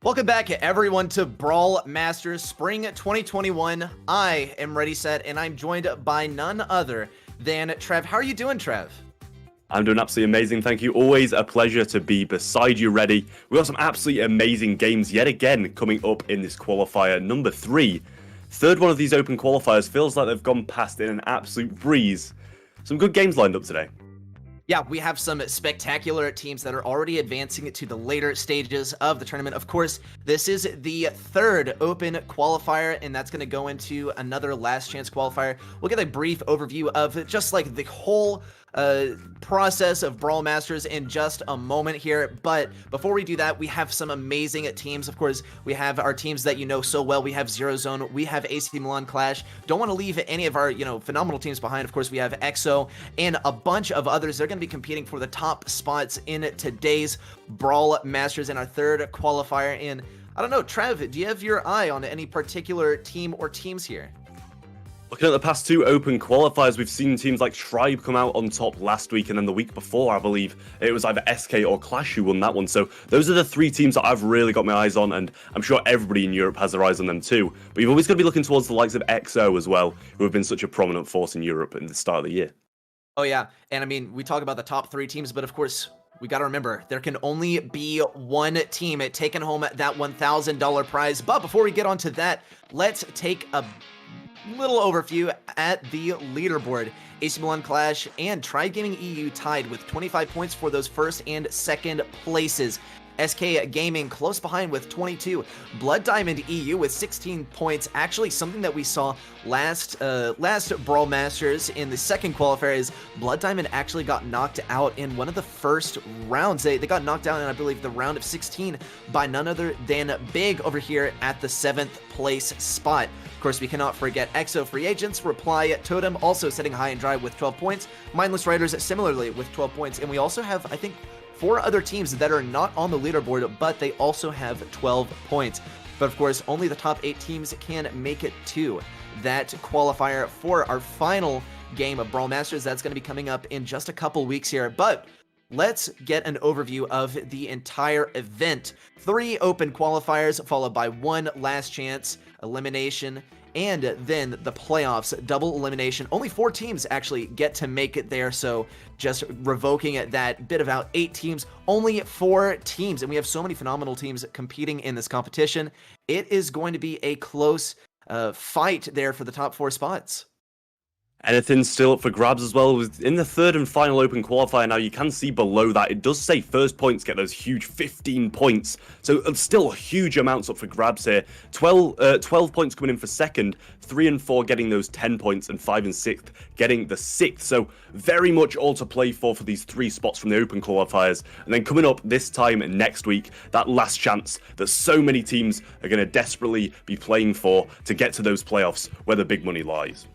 Welcome back, everyone, to Brawl Masters Spring 2021. I am Ready Set, and I'm joined by none other than Trev. How are you doing, Trev? I'm doing absolutely amazing, thank you. Always a pleasure to be beside you, Ready. We've got some absolutely amazing games yet again coming up in this qualifier number 3. Third one of these open qualifiers feels like they've gone past in an absolute breeze. Some good games lined up today. Yeah, we have some spectacular teams that are already advancing to the later stages of the tournament. Of course, this is the third open qualifier, and that's going to go into another last chance qualifier. We'll get a brief overview of just like the whole process of Brawl Masters in just a moment here, but before we do that, we have some amazing teams. Of course, we have our teams that you know so well. We have Zero Zone, we have AC Milan Clash. Don't want to leave any of our phenomenal teams behind. Of course, we have EXO and a bunch of others. They're going to be competing for the top spots in today's Brawl Masters in our third qualifier. And I don't know, Trev, do you have your eye on any particular team or teams here? Looking at the past two open qualifiers, we've seen teams like Tribe come out on top last week, and then the week before, I believe, it was either SK or Clash who won that one. So those are the three teams that I've really got my eyes on, and I'm sure everybody in Europe has their eyes on them too. But you've always got to be looking towards the likes of EXO as well, who have been such a prominent force in Europe at the start of the year. Oh yeah, and I mean, we talk about the top three teams, but of course, we got to remember, there can only be one team taking home that $1,000 prize. But before we get on to that, let's take a little overview at the leaderboard. AC Milan Clash and Tribe Gaming EU tied with 25 points for those first and second places. SK Gaming close behind with 22. Blood Diamond EU with 16 points. Actually, something that we saw last Brawl Masters in the second qualifier is Blood Diamond actually got knocked out in one of the first rounds. They got knocked out in, I believe, the round of 16 by none other than Big over here at the 7th place spot. Of course, we cannot forget EXO Free Agents, Reply Totem also sitting high and dry with 12 points. Mindless Riders similarly with 12 points. And we also have, I think, 4 other teams that are not on the leaderboard, but they also have 12 points. But of course, only the top 8 teams can make it to that qualifier for our final game of Brawl Masters. That's going to be coming up in just a couple weeks here. But let's get an overview of the entire event. 3 open qualifiers, followed by 1 last chance elimination, and then the playoffs, double elimination. Only 4 teams actually get to make it there, so just revoking that bit about 8 teams, only 4 teams, and we have so many phenomenal teams competing in this competition. It is going to be a close fight there for the top 4 spots. Anything still up for grabs as well. In the third and final open qualifier now, you can see below that, it does say first points get those huge 15 points. So still huge amounts up for grabs here. 12 points coming in for second, 3 and 4 getting those 10 points, and 5 and 6th getting the 6th. So very much all to play for these 3 spots from the open qualifiers. And then coming up this time next week, that last chance that so many teams are going to desperately be playing for to get to those playoffs where the big money lies.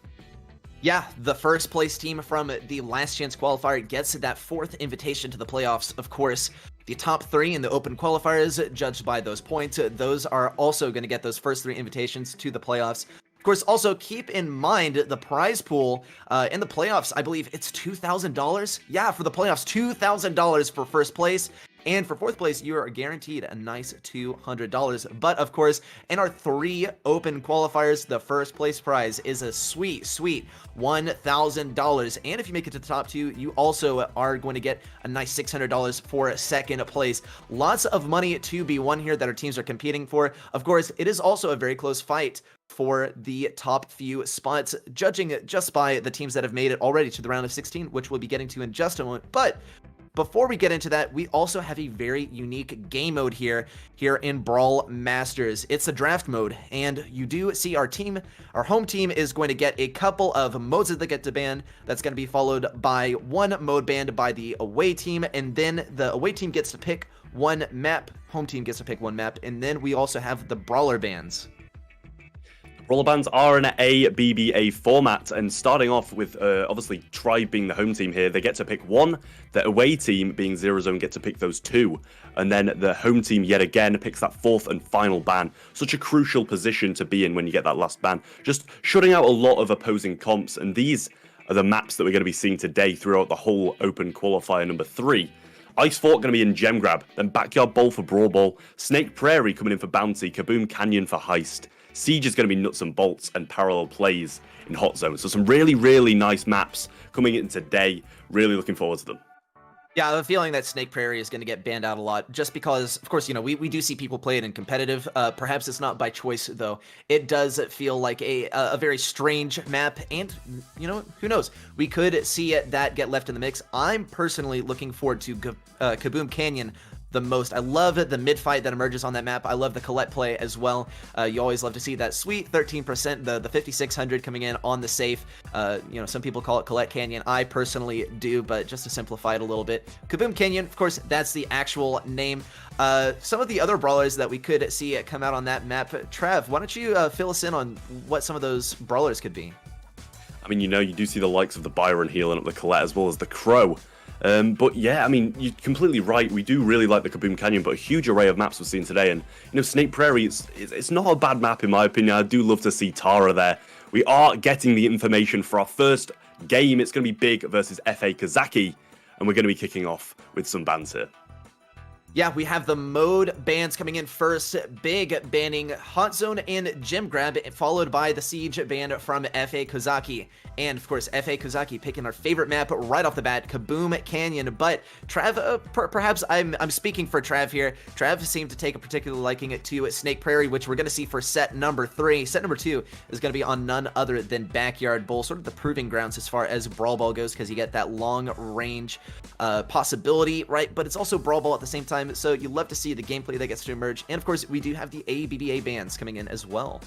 Yeah, the first place team from the last chance qualifier gets that 4th invitation to the playoffs. Of course, the top 3 in the open qualifiers, judged by those points, those are also going to get those first 3 invitations to the playoffs. Of course, also keep in mind the prize pool in the playoffs. I believe it's $2,000. Yeah, for the playoffs, $2,000 for first place. And for 4th place, you are guaranteed a nice $200. But of course, in our 3 open qualifiers, the first place prize is a sweet, sweet $1,000. And if you make it to the top 2, you also are going to get a nice $600 for second place. Lots of money to be won here that our teams are competing for. Of course, it is also a very close fight for the top few spots, judging it just by the teams that have made it already to the round of 16, which we'll be getting to in just a moment. But before we get into that, we also have a very unique game mode here in Brawl Masters. It's a draft mode, and you do see our home team is going to get a couple of modes that they get to ban. That's going to be followed by 1 mode banned by the away team, and then the away team gets to pick 1 map, home team gets to pick 1 map, and then we also have the brawler bans. Brawler bans are an ABBA format, and starting off with obviously Tribe being the home team here, they get to pick 1, the away team being Zero Zone get to pick those 2, and then the home team yet again picks that 4th and final ban. Such a crucial position to be in when you get that last ban, just shutting out a lot of opposing comps, and these are the maps that we're going to be seeing today throughout the whole open qualifier number 3. Ice Fort going to be in Gem Grab, then Backyard Bowl for Brawl Ball, Snake Prairie coming in for Bounty, Kaboom Canyon for Heist, Siege is going to be Nuts and Bolts, and Parallel Plays in Hot Zone. So some really, really nice maps coming in today. Really looking forward to them. Yeah, I have a feeling that Snake Prairie is going to get banned out a lot, just because, of course, you know, we do see people play it in competitive. Perhaps it's not by choice, though. It does feel like a very strange map, and, you know, who knows? We could see that get left in the mix. I'm personally looking forward to Kaboom Canyon the most. I love the mid-fight that emerges on that map. I love the Colette play as well. You always love to see that sweet 13%, the 5600 coming in on the safe. You know, some people call it Colette Canyon. I personally do, but just to simplify it a little bit. Kaboom Canyon, of course, that's the actual name. Some of the other brawlers that we could see come out on that map. Trav, why don't you fill us in on what some of those brawlers could be? I mean, you know, you do see the likes of the Byron healing up the Colette as well as the Crow. But yeah, I mean, you're completely right. We do really like the Kaboom Canyon, but a huge array of maps we've seen today. And, you know, Snake Prairie, it's not a bad map in my opinion. I do love to see Tara there. We are getting the information for our first game. It's going to be Big versus FA Kazaki, and we're going to be kicking off with some bans here. Yeah, we have the mode bans coming in first. Big banning Hot Zone and Gem Grab, followed by the Siege ban from FA Kozaki. And of course, FA Kozaki picking our favorite map right off the bat, Kaboom Canyon. But Trav, perhaps I'm speaking for Trav here. Trav seemed to take a particular liking to Snake Prairie, which we're going to see for set number 3. Set number 2 is going to be on none other than Backyard Bowl, sort of the proving grounds as far as Brawl Ball goes, because you get that long range possibility, right? But it's also Brawl Ball at the same time. So you love to see the gameplay that gets to emerge. And of course, we do have the ABBA bans coming in as well.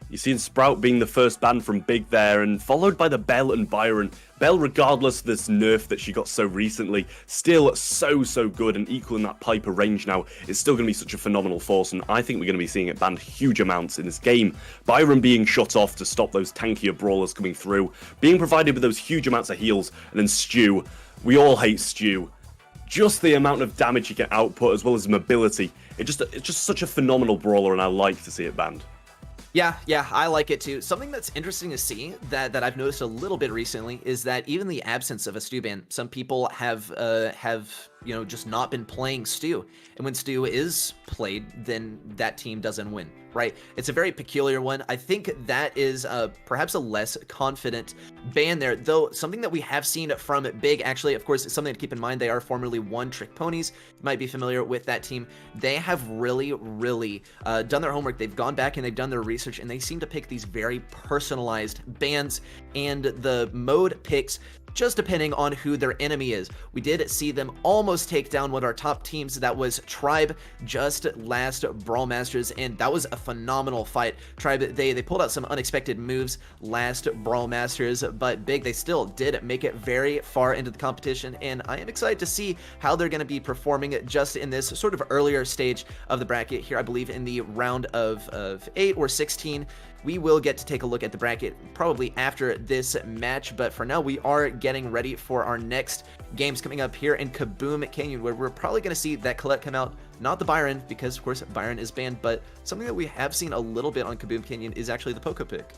You see Sprout being the first ban from Big there, and followed by the Bell and Byron. Bell, regardless of this nerf that she got so recently, still so good, and equaling that Piper range now, it's still going to be such a phenomenal force, and I think we're going to be seeing it banned huge amounts in this game. Byron being shut off to stop those tankier brawlers coming through, being provided with those huge amounts of heals, and then Stu. We all hate Stu. Just the amount of damage he can output as well as mobility. It's just such a phenomenal brawler, and I like to see it banned. Yeah, I like it too. Something that's interesting to see that I've noticed a little bit recently is that even the absence of a Stu ban, some people have you know, just not been playing Stu. And when Stu is played, then that team doesn't win, right? It's a very peculiar one. I think that is perhaps a less confident ban there, though something that we have seen from Big, actually, of course, is something to keep in mind. They are formerly One Trick Ponies. You might be familiar with that team. They have really done their homework. They've gone back and they've done their research, and they seem to pick these very personalized bans and the mode picks just depending on who their enemy is. We did see them almost take down one of our top teams. That was Tribe just last BrawlMSTRS, and that was a phenomenal fight. Tribe, they pulled out some unexpected moves last BrawlMSTRS, but Big, they still did make it very far into the competition, and I am excited to see how they're going to be performing just in this sort of earlier stage of the bracket here. I believe in the round of 8 or 16. We will get to take a look at the bracket probably after this match, but for now we are getting ready for our next games coming up here in Kaboom Canyon, where we're probably going to see that Colette come out, not the Byron, because of course Byron is banned, but something that we have seen a little bit on Kaboom Canyon is actually the Poco pick.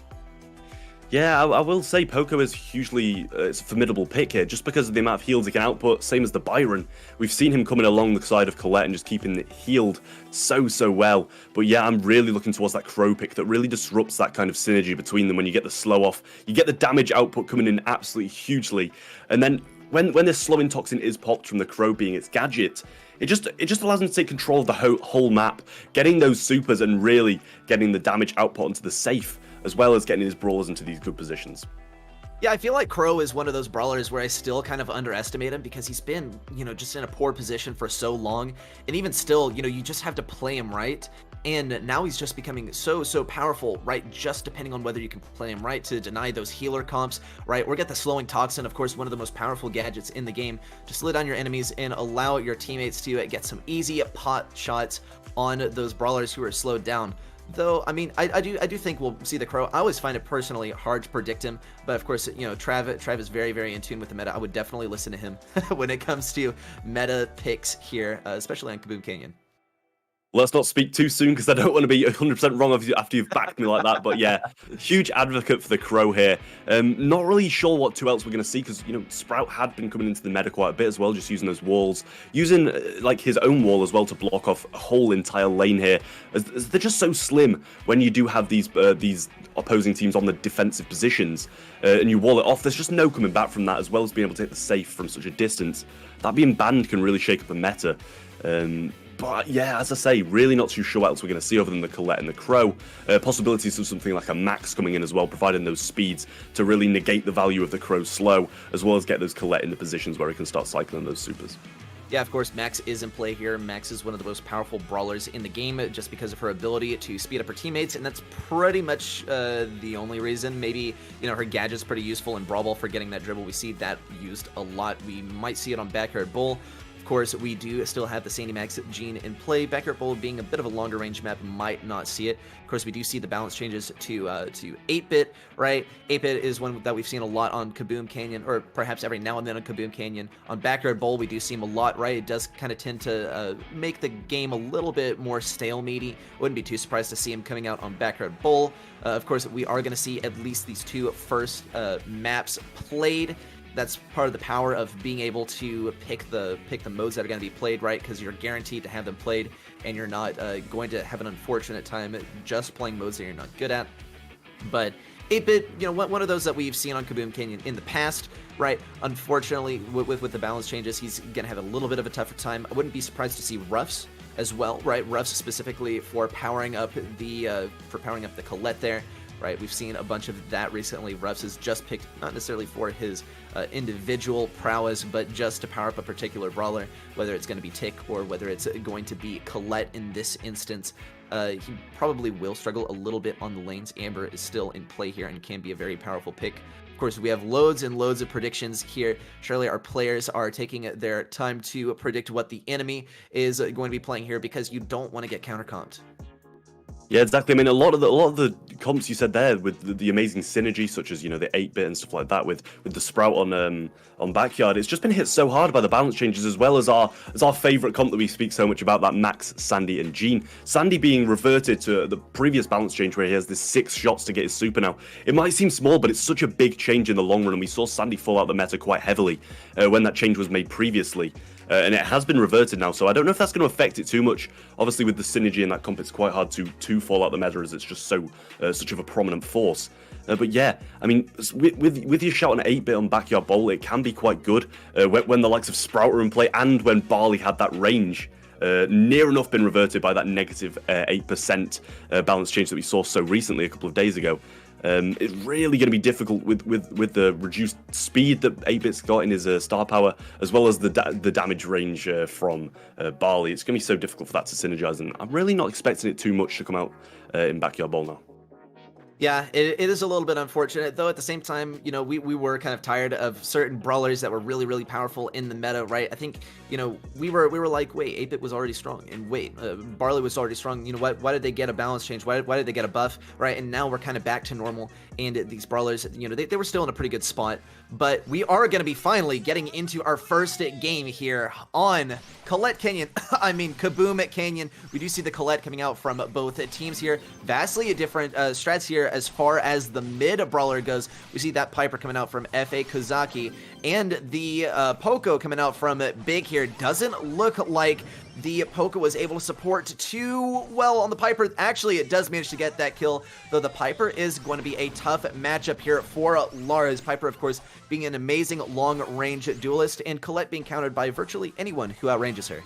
Yeah, I will say Poco is hugely, it's a formidable pick here, just because of the amount of heals he can output, same as the Byron. We've seen him coming along the side of Colette and just keeping it healed so well. But yeah, I'm really looking towards that Crow pick that really disrupts that kind of synergy between them when you get the slow off. You get the damage output coming in absolutely hugely. And then when this slowing toxin is popped from the Crow being its gadget, it just allows him to take control of the whole map, getting those supers and really getting the damage output onto the safe, as well as getting his brawlers into these good positions. Yeah, I feel like Crow is one of those brawlers where I still kind of underestimate him because he's been, you know, just in a poor position for so long. And even still, you know, you just have to play him right. And now he's just becoming so powerful, right? Just depending on whether you can play him right to deny those healer comps, right? Or get the slowing toxin, of course, one of the most powerful gadgets in the game. Just slow down your enemies and allow your teammates to get some easy pot shots on those brawlers who are slowed down. Though, I mean, I do think we'll see the Crow. I always find it personally hard to predict him, but of course, you know, Trav is very in tune with the meta. I would definitely listen to him when it comes to meta picks here, especially on Kaboom Canyon. Let's not speak too soon because I don't want to be 100% wrong after you've backed me like that. But yeah, huge advocate for the Crow here. Not really sure what too else we're going to see because, you know, Sprout had been coming into the meta quite a bit as well, just using those walls, using like his own wall as well to block off a whole entire lane here. As they're just so slim when you do have these opposing teams on the defensive positions and you wall it off. There's just no coming back from that, as well as being able to hit the safe from such a distance. That being banned can really shake up the meta. But yeah, as I say, really not too sure what else we're going to see other than the Colette and the Crow. Possibilities of something like a Max coming in as well, providing those speeds to really negate the value of the Crow's slow, as well as get those Colette into positions where he can start cycling those supers. Yeah, of course, Max is in play here. Max is one of the most powerful brawlers in the game just because of her ability to speed up her teammates, and that's pretty much the only reason. Maybe, you know, her gadget's pretty useful in Brawl Ball for getting that dribble. We see that used a lot. We might see it on Backyard Bull. Of course, we do still have the Sandy Max Gene in play. Backyard Bull being a bit of a longer range map, might not see it. Of course, we do see the balance changes to 8-bit, right? 8-bit is one that we've seen a lot on Kaboom Canyon, or perhaps every now and then on Kaboom Canyon. On Backyard Bull, we do see him a lot, right? It does kind of tend to make the game a little bit more stale-meaty. Wouldn't be too surprised to see him coming out on Backyard Bull. Of course, we are going to see at least these two first maps played. That's part of the power of being able to pick the modes that are going to be played, right? Because you're guaranteed to have them played, and you're not going to have an unfortunate time just playing modes that you're not good at. But 8-bit, you know, one of those that we've seen on Kaboom Canyon in the past, right? Unfortunately, with the balance changes, he's going to have a little bit of a tougher time. I wouldn't be surprised to see Ruffs as well, right? Ruffs specifically for powering up the Colette there. Right, we've seen a bunch of that recently. Ruffs is just picked, not necessarily for his individual prowess, but just to power up a particular brawler, whether it's going to be Tick or whether it's going to be Colette in this instance. He probably will struggle a little bit on the lanes. Amber is still in play here and can be a very powerful pick. Of course, we have loads and loads of predictions here. Surely our players are taking their time to predict what the enemy is going to be playing here because you don't want to get counter-comped. Yeah, exactly. I mean, a lot of the comps you said there with the amazing synergy, such as, you know, the 8-bit and stuff like that, with the Sprout on Backyard, it's just been hit so hard by the balance changes, as well as our favorite comp that we speak so much about, that Max, Sandy, and Gene. Sandy being reverted to the previous balance change where he has this 6 shots to get his super now. It might seem small, but it's such a big change in the long run, and we saw Sandy fall out the meta quite heavily when that change was made previously. And it has been reverted now, so I don't know if that's going to affect it too much. Obviously, with the synergy in that comp, it's quite hard to fall out the meta, as it's just so such of a prominent force. But yeah, I mean, with your shout on 8-bit on Backyard Bowl, it can be quite good when the likes of Sprout are in play, and when Barley had that range. Near enough been reverted by that negative 8% balance change that we saw so recently a couple of days ago. It's really going to be difficult with the reduced speed that 8-bit's got in his star power, as well as the damage range from Barley. It's going to be so difficult for that to synergize, and I'm really not expecting it too much to come out in Backyard Bowl now. Yeah, it is a little bit unfortunate, though at the same time, you know, we were kind of tired of certain brawlers that were really, really powerful in the meta, right? I think, you know, we were like, wait, 8-bit was already strong, and wait, Barley was already strong, you know, why did they get a balance change? Why did they get a buff, right? And now we're kind of back to normal, and these brawlers, you know, they were still in a pretty good spot, but we are going to be finally getting into our first game here on Colette Canyon, I mean Kaboom Canyon. We do see the Colette coming out from both teams here, vastly different strats here as far as the mid brawler goes. We see that Piper coming out from F.A. Kozaki, and the Poco coming out from Big here. Doesn't look like the Poco was able to support too well on the Piper. Actually, it does manage to get that kill, though the Piper is going to be a tough matchup here for Lars. Piper, of course, being an amazing long-range duelist, and Colette being countered by virtually anyone who outranges her.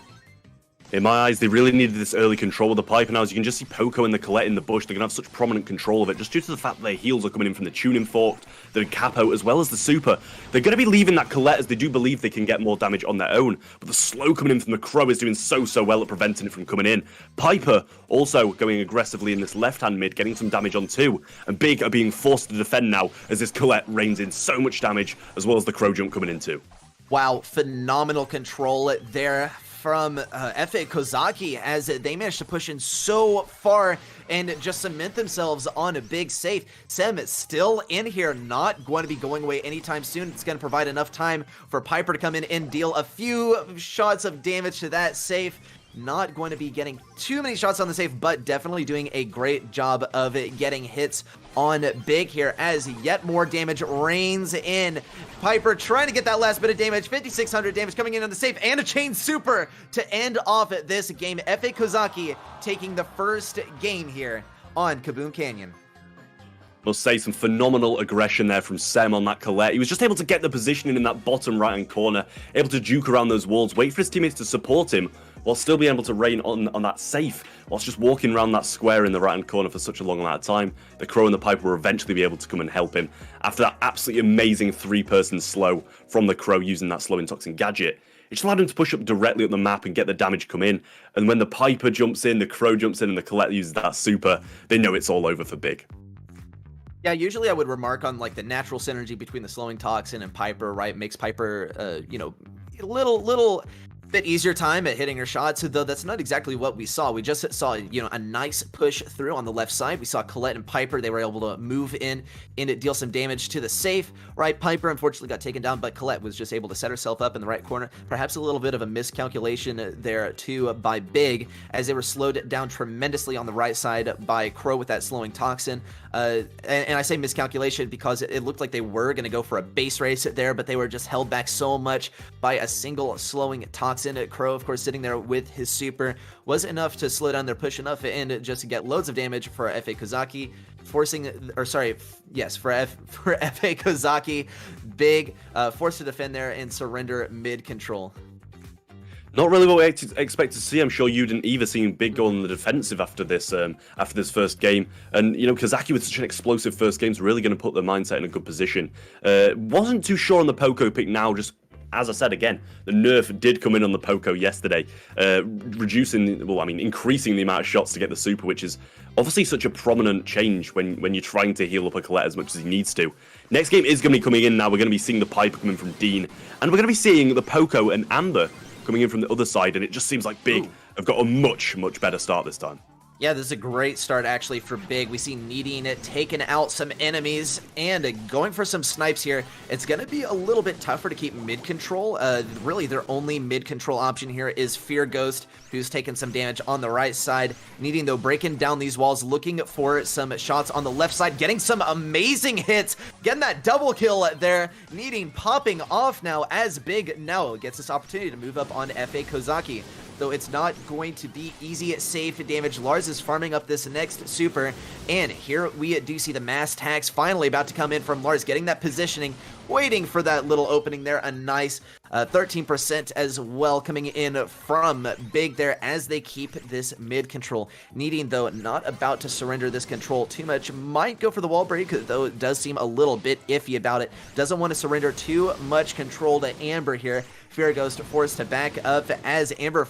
In my eyes, they really needed this early control of the Piper now. As you can just see Poco and the Colette in the bush, they're going to have such prominent control of it, just due to the fact that their heals are coming in from the tuning fork, the capo, as well as the super. They're going to be leaving that Colette, as they do believe they can get more damage on their own, but the slow coming in from the Crow is doing so well at preventing it from coming in. Piper also going aggressively in this left-hand mid, getting some damage on too, and Big are being forced to defend now, as this Colette rains in so much damage, as well as the Crow jump coming in too. Wow, phenomenal control there from F.A. Kozaki, as they managed to push in so far and just cement themselves on a big safe. Sem is still in here, not going to be going away anytime soon. It's going to provide enough time for Piper to come in and deal a few shots of damage to that safe. not going to be getting too many shots on the safe, but definitely doing a great job of getting hits on Big here as yet more damage rains in. Piper trying to get that last bit of damage, 5,600 damage coming in on the safe, and a chain super to end off this game. F.A. Kozaki taking the first game here on Kaboom Canyon. Must say, some phenomenal aggression there from Sem on that Colette. He was just able to get the positioning in that bottom right-hand corner, able to juke around those walls, wait for his teammates to support him, while still being able to rain on that safe, whilst just walking around that square in the right-hand corner for such a long amount of time. The Crow and the Piper will eventually be able to come and help him after that absolutely amazing 3-person slow from the Crow using that slow intoxin gadget. It just allowed him to push up directly up the map and get the damage come in. And when the Piper jumps in, the Crow jumps in, and the Colette uses that super, they know it's all over for Big. Yeah, usually I would remark on like the natural synergy between the slowing toxin and Piper, right? Makes Piper, you know, a little bit easier time at hitting her shots, though that's not exactly what we saw. We just saw, you know, a nice push through on the left side. We saw Colette and Piper, they were able to move in and deal some damage to the safe, right? Piper unfortunately got taken down, but Colette was just able to set herself up in the right corner. Perhaps a little bit of a miscalculation there too by Big, as they were slowed down tremendously on the right side by Crow with that slowing toxin. And I say miscalculation because it looked like they were going to go for a base race there, but they were just held back so much by a single slowing toxin. Crow, of course, sitting there with his super was enough to slow down their push enough and just to get loads of damage for F.A. Kozaki, forcing, or sorry, yes, for F.A. Kozaki. Big forced to defend there and surrender mid control. Not really what we expect to see. I'm sure you didn't either, seeing Big go on the defensive after this first game. And, you know, Kozaki with such an explosive first game is really going to put the mindset in a good position. Wasn't too sure on the Poco pick now, just as I said again, the nerf did come in on the Poco yesterday, increasing the amount of shots to get the super, which is obviously such a prominent change when you're trying to heal up a Colette as much as he needs to. Next game is going to be coming in now. We're going to be seeing the Piper coming from Dean, and we're going to be seeing the Poco and Amber coming in from the other side, and it just seems like Big have got a much better start this time. Yeah, this is a great start actually for Big. We see needing it, taking out some enemies, and going for some snipes here. It's going to be a little bit tougher to keep mid-control. Really, their only mid-control option here is Fear Ghost, who's taking some damage on the right side. Needing, though, breaking down these walls, looking for some shots on the left side, getting some amazing hits, getting that double kill there. Needing popping off now as Big now gets this opportunity to move up on F.A. Kozaki. Though it's not going to be easy safe damage. Lars is farming up this next super, and here we do see the mass tags finally about to come in from Lars, getting that positioning, waiting for that little opening there. A nice 13% as well coming in from Big there as they keep this mid control. Needing, though, not about to surrender this control too much. Might go for the wall break, though it does seem a little bit iffy about it. Doesn't want to surrender too much control to Amber here. Fear Ghost forced to back up as Amber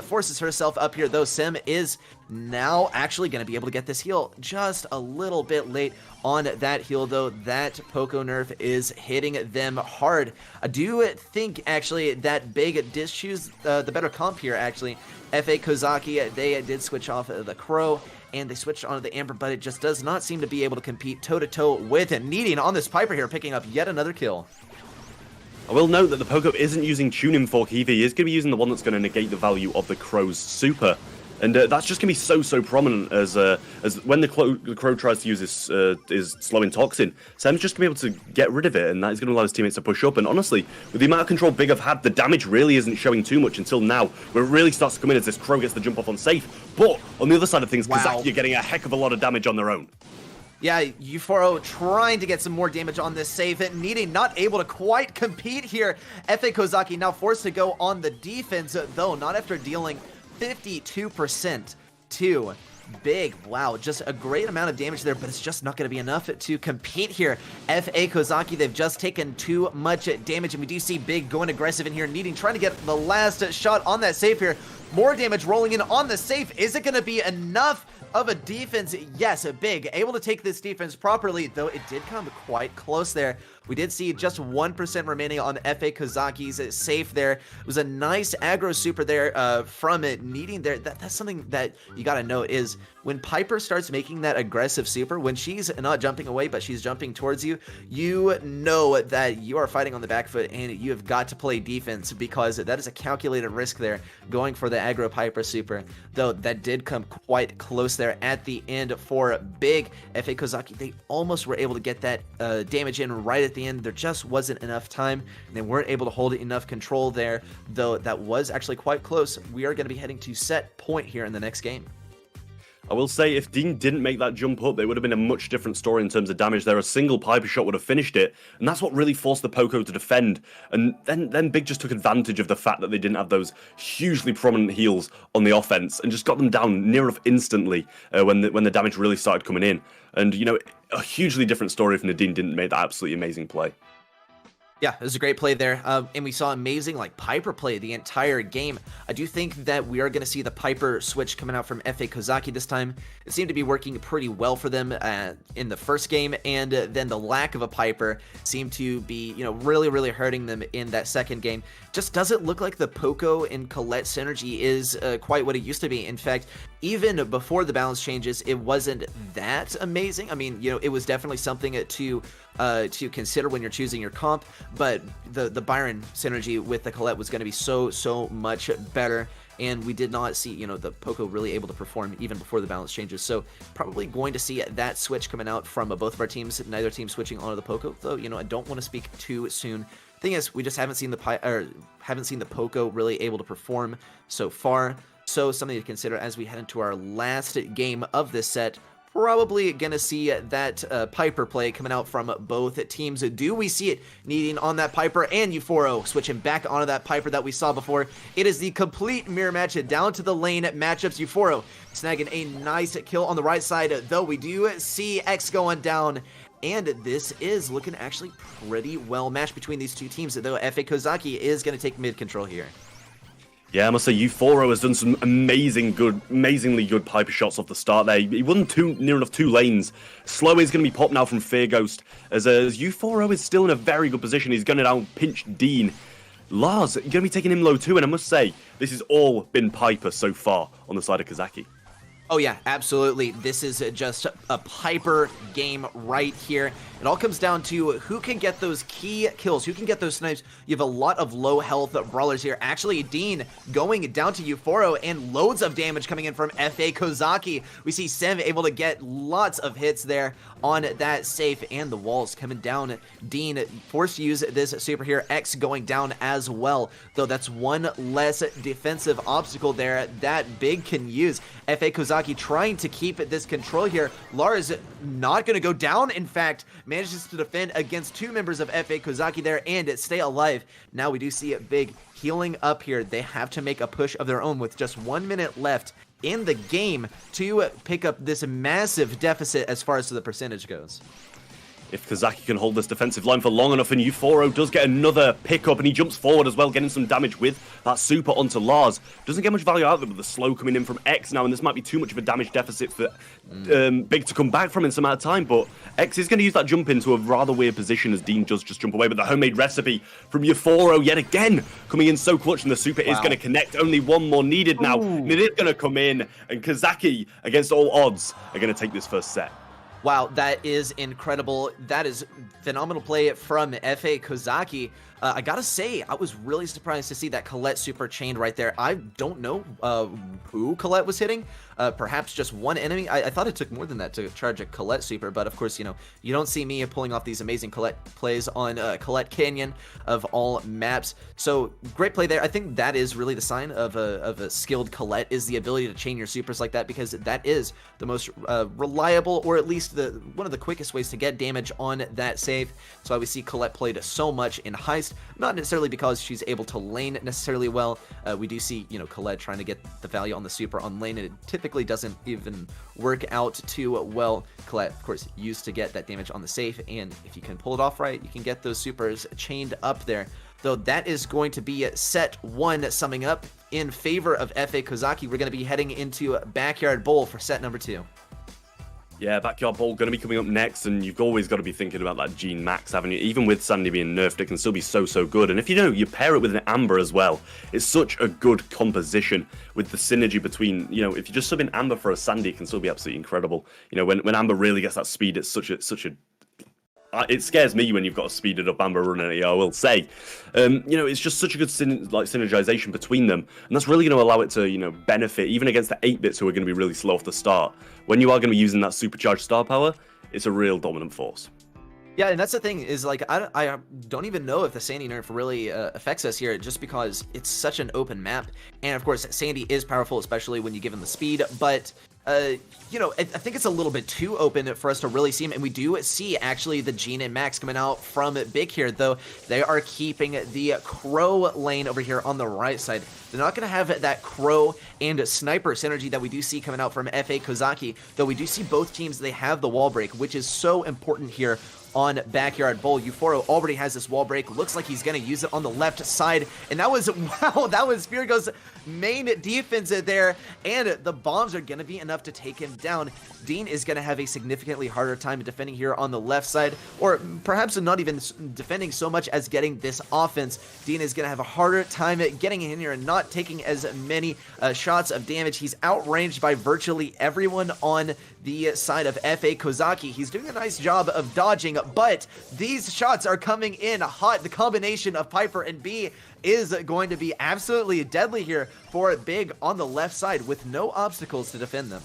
forces herself up here, though Sim is now actually going to be able to get this heal just a little bit late on that heal, though. That Poco nerf is hitting them hard. I do think actually that Big did choose the better comp here actually. F.A. Kozaki, they did switch off the Crow and they switched onto the Amber, but it just does not seem to be able to compete toe-to-toe with it. Needing on this Piper here, picking up yet another kill. I will note that the Poco isn't using Tuning Fork either. He is going to be using the one that's going to negate the value of the Crow's super. And that's just going to be so prominent as when the Crow tries to use his slowing toxin, Sam's just going to be able to get rid of it, and that is going to allow his teammates to push up. And honestly, with the amount of control Big have had, the damage really isn't showing too much until now, where it really starts to come in as this Crow gets the jump off on safe. But on the other side of things, Kozaki are getting a heck of a lot of damage on their own. Yeah, Uforo trying to get some more damage on this save, needing, not able to quite compete here. F.A. Kozaki now forced to go on the defense, though not after dealing 52% to Big. Wow, just a great amount of damage there, but it's just not going to be enough to compete here. F.A. Kozaki, they've just taken too much damage, and we do see Big going aggressive in here, trying to get the last shot on that save here. More damage rolling in on the save. Is it going to be enough of a defense? Yes, Big able to take this defense properly, though it did come quite close there We did see just 1% remaining on FA Kozaki's safe there. It was a nice aggro super there from it, needing there. That's something that you got to note is when Piper starts making that aggressive super, when she's not jumping away, but she's jumping towards you, you know that you are fighting on the back foot and you have got to play defense because that is a calculated risk there going for the aggro Piper super. Though that did come quite close there at the end for big FA Kozaki. They almost were able to get that damage in right at the end. There just wasn't enough time, and they weren't able to hold enough control there, though that was actually quite close. We are going to be heading to set point here in the next game. I will say, if Dean didn't make that jump up, it would have been a much different story in terms of damage there. A single Piper shot would have finished it, and that's what really forced the Poco to defend. And then Big just took advantage of the fact that they didn't have those hugely prominent heals on the offense, and just got them down near enough instantly when the damage really started coming in. And, you know, a hugely different story if Nadine didn't make that absolutely amazing play. Yeah, it was a great play there, and we saw amazing Piper play the entire game. I do think that we are going to see the Piper switch coming out from FA Kozaki this time. It seemed to be working pretty well for them in the first game, and then the lack of a Piper seemed to be, really hurting them in that second game. Just doesn't look like the Poco and Colette synergy is quite what it used to be. In fact, even before the balance changes, it wasn't that amazing. I mean, it was definitely something to consider when you're choosing your comp, but the Byron synergy with the Colette was going to be so much better, and we did not see the Poco really able to perform even before the balance changes. So probably going to see that switch coming out from both of our teams. Neither team switching onto the Poco, though. I don't want to speak too soon. Thing is, we just haven't seen the Poco really able to perform so far. So something to consider as we head into our last game of this set. Probably gonna see that Piper play coming out from both teams. Do we see it needing on that Piper, and Euphoro switching back onto that Piper that we saw before? It is the complete mirror match down to the lane matchups. Euphoro snagging a nice kill on the right side, though we do see X going down. And this is looking actually pretty well matched between these two teams, though FA Kozaki is going to take mid control here. Yeah, I must say, Euphoro has done some amazingly good Piper shots off the start there. He wasn't near enough two lanes. Slow is going to be popped now from Fear Ghost, as Euphoro is still in a very good position. He's going to now pinch Dean. Lars, you're going to be taking him low too, and I must say, this has all been Piper so far on the side of Kozaki. Oh yeah, absolutely. This is just a Piper game right here. It all comes down to who can get those key kills, who can get those snipes. You have a lot of low health brawlers here. Actually, Dean going down to Euphoro, and loads of damage coming in from FA Kozaki. We see Sem able to get lots of hits there on that safe, and the walls coming down. Dean forced to use this super here. X going down as well, though that's one less defensive obstacle there that Big can use. FA Kozaki trying to keep this control here. Lars not going to go down. In fact, manages to defend against two members of FA Kozaki there and stay alive. Now we do see it Big healing up here. They have to make a push of their own with just 1 minute left in the game to pick up this massive deficit as far as the percentage goes. If Kozaki can hold this defensive line for long enough, and Euphoro does get another pickup, and he jumps forward as well, getting some damage with that super onto Lars. Doesn't get much value out of it, but the slow coming in from X now, and this might be too much of a damage deficit for Big to come back from in some amount of time, but X is going to use that jump into a rather weird position as Dean does just jump away, but the homemade recipe from Euphoro yet again coming in so clutch, and the super is going to connect. Only one more needed now, and it is going to come in, and Kozaki, against all odds, are going to take this first set. Wow, that is incredible. That is phenomenal play from FA Kozaki. I gotta say, I was really surprised to see that Colette super chained right there. I don't know who Colette was hitting. Perhaps just one enemy. I thought it took more than that to charge a Colette super, but of course, you don't see me pulling off these amazing Colette plays on Colette Canyon of all maps. So great play there. I think that is really the sign of a skilled Colette, is the ability to chain your supers like that, because that is the most reliable, or at least one of the quickest ways to get damage on that save. So we see Colette played so much in Heist, not necessarily because she's able to lane necessarily well. We do see, Colette trying to get the value on the super on lane, and it typically doesn't even work out too well. Colette, of course, used to get that damage on the safe, and if you can pull it off right, you can get those supers chained up there. Though that is going to be set one summing up in favor of FA Kozaki. We're going to be heading into Backyard Bowl for set number 2. Yeah, Backyard Bowl going to be coming up next, and you've always got to be thinking about that Gene Max, haven't you? Even with Sandy being nerfed, it can still be so good. And if you pair it with an Amber as well, it's such a good composition with the synergy between, if you just sub in Amber for a Sandy, it can still be absolutely incredible. When Amber really gets that speed, it's such a it scares me when you've got a speeded up Amber running at you, I will say. It's just such a good synergization between them, and that's really going to allow it to, benefit even against the 8-bits who are going to be really slow off the start. When you are going to be using that supercharged star power, it's a real dominant force. Yeah, and that's the thing is, like, I don't even know if the Sandy nerf really affects us here, just because it's such an open map. And of course, Sandy is powerful, especially when you give him the speed, but I think it's a little bit too open for us to really see him, and we do see actually the Gene and Max coming out from Big here, though they are keeping the Crow lane over here on the right side. They're not going to have that Crow and Sniper synergy that we do see coming out from FA Kozaki, though we do see both teams, they have the wall break, which is so important here on Backyard Bowl. Euphoro already has this wall break. Looks like he's going to use it on the left side. And that was, wow, that was Virgo's main defense there. And the bombs are going to be enough to take him down. Dean is going to have a significantly harder time defending here on the left side, or perhaps not even defending so much as getting this offense. Dean is going to have a harder time getting in here and not taking as many shots of damage. He's outranged by virtually everyone on the side of FA Kozaki. He's doing a nice job of dodging, but these shots are coming in hot. The combination of Piper and B is going to be absolutely deadly here for Big on the left side with no obstacles to defend them.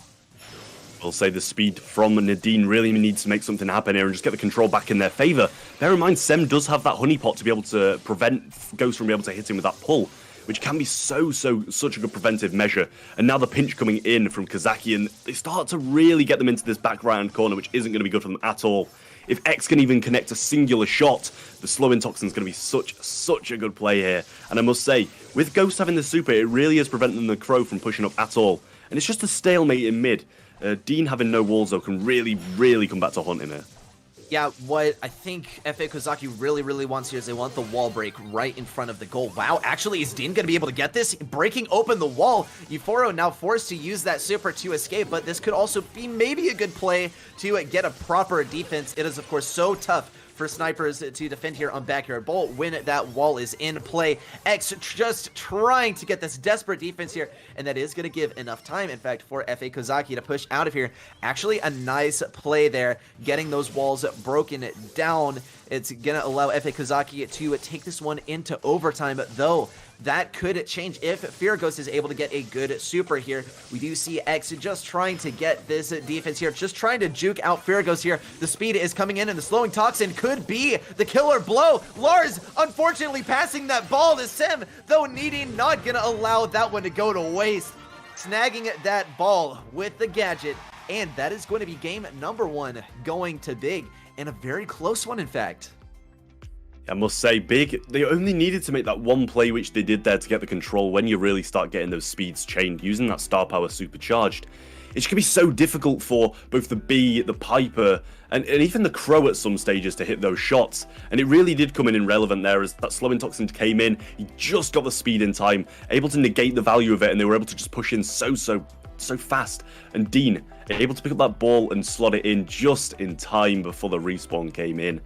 We'll say the speed from Nadine really needs to make something happen here and just get the control back in their favor. Bear in mind, Sem does have that honeypot to be able to prevent Ghost from being able to hit him with that pull, which can be such a good preventive measure. And now the pinch coming in from Kazaki, and they start to really get them into this back right-hand corner, which isn't going to be good for them at all. If X can even connect a singular shot, the slow-in toxin is going to be such a good play here. And I must say, with Ghost having the super, it really is preventing the Crow from pushing up at all. And it's just a stalemate in mid. Dean having no walls, though, can really come back to haunt him here. Yeah, what I think FA Kozaki really wants here is they want the wall break right in front of the goal. Wow, actually, is Dean going to be able to get this? Breaking open the wall. Euphoro now forced to use that super to escape, but this could also be maybe a good play to get a proper defense. It is, of course, so tough for snipers to defend here on Backyard Bowl when that wall is in play. X just trying to get this desperate defense here, and that is going to give enough time, in fact, for FA Kozaki to push out of here. Actually, a nice play there, getting those walls broken down. It's going to allow FA Kozaki to take this one into overtime, though that could change if Fear Ghost is able to get a good super here. We do see X just trying to get this defense here, just trying to juke out Fear Ghost here. The speed is coming in, and the slowing toxin could be the killer blow. Lars, unfortunately, passing that ball to Sim, though Needy not gonna allow that one to go to waste. Snagging that ball with the gadget, and that is going to be game number 1 going to Big, and a very close one, in fact. I must say, Big, they only needed to make that one play, which they did there, to get the control when you really start getting those speeds chained, using that star power supercharged. It's going to be so difficult for both the B, the Piper, and even the Crow at some stages to hit those shots. And it really did come in irrelevant there as that slowing toxin came in. He just got the speed in time, able to negate the value of it, and they were able to just push in so fast. And Dean able to pick up that ball and slot it in just in time before the respawn came in.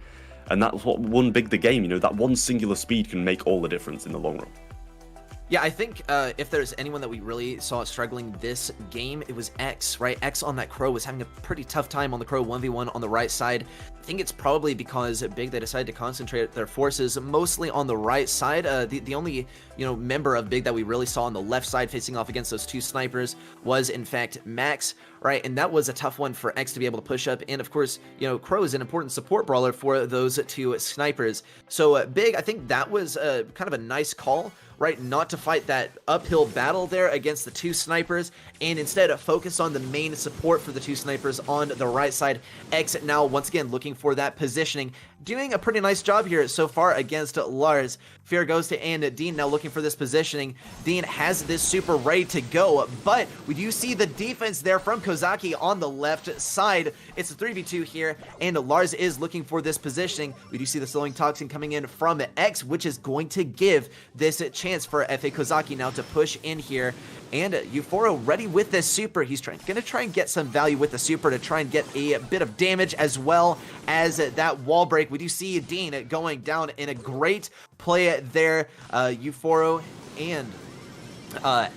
And that's what won Big the game. That one singular speed can make all the difference in the long run. Yeah, I think if there's anyone that we really saw struggling this game, it was X, right? X on that Crow was having a pretty tough time on the Crow 1v1 on the right side. I think it's probably because Big, they decided to concentrate their forces mostly on the right side. The only, member of Big that we really saw on the left side facing off against those two snipers was, in fact, Max, right? And that was a tough one for X to be able to push up. And of course, Crow is an important support brawler for those two snipers. So Big, I think that was kind of a nice call, right? Not to fight that uphill battle there against the two snipers, and instead focus on the main support for the two snipers on the right side. X now once again looking for that positioning, doing a pretty nice job here so far against Lars. Fear Ghost and Dean now looking for this positioning. Dean has this super ready to go, but we do see the defense there from Kozaki on the left side. It's a 3v2 here, and Lars is looking for this positioning. We do see the slowing toxin coming in from X, which is going to give this chance for F.A. Kozaki now to push in here. And Euphoro ready with this super. He's going to try and get some value with the super to try and get a bit of damage as well as that wall break. We do see Dean going down in a great play there. Euphoro and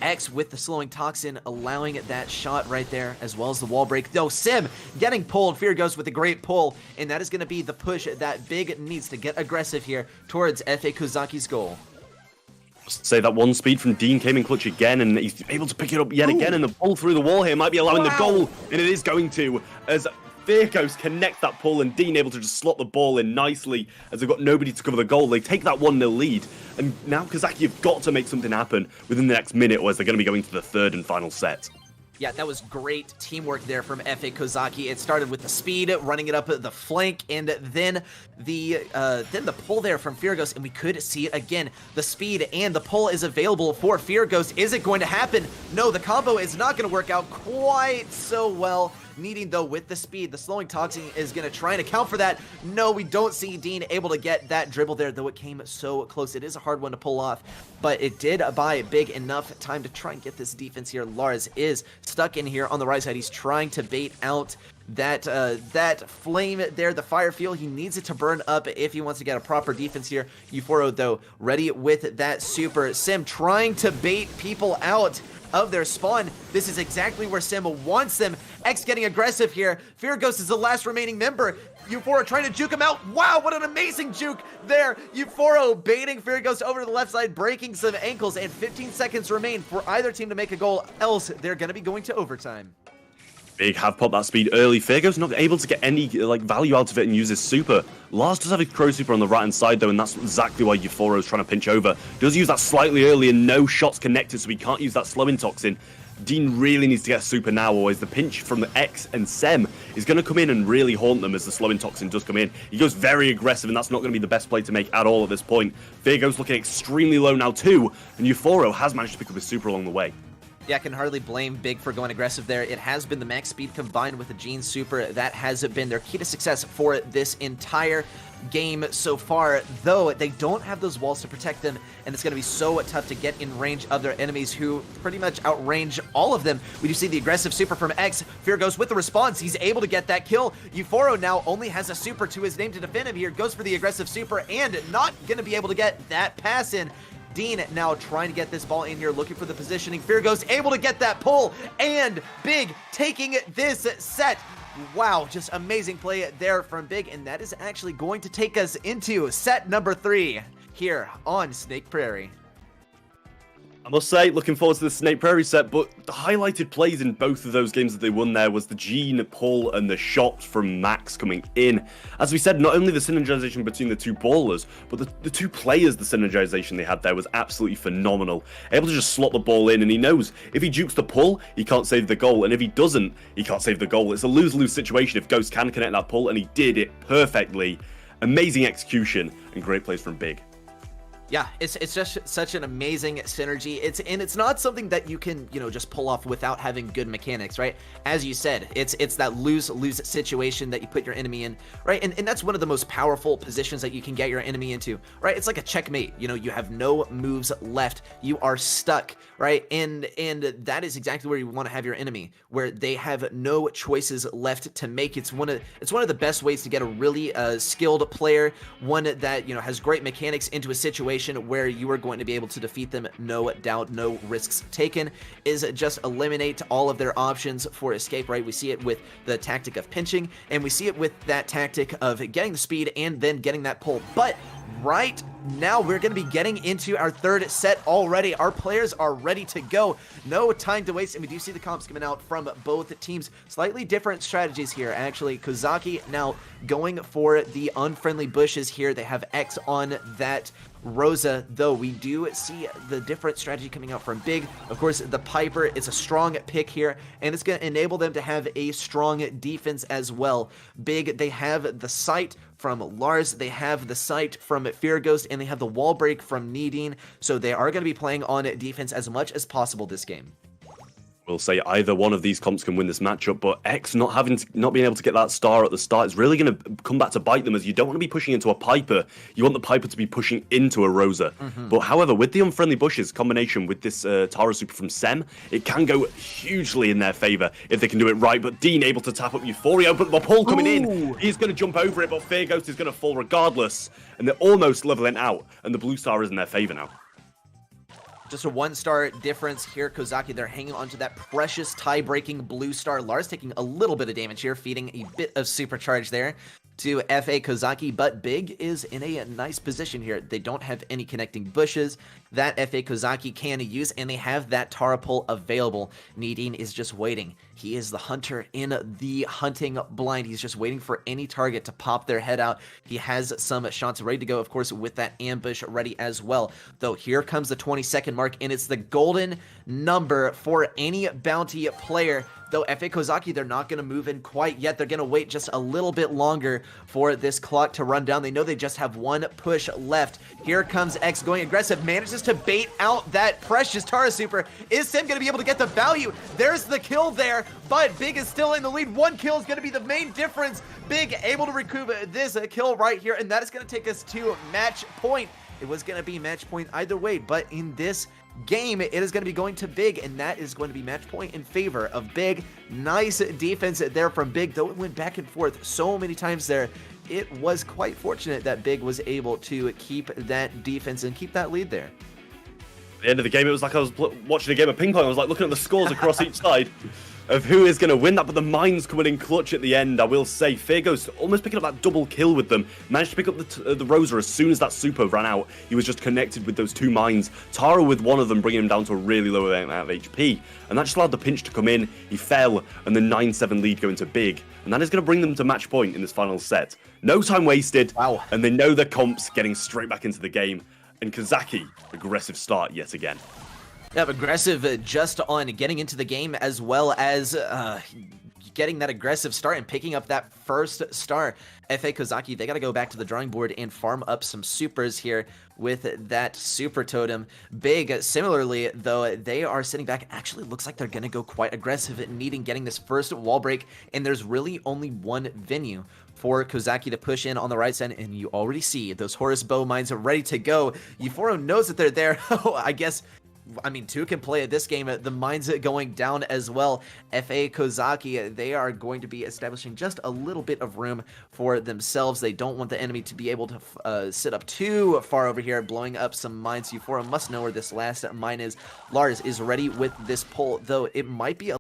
X with the slowing toxin, allowing that shot right there, as well as the wall break. Though Sim getting pulled, Fear Ghost with a great pull, and that is going to be the push that Big needs to get aggressive here towards F.A. Kozaki's goal. Say that one speed from Dean came in clutch again, and he's able to pick it up yet again, and the pull through the wall here might be allowing the goal, and it is going to, as Fear Ghost connects that pull, and Dean able to just slot the ball in nicely, as they've got nobody to cover the goal. They take that 1-0 lead, and now Kozaki have got to make something happen within the next minute, or as they're going to be going to the third and final set. Yeah, that was great teamwork there from F.A. Kozaki. It started with the speed, running it up the flank, and then the pull there from Fear Ghost, and we could see it again. The speed and the pull is available for Fear Ghost. Is it going to happen? No, the combo is not going to work out quite so well. Needing, though, with the speed, the slowing toxin is going to try and account for that. No, we don't see Dean able to get that dribble there, though it came so close. It is a hard one to pull off, but it did buy Big enough time to try and get this defense here. Lars is stuck in here on the right side. He's trying to bait out that flame there, the fire field. He needs it to burn up if he wants to get a proper defense here. Euphoro, though, ready with that super. Sim trying to bait people out of their spawn. This is exactly where Sim wants them. X getting aggressive here. Fear Ghost is the last remaining member. Euphoro trying to juke him out. Wow, what an amazing juke there. Euphoro baiting Fear Ghost over to the left side, breaking some ankles, and 15 seconds remain for either team to make a goal, else they're going to be going to overtime. Big have popped that speed early. Fear Ghost not able to get any value out of it and use his super. Lars does have his Crow super on the right hand side though, and that's exactly why Euphoro is trying to pinch over. Does use that slightly early and no shots connected, so he can't use that slowing toxin. Dean really needs to get a super now, or the pinch from the X and Sem is going to come in and really haunt them as the slowing toxin does come in. He goes very aggressive, and that's not going to be the best play to make at all at this point. Fear Ghost looking extremely low now too, and Euphoro has managed to pick up his super along the way. Yeah, I can hardly blame Big for going aggressive there. It has been the max speed combined with the Gene Super that has been their key to success for this entire game so far, though they don't have those walls to protect them, and it's going to be so tough to get in range of their enemies, who pretty much outrange all of them. We do see the aggressive super from X. Fear Ghost with the response. He's able to get that kill. Euphoro now only has a super to his name to defend him here. Goes for the aggressive super and not going to be able to get that pass in. Dean now trying to get this ball in here, looking for the positioning. Fear Ghost able to get that pull, and Big taking this set. Wow, just amazing play there from Big, and that is actually going to take us into set number 3 here on Snake Prairie. I must say, looking forward to the Snake Prairie set, but the highlighted plays in both of those games that they won there was the Gene pull and the shot from Max coming in. As we said, not only the synergization between the two ballers, but the two players, the synergization they had there was absolutely phenomenal. Able to just slot the ball in, and he knows if he jukes the pull, he can't save the goal, and if he doesn't, he can't save the goal. It's a lose-lose situation if Ghost can connect that pull, and he did it perfectly. Amazing execution and great plays from Big. Yeah, it's just such an amazing synergy. It's not something that you can, just pull off without having good mechanics, right? As you said, it's that lose-lose situation that you put your enemy in, right? And that's one of the most powerful positions that you can get your enemy into, right? It's like a checkmate. You have no moves left. You are stuck, right? And that is exactly where you want to have your enemy, where they have no choices left to make. It's one of the best ways to get a really skilled player, one that has great mechanics into a situation where you are going to be able to defeat them, no doubt, no risks taken, is just eliminate all of their options for escape, right? We see it with the tactic of pinching, and we see it with that tactic of getting the speed and then getting that pull. But right now, we're going to be getting into our third set already. Our players are ready to go. No time to waste, and we do see the comps coming out from both teams. Slightly different strategies here, actually. Kozaki now going for the unfriendly bushes here. They have X on that Rosa, though we do see the different strategy coming out from Big. Of course, the Piper is a strong pick here, and it's going to enable them to have a strong defense as well. Big, they have the sight from Lars, they have the sight from Fear Ghost, and they have the wall break from Needine, so they are going to be playing on defense as much as possible this game. We'll say either one of these comps can win this matchup, but X not being able to get that star at the start is really going to come back to bite them, as you don't want to be pushing into a Piper. You want the Piper to be pushing into a Rosa. But however, with the Unfriendly Bushes combination with this Tara Super from Sem, it can go hugely in their favor if they can do it right. But Dean able to tap up Euphoria, but the pull coming in, he's going to jump over it, but Fear Ghost is going to fall regardless. And they're almost leveling out, and the blue star is in their favor now. Just a 1-star difference here. Kozaki, they're hanging on to that precious tie-breaking blue star. Lars taking a little bit of damage here, feeding a bit of supercharge there to FA Kozaki, but Big is in a nice position here. They don't have any connecting bushes that FA Kozaki can use, and they have that Tara pull available. Nadine is just waiting. He is the hunter in the hunting blind. He's just waiting for any target to pop their head out. He has some shots ready to go, of course, with that ambush ready as well. Though here comes the 20-second mark, and it's the golden number for any bounty player. Though FA Kozaki, they're not going to move in quite yet. They're going to wait just a little bit longer for this clock to run down. They know they just have one push left. Here comes X going aggressive, manages to bait out that precious Tara Super. Is Sim going to be able to get the value? There's the kill there, but Big is still in the lead. One kill is going to be the main difference. Big able to recoup this kill right here, and that is going to take us to match point. It was going to be match point either way, but in this game, it is going to be going to Big, and that is going to be match point in favor of Big. Nice defense there from Big, though it went back and forth so many times there. It was quite fortunate that Big was able to keep that defense and keep that lead there. At the end of the game, it was like I was watching a game of ping pong. I was like looking at the scores across each side of who is going to win that, but the mines coming in clutch at the end. I will say, Fear Ghost almost picking up that double kill with them. Managed to pick up the Rosa as soon as that super ran out. He was just connected with those two mines. Tara with one of them, bringing him down to a really low amount of HP. And that just allowed the pinch to come in. He fell, and the 9-7 lead going to Big. And that is going to bring them to match point in this final set. No time wasted. Wow. And they know their comps getting straight back into the game. And Kozaki, aggressive start yet again. Yeah, aggressive just on getting into the game, as well as getting that aggressive start and picking up that first star. FA Kozaki, they got to go back to the drawing board and farm up some supers here with that super totem. Big, similarly, though, they are sitting back. Actually looks like they're going to go quite aggressive at getting this first wall break, and there's really only one venue for Kozaki to push in on the right side, and you already see those Horus Bow mines are ready to go. Euphoria knows that they're there. I mean, two can play at this game. The mines going down as well. FA Kozaki, they are going to be establishing just a little bit of room for themselves. They don't want the enemy to be able to sit up too far over here, blowing up some mines. Euphoria must know where this last mine is. Lars is ready with this pull, though it might be a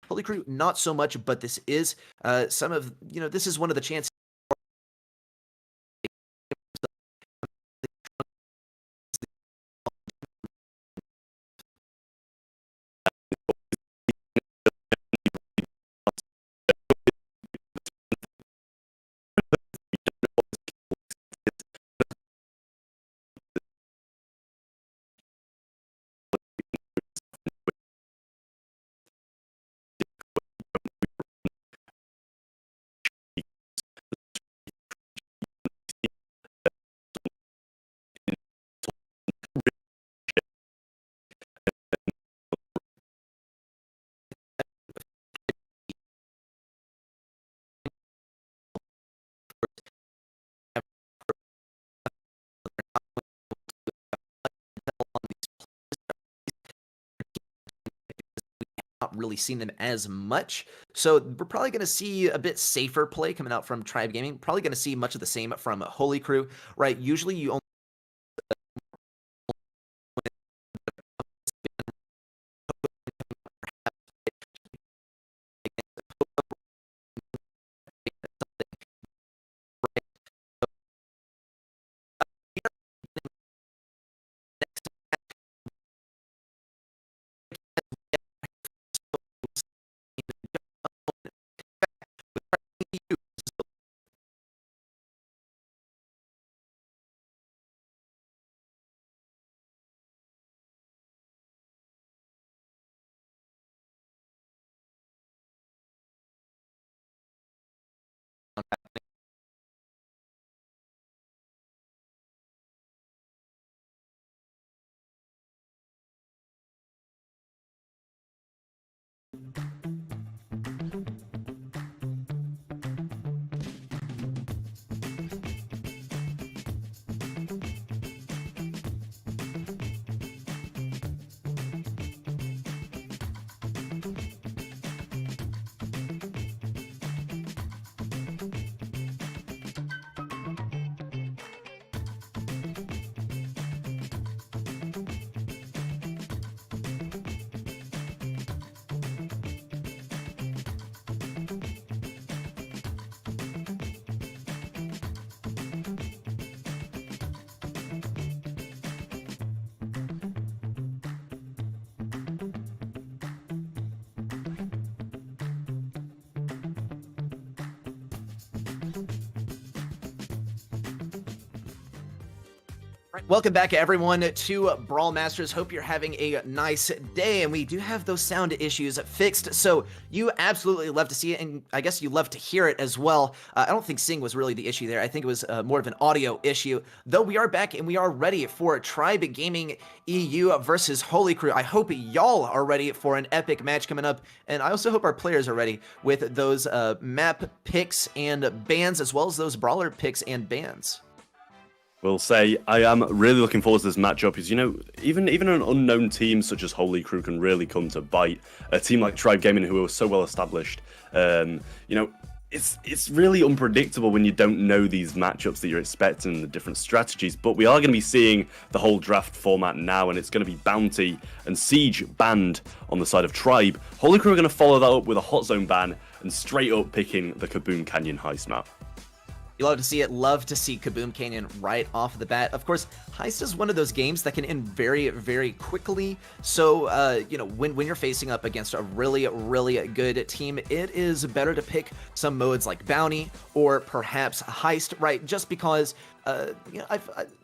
Holy Crew, not so much, but this is some of, this is one of the chances. Not really seen them as much. So we're probably going to see a bit safer play coming out from Tribe Gaming. Probably going to see much of the same from Holy Crew, right? Usually you only Welcome back, everyone, to Brawl Masters. Hope you're having a nice day, and we do have those sound issues fixed, so you absolutely love to see it, and I guess you love to hear it as well. I don't think seeing was really the issue there. I think it was more of an audio issue, though we are back, and we are ready for Tribe Gaming EU versus Holy Crew. I hope y'all are ready for an epic match coming up, and I also hope our players are ready with those map picks and bans, as well as those brawler picks and bans. Will say I am really looking forward to this matchup because, you know, even an unknown team such as Holy Crew can really come to bite. A team like Tribe Gaming, who are so well established, you know, it's really unpredictable when you don't know these matchups that you're expecting, the different strategies. But we are going to be seeing the whole draft format now, and it's going to be Bounty and Siege banned on the side of Tribe. Holy Crew are going to follow that up with a Hot Zone ban and straight up picking the Kaboom Canyon heist map. You love to see it. Love to see Kaboom Canyon right off the bat. Of course, Heist is one of those games that can end very, very quickly. So, you know, when you're facing up against a really, really good team, it is better to pick some modes like Bounty or perhaps Heist, right? Just because, you know,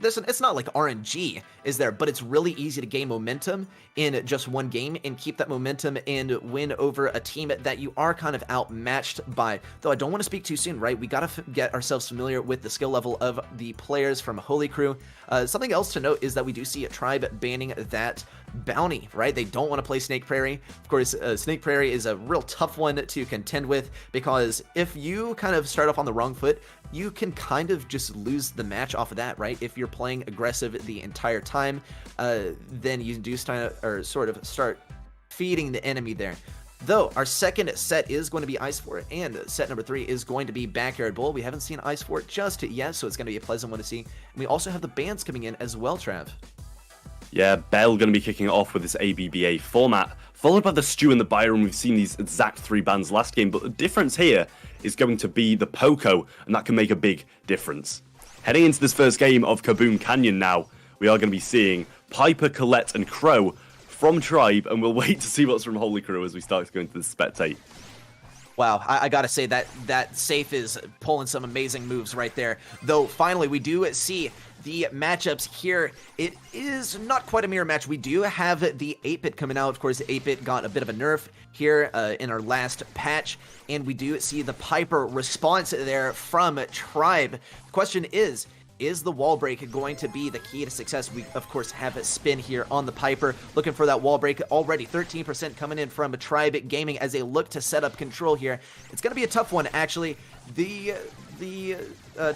it's not like RNG is there, but it's really easy to gain momentum in just one game and keep that momentum and win over a team that you are kind of outmatched by. Though I don't want to speak too soon, right? We got to get ourselves familiar with the skill level of the players from Holy Crew. Something else to note is that we do see a Tribe banning that Bounty, right? They don't want to play Snake Prairie. Of course, Snake Prairie is a real tough one to contend with because if you kind of start off on the wrong foot, you can kind of just lose the match off of that, right? If you're playing aggressive the entire time, then you do sort of start feeding the enemy there. Though our second set is going to be Ice Fort, and set number 3 is going to be Backyard Bowl. We haven't seen Ice Fort just yet, so it's going to be a pleasant one to see. And we also have the bans coming in as well, Trav. Yeah, Bell going to be kicking it off with this ABBA format, followed by the Stew and the Byron. We've seen these exact 3 bans last game, but the difference here is going to be the Poco, and that can make a big difference. Heading into this first game of Kaboom Canyon now, we are going to be seeing Piper, Colette, and Crow from Tribe, and we'll wait to see what's from Holy Crew as we start to go into the spectate. Wow, I gotta say that Safe is pulling some amazing moves right there. Though finally we do see the matchups here. It is not quite a mirror match. We do have the 8-Bit coming out. Of course, 8-Bit got a bit of a nerf here in our last patch, and we do see the Piper response there from Tribe. The question is the wall break going to be the key to success? We, of course, have a spin here on the Piper, looking for that wall break. Already 13% coming in from Tribe Gaming as they look to set up control here. It's going to be a tough one, actually. The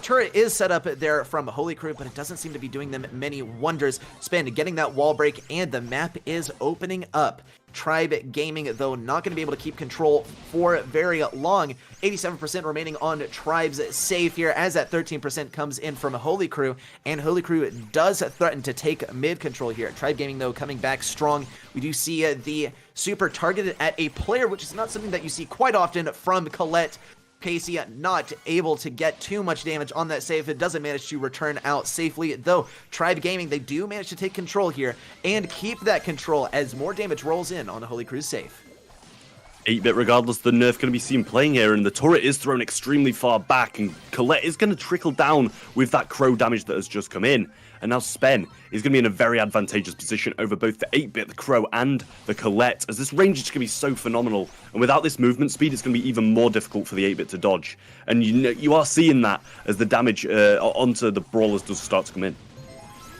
turret is set up there from Holy Crew, but it doesn't seem to be doing them many wonders. Spin, getting that wall break, and the map is opening up. Tribe Gaming, though, not going to be able to keep control for very long. 87% remaining on Tribe's Safe here, as that 13% comes in from Holy Crew, and Holy Crew does threaten to take mid control here. Tribe Gaming, though, coming back strong. We do see the super targeted at a player, which is not something that you see quite often from Colette. Casey not able to get too much damage on that save. It doesn't manage to return out safely, though Tribe Gaming, they do manage to take control here and keep that control as more damage rolls in on the Holy Crew's safe. 8-Bit, regardless, the nerf going to be seen playing here, and the turret is thrown extremely far back, and Colette is going to trickle down with that Crow damage that has just come in. And now Spen is going to be in a very advantageous position over both the 8-Bit, the Crow, and the Colette, as this range is going to be so phenomenal. And without this movement speed, it's going to be even more difficult for the 8-Bit to dodge. And you are seeing that as the damage onto the Brawlers does start to come in.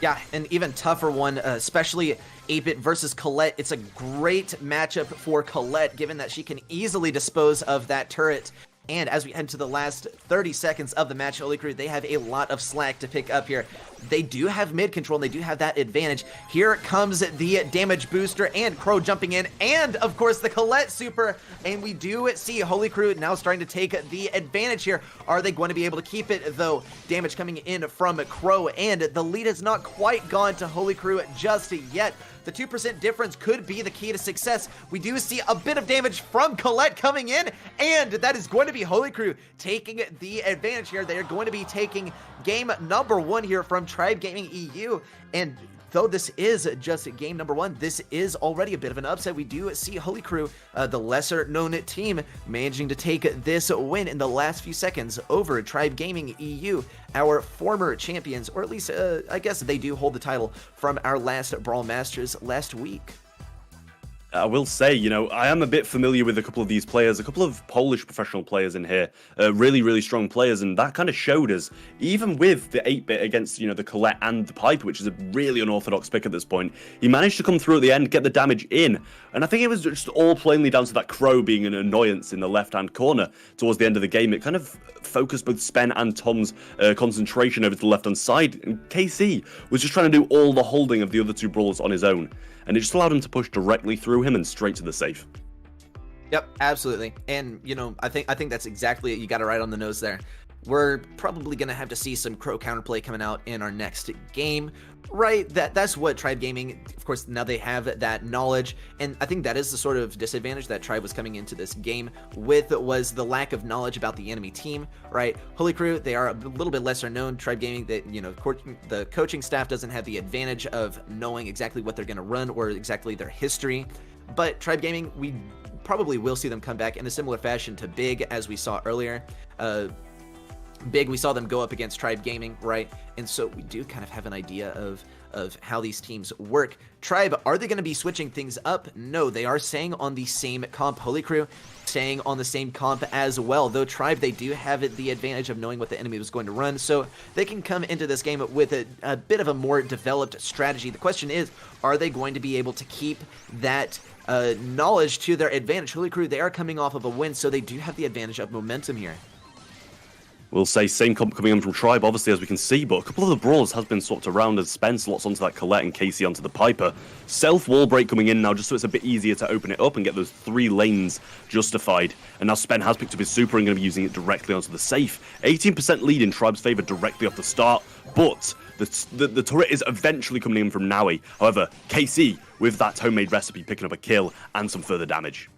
Yeah, an even tougher one, especially 8-Bit versus Colette. It's a great matchup for Colette, given that she can easily dispose of that turret. And as we head to the last 30 seconds of the match, Holy Crew, they have a lot of slack to pick up here. They do have mid control, and they do have that advantage. Here comes the damage booster, and Crow jumping in, and of course the Colette super. And we do see Holy Crew now starting to take the advantage here. Are they going to be able to keep it, though? Damage coming in from Crow, and the lead has not quite gone to Holy Crew just yet. The 2% difference could be the key to success. We do see a bit of damage from Colette coming in, and that is going to be Holy Crew taking the advantage here. They are going to be taking game number 1 here from Tribe Gaming EU, and though this is just game number 1, this is already a bit of an upset. We do see Holy Crew, the lesser-known team, managing to take this win in the last few seconds over Tribe Gaming EU, our former champions, or at least, I guess they do hold the title from our last Brawl Masters last week. I will say, you know, I am a bit familiar with a couple of these players, a couple of Polish professional players in here, really, really strong players, and that kind of showed us, even with the 8-bit against, you know, the Colette and the Piper, which is a really unorthodox pick at this point, he managed to come through at the end, get the damage in, and I think it was just all plainly down to that Crow being an annoyance in the left-hand corner towards the end of the game. It kind of focused both Spen and Tom's concentration over to the left-hand side, and KC was just trying to do all the holding of the other two brawlers on his own, and it just allowed him to push directly through him and straight to the safe. Yep, absolutely. And, you know, I think that's exactly it. You got it right on the nose there. We're probably going to have to see some Crow counterplay coming out in our next game, right? That's what Tribe Gaming, of course, now they have that knowledge, and I think that is the sort of disadvantage that Tribe was coming into this game with, was the lack of knowledge about the enemy team, right? Holy Crew, they are a little bit lesser known. Tribe Gaming, that, you know, the coaching staff doesn't have the advantage of knowing exactly what they're going to run or exactly their history, but Tribe Gaming, we probably will see them come back in a similar fashion to Big, as we saw earlier. Big, we saw them go up against Tribe Gaming, right? And so we do kind of have an idea of how these teams work. Tribe, are they going to be switching things up? No, they are staying on the same comp. Holy Crew staying on the same comp as well, though Tribe, they do have the advantage of knowing what the enemy was going to run, so they can come into this game with a bit of a more developed strategy. The question is, are they going to be able to keep that knowledge to their advantage? Holy Crew, they are coming off of a win, so they do have the advantage of momentum here. We'll say same comp coming in from Tribe, obviously, as we can see, but a couple of the brawlers has been swapped around as Spen slots onto that Colette and Casey onto the Piper. Self wall break coming in now, just so it's a bit easier to open it up and get those 3 lanes justified. And now Spen has picked up his super and going to be using it directly onto the safe. 18% lead in Tribe's favor directly off the start, but the turret is eventually coming in from Naui. However, KC, with that homemade recipe, picking up a kill and some further damage.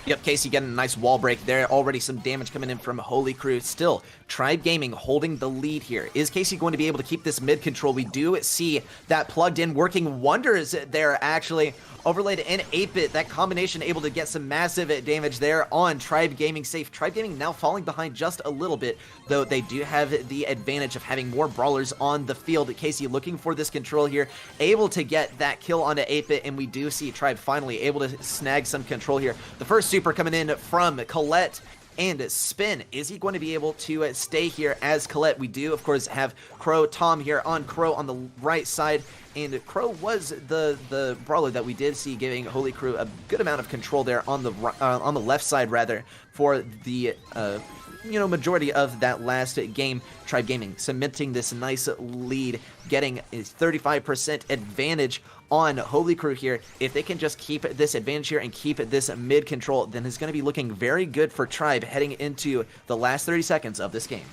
Yep, Casey getting a nice wall break there. Already some damage coming in from Holy Crew. Still, Tribe Gaming holding the lead here. Is Casey going to be able to keep this mid control? We do see that plugged in working wonders there, actually. Overlaid in 8-bit, that combination able to get some massive damage there on Tribe Gaming safe. Tribe Gaming now falling behind just a little bit, though they do have the advantage of having more brawlers on the field. Casey looking for this control here, able to get that kill onto 8-bit, and we do see Tribe finally able to snag some control here. The first super coming in from Colette and Spin. Is he going to be able to stay here as Colette? We do, of course, have Crow Tom here on Crow on the right side, and Crow was the brawler that we did see giving Holy Crew a good amount of control there on the left side, rather, for the majority of that last game. Tribe Gaming cementing this nice lead, getting a 35% advantage on Holy Crew here. If they can just keep this advantage here and keep this mid control, then it's going to be looking very good for Tribe heading into the last 30 seconds of this game.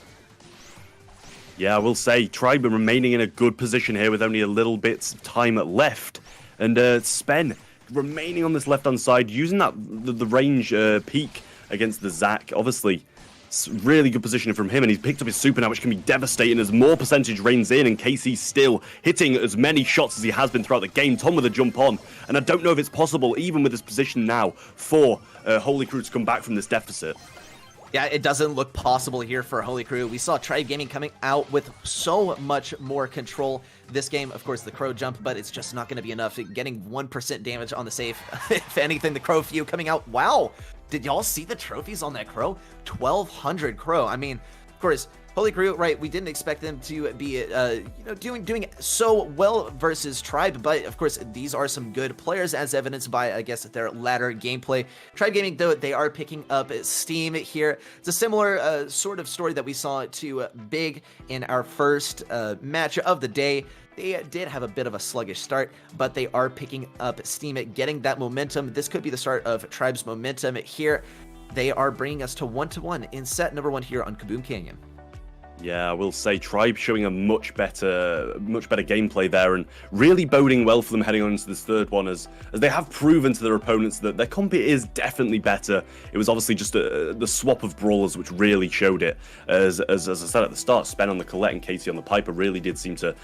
Yeah, I will say, Tribe are remaining in a good position here with only a little bit of time left. And Spen remaining on this left-hand side, using that the range peak against the Zac. Obviously, it's really good positioning from him, and he's picked up his super now, which can be devastating as more percentage rains in, and KC still hitting as many shots as he has been throughout the game. Tom with a jump on, and I don't know if it's possible, even with this position now, for Holy Crew to come back from this deficit. Yeah, it doesn't look possible here for Holy Crew. We saw Tribe Gaming coming out with so much more control this game. Of course, the Crow jump, but it's just not going to be enough. Getting 1% damage on the safe. If anything, the Crow few coming out. Wow, did y'all see the trophies on that Crow? 1,200 Crow. I mean, of course, Holy Crew, right, we didn't expect them to be, doing so well versus Tribe, but of course, these are some good players, as evidenced by, I guess, their latter gameplay. Tribe Gaming, though, they are picking up steam here. It's a similar sort of story that we saw to Big in our first match of the day. They did have a bit of a sluggish start, but they are picking up steam, getting that momentum. This could be the start of Tribe's momentum here. They are bringing us to 1-1 in set number 1 here on Kaboom Canyon. Yeah, I will say Tribe showing a much better gameplay there, and really boding well for them heading on into this third one, as they have proven to their opponents that their comp is definitely better. It was obviously just the swap of brawlers which really showed it. As I said at the start, Spen on the Colette and Casey on the Piper really did seem to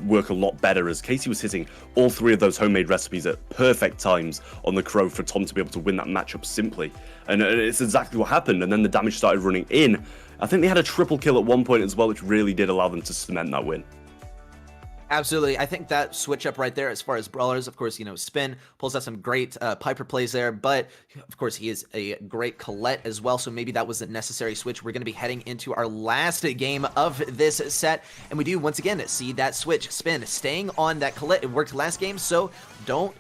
work a lot better, as Casey was hitting all three of those homemade recipes at perfect times on the Crow for Tom to be able to win that matchup simply. And it's exactly what happened, and then the damage started running in. I think they had a triple kill at one point as well, which really did allow them to cement that win. Absolutely. I think that switch up right there as far as brawlers, of course, Spin pulls out some great Piper plays there, but of course he is a great Colette as well, so maybe that was a necessary switch. We're going to be heading into our last game of this set, and we do once again see that switch. Spin staying on that Colette. It worked last game, so don't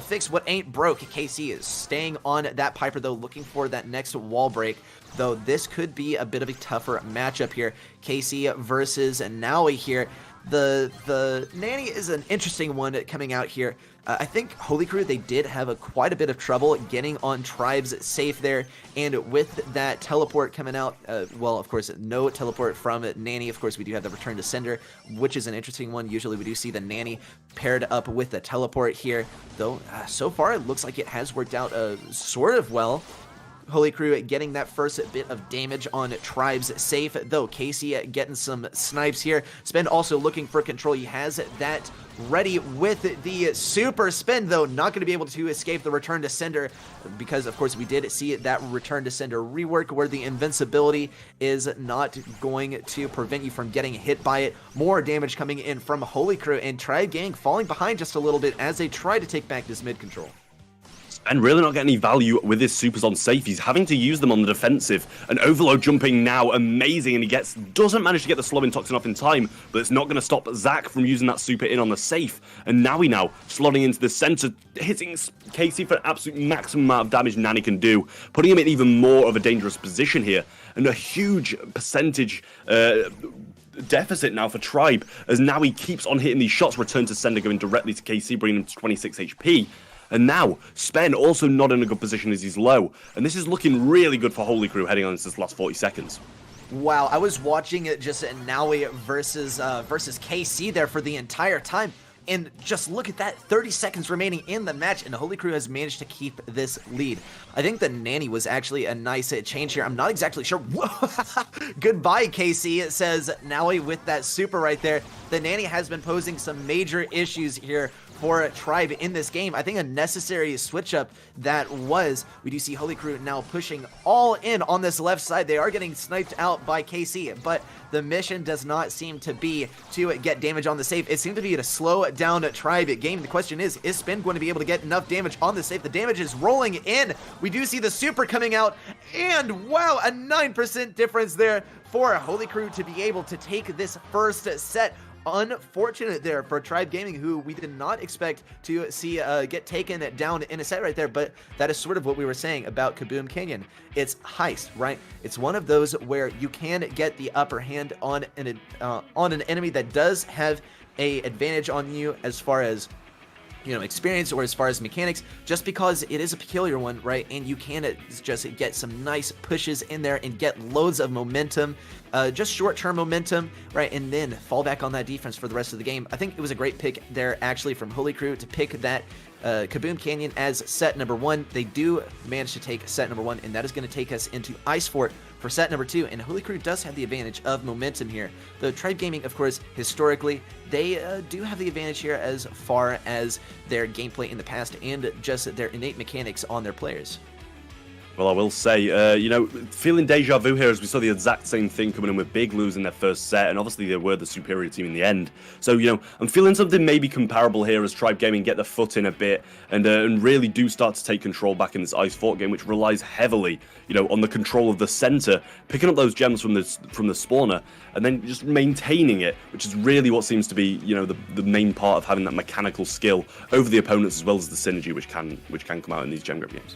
fix what ain't broke. KC is staying on that Piper, though, looking for that next wall break. Though this could be a bit of a tougher matchup here. KC versus Naui here. The Nanny is an interesting one coming out here. I think Holy Crew, they did have quite a bit of trouble getting on Tribe's safe there, and with that teleport coming out, well, of course, no teleport from Nanny. Of course, we do have the return to sender, which is an interesting one. Usually we do see the Nanny paired up with the teleport here, though so far it looks like it has worked out sort of well. Holy Crew getting that first bit of damage on Tribe's safe, though Casey getting some snipes here. Spin also looking for control. He has that ready with the super Spin, though not going to be able to escape the return to sender, because of course we did see that return to sender rework where the invincibility is not going to prevent you from getting hit by it. More damage coming in from Holy Crew, and Tribe Gang falling behind just a little bit as they try to take back this mid control. And really not getting any value with his supers on safe. He's having to use them on the defensive. And Overload jumping now, amazing, and he doesn't manage to get the slowing toxin off in time, but it's not going to stop Zach from using that super in on the safe. And now slotting into the center, hitting Casey for an absolute maximum amount of damage Nanny can do, putting him in even more of a dangerous position here, and a huge percentage deficit now for Tribe, as now he keeps on hitting these shots. Return to sender going directly to KC, bringing him to 26 HP. And now, Spen also not in a good position as he's low. And this is looking really good for Holy Crew heading on into this last 40 seconds. Wow, I was watching it just Naui versus KC there for the entire time. And just look at that, 30 seconds remaining in the match, and Holy Crew has managed to keep this lead. I think the Nanny was actually a nice change here. I'm not exactly sure. Goodbye, KC, it says Naui with that super right there. The Nanny has been posing some major issues here for Tribe in this game. I think a necessary switch up that was. We do see Holy Crew now pushing all in on this left side. They are getting sniped out by KC, but the mission does not seem to be to get damage on the safe. It seemed to be to slow down Tribe game. The question is Spin going to be able to get enough damage on the safe? The damage is rolling in. We do see the super coming out, and wow, a 9% difference there for Holy Crew to be able to take this first set. Unfortunate there for Tribe Gaming, who we did not expect to see get taken down in a set right there, but that is sort of what we were saying about Kaboom Canyon. It's heist, right? It's one of those where you can get the upper hand on an enemy that does have a advantage on you as far as experience or as far as mechanics, just because it is a peculiar one, right? And you can just get some nice pushes in there and get loads of momentum, just short-term momentum, right? And then fall back on that defense for the rest of the game. I think it was a great pick there, actually, from Holy Crew to pick that Kaboom Canyon as set number 1. They do manage to take set number 1, and that is going to take us into Ice Fort for set number 2, and Holy Crew does have the advantage of momentum here. The Tribe Gaming, of course, historically, they do have the advantage here as far as their gameplay in the past and just their innate mechanics on their players. Well, I will say, feeling deja vu here as we saw the exact same thing coming in with Big losing their first set, and obviously they were the superior team in the end. So, I'm feeling something maybe comparable here as Tribe Gaming get their foot in a bit and really do start to take control back in this Ice Fort game, which relies heavily, on the control of the center, picking up those gems from the spawner, and then just maintaining it, which is really what seems to be, the main part of having that mechanical skill over the opponents, as well as the synergy which can come out in these gem grab games.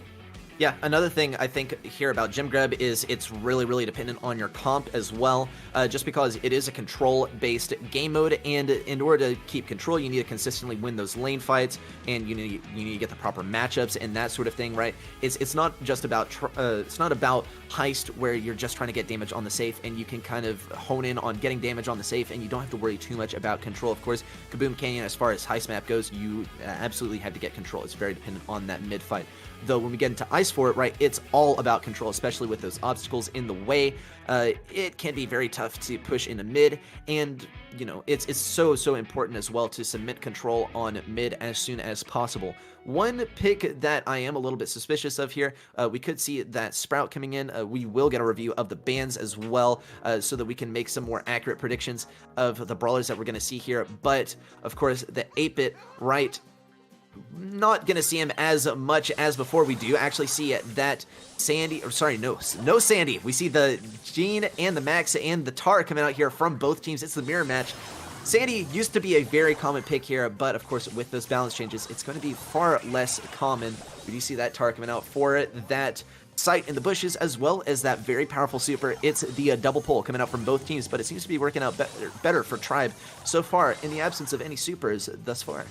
Yeah, another thing I think here about Gem Grab is it's really dependent on your comp as well, just because it is a control-based game mode, and in order to keep control, you need to consistently win those lane fights, and you need to get the proper matchups and that sort of thing, right? It's not just about it's not about heist where you're just trying to get damage on the safe, and you can kind of hone in on getting damage on the safe, and you don't have to worry too much about control. Of course, Kaboom Canyon, as far as heist map goes, you absolutely have to get control. It's very dependent on that mid fight. Though when we get into Ice for it, right, it's all about control, especially with those obstacles in the way. It can be very tough to push into mid, and you know, it's so important as well to submit control on mid as soon as possible. One pick that I am a little bit suspicious of here, we could see that Sprout coming in. We will get a review of the bans as well, so that we can make some more accurate predictions of the brawlers that we're going to see here. But of course, the 8-bit, right, not gonna see him as much as before. We do actually see that Sandy, or sorry, no Sandy. We see the Gene and the Max and the Tara coming out here from both teams. It's the mirror match. Sandy used to be a very common pick here, but of course with those balance changes, it's going to be far less common. We do see that Tara coming out for it, that sight in the bushes, as well as that very powerful super. It's the double pull coming out from both teams, but it seems to be working out better for Tribe so far in the absence of any supers thus far.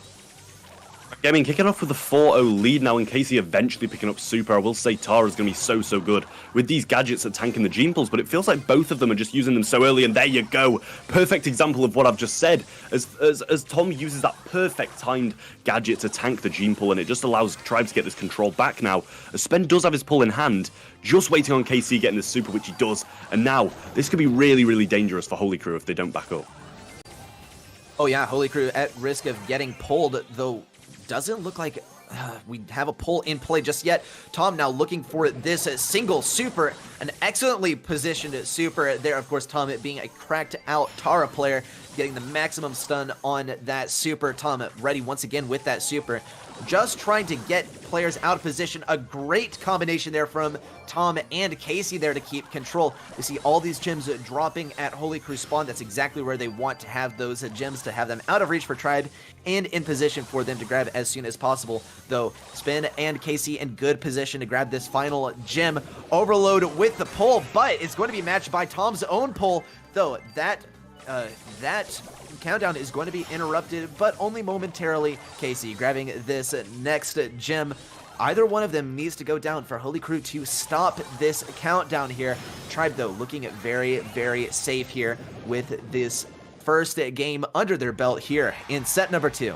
Yeah, I mean, kicking off with a 4-0 lead now, and Casey eventually picking up super. I will say Tara's going to be so good with these gadgets at tanking the gene pulls, but it feels like both of them are just using them so early, and there you go. Perfect example of what I've just said, as Tom uses that perfect timed gadget to tank the gene pull, and it just allows Tribe to get this control back now. As Spen does have his pull in hand, just waiting on KC getting the super, which he does, and now this could be really dangerous for Holy Crew if they don't back up. Oh yeah, Holy Crew at risk of getting pulled, though. Doesn't look like we have a pull in play just yet. Tom now looking for this single super, an excellently positioned super there. Of course, Tom being a cracked out Tara player, getting the maximum stun on that super. Tom ready once again with that super, just trying to get players out of position. A great combination there from Tom and Casey there to keep control. We see all these gems dropping at Holy Crew spawn. That's exactly where they want to have those gems, to have them out of reach for Tribe and in position for them to grab as soon as possible. Though Spin and Casey in good position to grab this final gem. Overload with the pull, but it's going to be matched by Tom's own pull, though that countdown is going to be interrupted, but only momentarily. Casey grabbing this next gem. Either one of them needs to go down for Holy Crew to stop this countdown here. Tribe, though, looking at very safe here with this first game under their belt here in set number 2.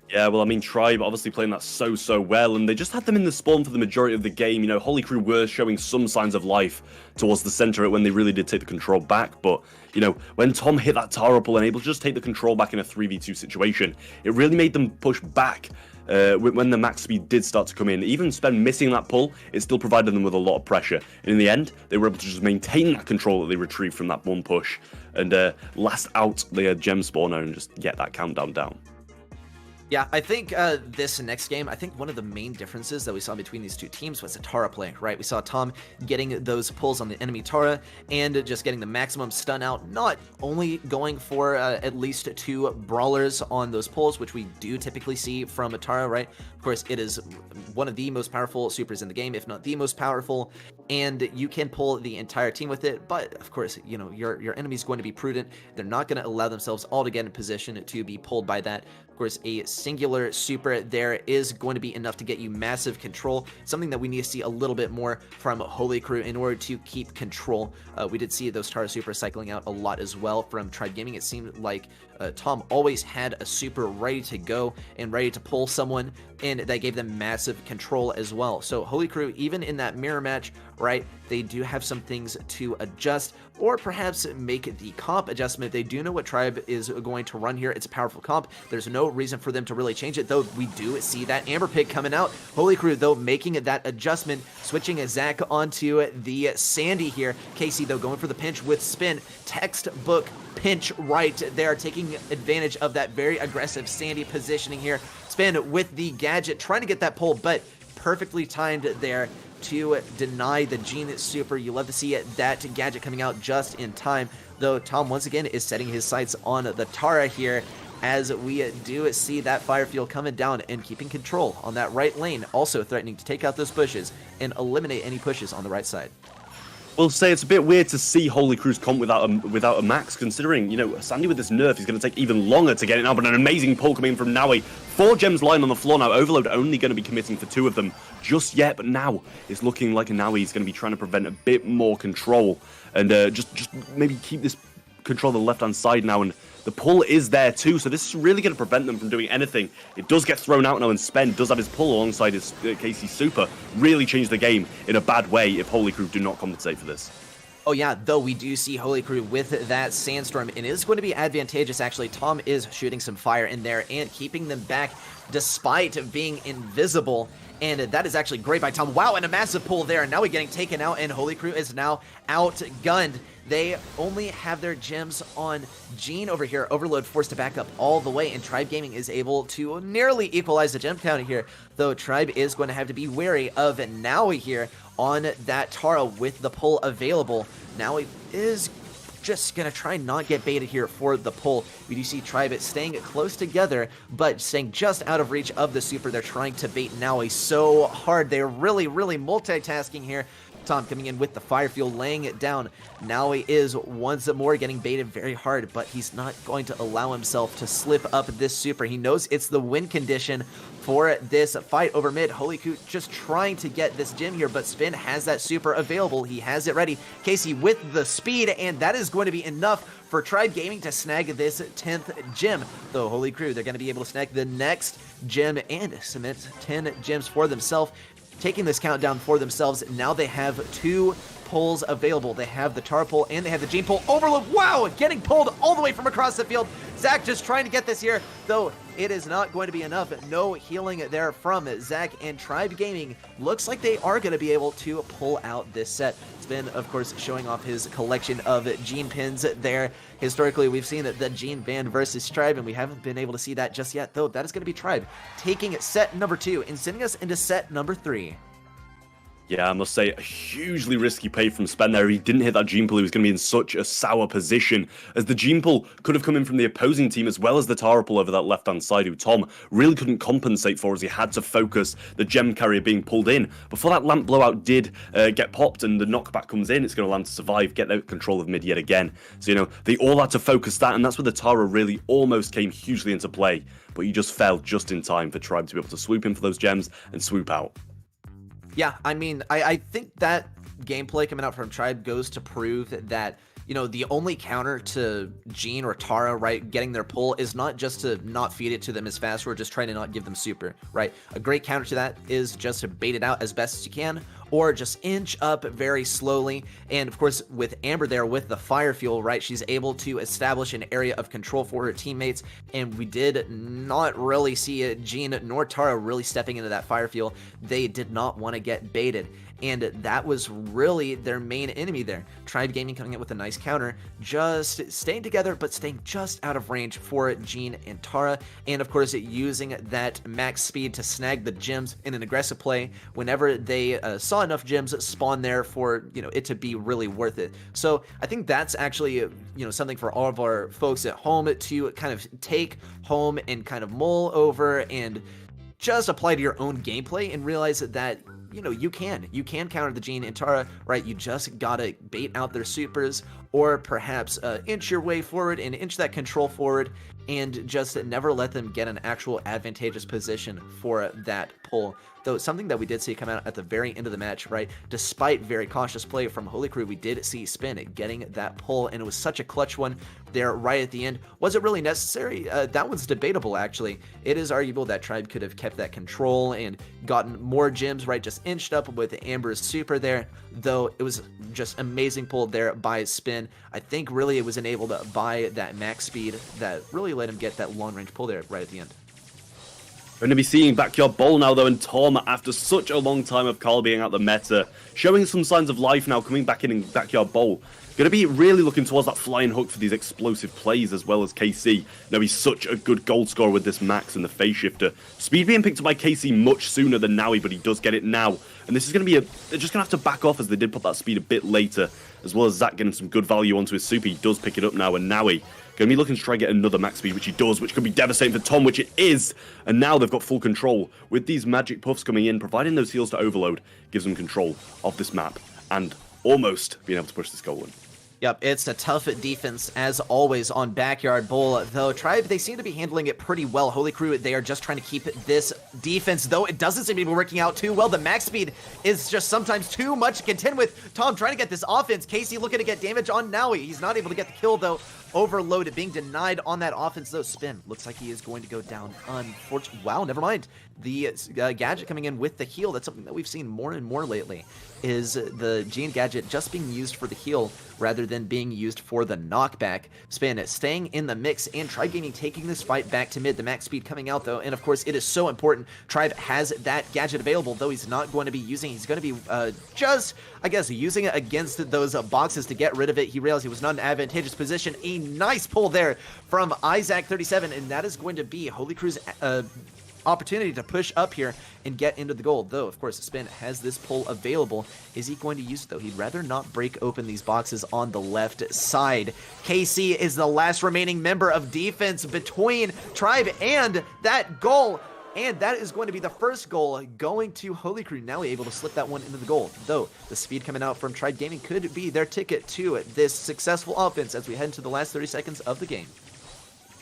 Yeah, well, I mean, Tribe obviously playing that so well, and they just had them in the spawn for the majority of the game. You know, Holy Crew were showing some signs of life towards the center when they really did take the control back, but, you know, when Tom hit that Tara pull and able to just take the control back in a 3v2 situation, it really made them push back when the max speed did start to come in. Even Spen missing that pull, it still provided them with a lot of pressure. And in the end, they were able to just maintain that control that they retrieved from that one push, and last out the gem spawner and just get that countdown down. Yeah, I think this next game, I think one of the main differences that we saw between these two teams was the Tara play, right? We saw Tom getting those pulls on the enemy Tara and just getting the maximum stun out, not only going for at least 2 brawlers on those pulls, which we do typically see from a Tara, right? Of course, it is one of the most powerful supers in the game, if not the most powerful, and you can pull the entire team with it, but of course, you know, your enemy's going to be prudent. They're not going to allow themselves all to get in position to be pulled by that. Of course, a singular super there is going to be enough to get you massive control, something that we need to see a little bit more from Holy Crew in order to keep control. We did see those Tara super cycling out a lot as well from Tribe Gaming. It seemed like Tom always had a super ready to go and ready to pull someone, and that gave them massive control as well. So Holy Crew, even in that mirror match, right, they do have some things to adjust, or perhaps make the comp adjustment. They do know what Tribe is going to run here. It's a powerful comp. There's no reason for them to really change it, though we do see that Amber pick coming out. Holy Crew, though, making that adjustment, switching Zach onto the Sandy here. Casey, though, going for the pinch with Spin. Textbook pinch right there, taking advantage of that very aggressive Sandy positioning here. Spin with the gadget, trying to get that pull, but perfectly timed there to deny the Gene super. You love to see that gadget coming out just in time, though Tom once again is setting his sights on the Tara here, as we do see that fire field coming down and keeping control on that right lane, also threatening to take out those bushes and eliminate any pushes on the right side. We'll say it's a bit weird to see Holy Crew's comp without a max, considering, you know, Sandy with this nerf is going to take even longer to get it now, but an amazing pull coming in from Naui. 4 gems lying on the floor now. Overload only going to be committing for 2 of them just yet, but now it's looking like Naui is going to be trying to prevent a bit more control and just maybe keep this control of the left-hand side now, and the pull is there too, so this is really going to prevent them from doing anything. It does get thrown out now, and Spen does have his pull alongside his KC Super. Really change the game in a bad way if Holy Crew do not compensate for this. Oh yeah, though we do see Holy Crew with that Sandstorm, and it is going to be advantageous actually. Tom is shooting some fire in there and keeping them back despite being invisible, and that is actually great by Tom. Wow, and a massive pull there, and now we're getting taken out, and Holy Crew is now outgunned. They only have their gems on Gene over here. Overload forced to back up all the way, and Tribe Gaming is able to nearly equalize the gem count here, though Tribe is going to have to be wary of Naui here on that Tara with the pull available. Naui is just going to try and not get baited here for the pull. We do see Tribe staying close together, but staying just out of reach of the super. They're trying to bait Naui so hard. They're really multitasking here. Tom coming in with the fire field, laying it down. Naui is once more getting baited very hard, but he's not going to allow himself to slip up this super. He knows it's the win condition for this fight over mid. Holy Crew just trying to get this gem here, but Spin has that super available. He has it ready. Casey with the speed, and that is going to be enough for Tribe Gaming to snag this 10th gem. Though Holy Crew, they're going to be able to snag the next gem and cement 10 gems for themselves, taking this countdown for themselves. Now they have 2 pulls available. They have the Tar pull and they have the Gene pull. Overload, wow, getting pulled all the way from across the field. Zach just trying to get this here, though it is not going to be enough. No healing there from Zach, and Tribe Gaming looks like they are going to be able to pull out this set. Spin, of course, showing off his collection of Gene pins there. Historically, we've seen the Gene band versus Tribe, and we haven't been able to see that just yet, though that is going to be Tribe taking set number 2 and sending us into set number 3. Yeah, I must say, a hugely risky play from Spen there. He didn't hit that Gene pull. He was going to be in such a sour position, as the Gene pull could have come in from the opposing team as well as the Tara pull over that left-hand side, who Tom really couldn't compensate for, as he had to focus the gem carrier being pulled in. Before that lamp blowout did get popped and the knockback comes in, it's going to land to survive, get out control of mid yet again. So, you know, they all had to focus that, and that's where the Tara really almost came hugely into play. But you just fell just in time for Tribe to be able to swoop in for those gems and swoop out. Yeah, I mean, I think that gameplay coming out from Tribe goes to prove that, you know, the only counter to Gene or Tara, right, getting their pull is not just to not feed it to them as fast or just trying to not give them super, right? A great counter to that is just to bait it out as best as you can, or just inch up very slowly. And of course, with Amber there with the fire fuel, right, she's able to establish an area of control for her teammates, and we did not really see Gene nor Tara really stepping into that fire fuel. They did not want to get baited, and that was really their main enemy there. Tribe Gaming coming in with a nice counter, just staying together but staying just out of range for Gene and Tara, and of course using that max speed to snag the gems in an aggressive play whenever they saw enough gems spawn there for, you know, it to be really worth it. So I think that's actually, you know, something for all of our folks at home to kind of take home and kind of mull over and just apply to your own gameplay and realize that, you know, you can counter the Gene and Tara, right? You just gotta bait out their supers, or perhaps inch your way forward and inch that control forward, and just never let them get an actual advantageous position for that pull. Though something that we did see come out at the very end of the match, right? Despite very cautious play from Holy Crew, we did see Spin getting that pull, and it was such a clutch one there right at the end. Was it really necessary? That one's debatable, actually. It is arguable that Tribe could have kept that control and gotten more gems, right? Just inched up with Amber's super there, though it was just amazing pull there by Spin. I think really it was enabled by that max speed that really let him get that long range pull there right at the end. We're going to be seeing Backyard Bowl now, though, and Tom, after such a long time of Carl being out the meta, showing some signs of life now, coming back in Backyard Bowl. Going to be really looking towards that flying hook for these explosive plays as well as KC. Now, he's such a good goal scorer with this max and the phase shifter. Speed being picked up by KC much sooner than Naui, but he does get it now. And this is going to be they're just going to have to back off as they did put that speed a bit later, as well as Zach getting some good value onto his super. He does pick it up now, and Naui going to be looking to try and get another max speed, which he does, which could be devastating for Tom, which it is. And now they've got full control with these magic puffs coming in, providing those heals to Overload gives them control of this map and almost being able to push this goal in. Yep, it's a tough defense, as always, on Backyard Bowl, though Tribe, they seem to be handling it pretty well. Holy Crew, they are just trying to keep this defense, though it doesn't seem to be working out too well. The max speed is just sometimes too much to contend with. Tom trying to get this offense. Casey looking to get damage on Naui. He's not able to get the kill, though. Overloaded, being denied on that offense, though. Spin looks like he is going to go down, unfortunately. Wow, never mind. The gadget coming in with the heal, that's something that we've seen more and more lately, is the Gene gadget just being used for the heal rather than being used for the knockback. Spin staying in the mix, and Tribe Gaming taking this fight back to mid. The max speed coming out, though, and of course it is so important. Tribe has that gadget available, though he's not going to be using. He's going to be just, I guess, using it against those boxes to get rid of it. He realized he was not in an advantageous position. A nice pull there from Isaac37, and that is going to be Holy Crew's opportunity to push up here and get into the goal. Though, of course, Spin has this pull available. Is he going to use it, though? He'd rather not break open these boxes on the left side. KC is the last remaining member of defense between Tribe and that goal. And that is going to be the first goal going to Holy Crew. Now able to slip that one into the goal. Though, the speed coming out from Tribe Gaming could be their ticket to this successful offense as we head into the last 30 seconds of the game.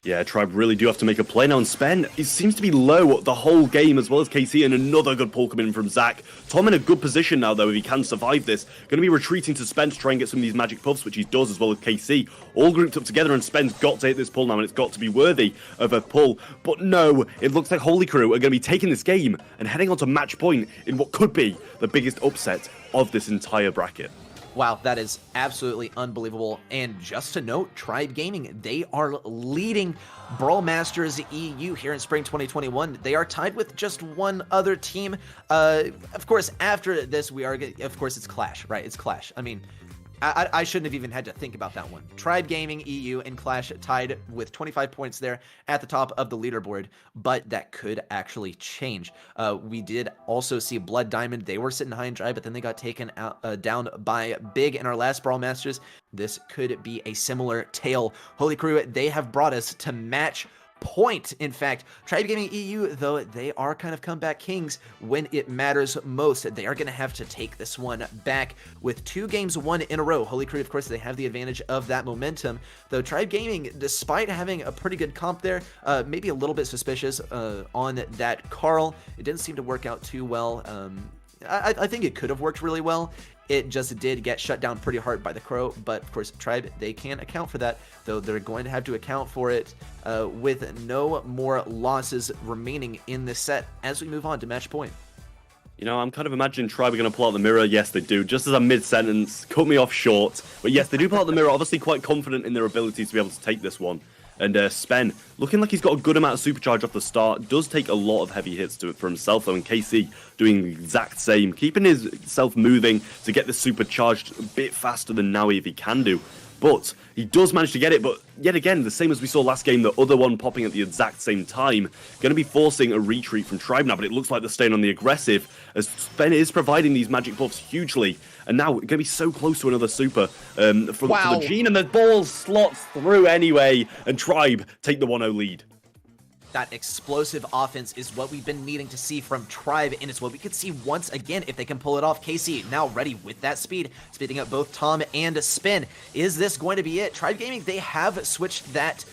Yeah, Tribe really do have to make a play now, and Spen, he seems to be low the whole game, as well as KC, and another good pull coming in from Zach. Tom in a good position now, though, if he can survive this. Going to be retreating to Spen to try and get some of these magic puffs, which he does, as well as KC. All grouped up together, and Spen's got to hit this pull now, and it's got to be worthy of a pull. But no, it looks like Holy Crew are going to be taking this game and heading on to match point in what could be the biggest upset of this entire bracket. Wow, that is absolutely unbelievable. And just to note, Tribe Gaming, they are leading BrawlMSTRS EU here in spring 2021. They are tied with just one other team. Of course, after this, of course, it's Clash, right? It's Clash. I mean, I shouldn't have even had to think about that one. Tribe Gaming, EU, and Clash tied with 25 points there at the top of the leaderboard, but that could actually change. We did also see Blood Diamond. They were sitting high and dry, but then they got taken out, down by Big in our last BrawlMSTRS. This could be a similar tale. Holy Crew, they have brought us to match point. In fact, Tribe Gaming EU, though, they are kind of comeback kings when it matters most. They are going to have to take this one back with 2 games won in a row. Holy Crew, of course, they have the advantage of that momentum, though Tribe Gaming, despite having a pretty good comp there, maybe a little bit suspicious on that Carl. It didn't seem to work out too well. I think it could have worked really well. It just did get shut down pretty hard by the Crow, but of course, Tribe, they can't account for that, though they're going to have to account for it with no more losses remaining in this set as we move on to match point. You know, I'm kind of imagining Tribe are going to pull out the mirror. Yes, they do. Just as a mid-sentence, cut me off short. But yes, they do pull out the mirror, obviously quite confident in their abilities to be able to take this one. And Spen, looking like he's got a good amount of supercharge off the start, does take a lot of heavy hits to it for himself, though, and KC doing the exact same, keeping himself moving to get this supercharged a bit faster than Naui if he can do. But he does manage to get it, but yet again, the same as we saw last game, the other one popping at the exact same time, going to be forcing a retreat from Tribe now, but it looks like they're staying on the aggressive, as Spen is providing these magic buffs hugely, and now going to be so close to another super for the Gene, and the ball slots through anyway, and Tribe take the 1-0 lead. That explosive offense is what we've been needing to see from Tribe, and it's what we could see once again if they can pull it off. KC now ready with that speed, speeding up both Tom and Spin. Is this going to be it? Tribe Gaming, they have switched that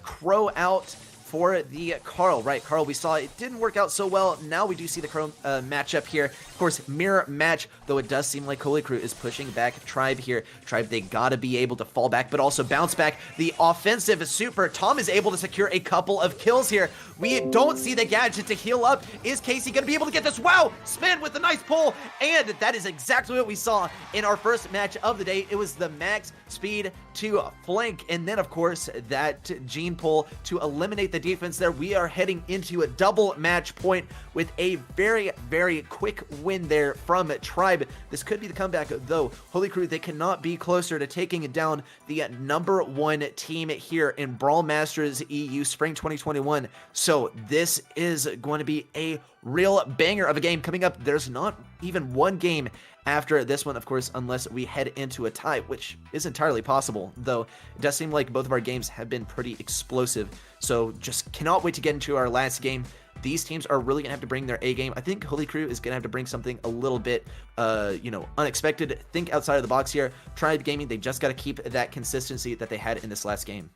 Crow out for the Carl, right? Carl, we saw it didn't work out so well. Now we do see the Crow matchup here. Of course, mirror match, though it does seem like Holy Crew is pushing back Tribe here. Tribe, they gotta be able to fall back, but also bounce back. The offensive super, Tom is able to secure a couple of kills here. We don't see the gadget to heal up. Is Casey gonna be able to get this? Wow, Spin with a nice pull, and that is exactly what we saw in our first match of the day. It was the max speed to flank, and then of course that Gene pull to eliminate the defense there. We are heading into a double match point with a very, very quick win there from Tribe. Tribe. This could be the comeback, though. Holy Crew, they cannot be closer to taking down the #1 team here in Brawl Masters EU Spring 2021. So this is going to be a real banger of a game coming up. There's not even one game after this one, of course, unless we head into a tie, which is entirely possible, though it does seem like both of our games have been pretty explosive. So just cannot wait to get into our last game. These teams are really going to have to bring their A game. I think Holy Crew is going to have to bring something a little bit, unexpected. Think outside of the box here. Tribe Gaming, they just got to keep that consistency that they had in this last game.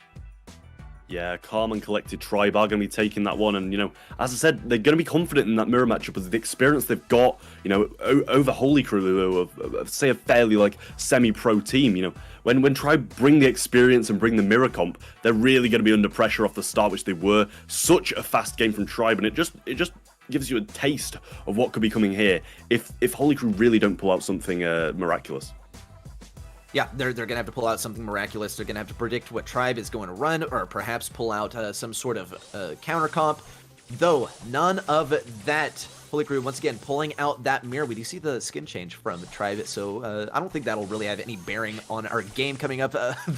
Yeah, calm and collected Tribe are going to be taking that one. And, as I said, they're going to be confident in that mirror matchup with the experience they've got, over Holy Crew, who are, say, a fairly, semi-pro team. When Tribe bring the experience and bring the mirror comp, they're really going to be under pressure off the start, which they were. Such a fast game from Tribe, and it just gives you a taste of what could be coming here if Holy Crew really don't pull out something miraculous. Yeah, they're going to have to pull out something miraculous. They're going to have to predict what Tribe is going to run, or perhaps pull out some sort of counter comp. Though, none of that. Holy Crew, once again, pulling out that mirror. We do see the skin change from Tribe, so I don't think that'll really have any bearing on our game coming up.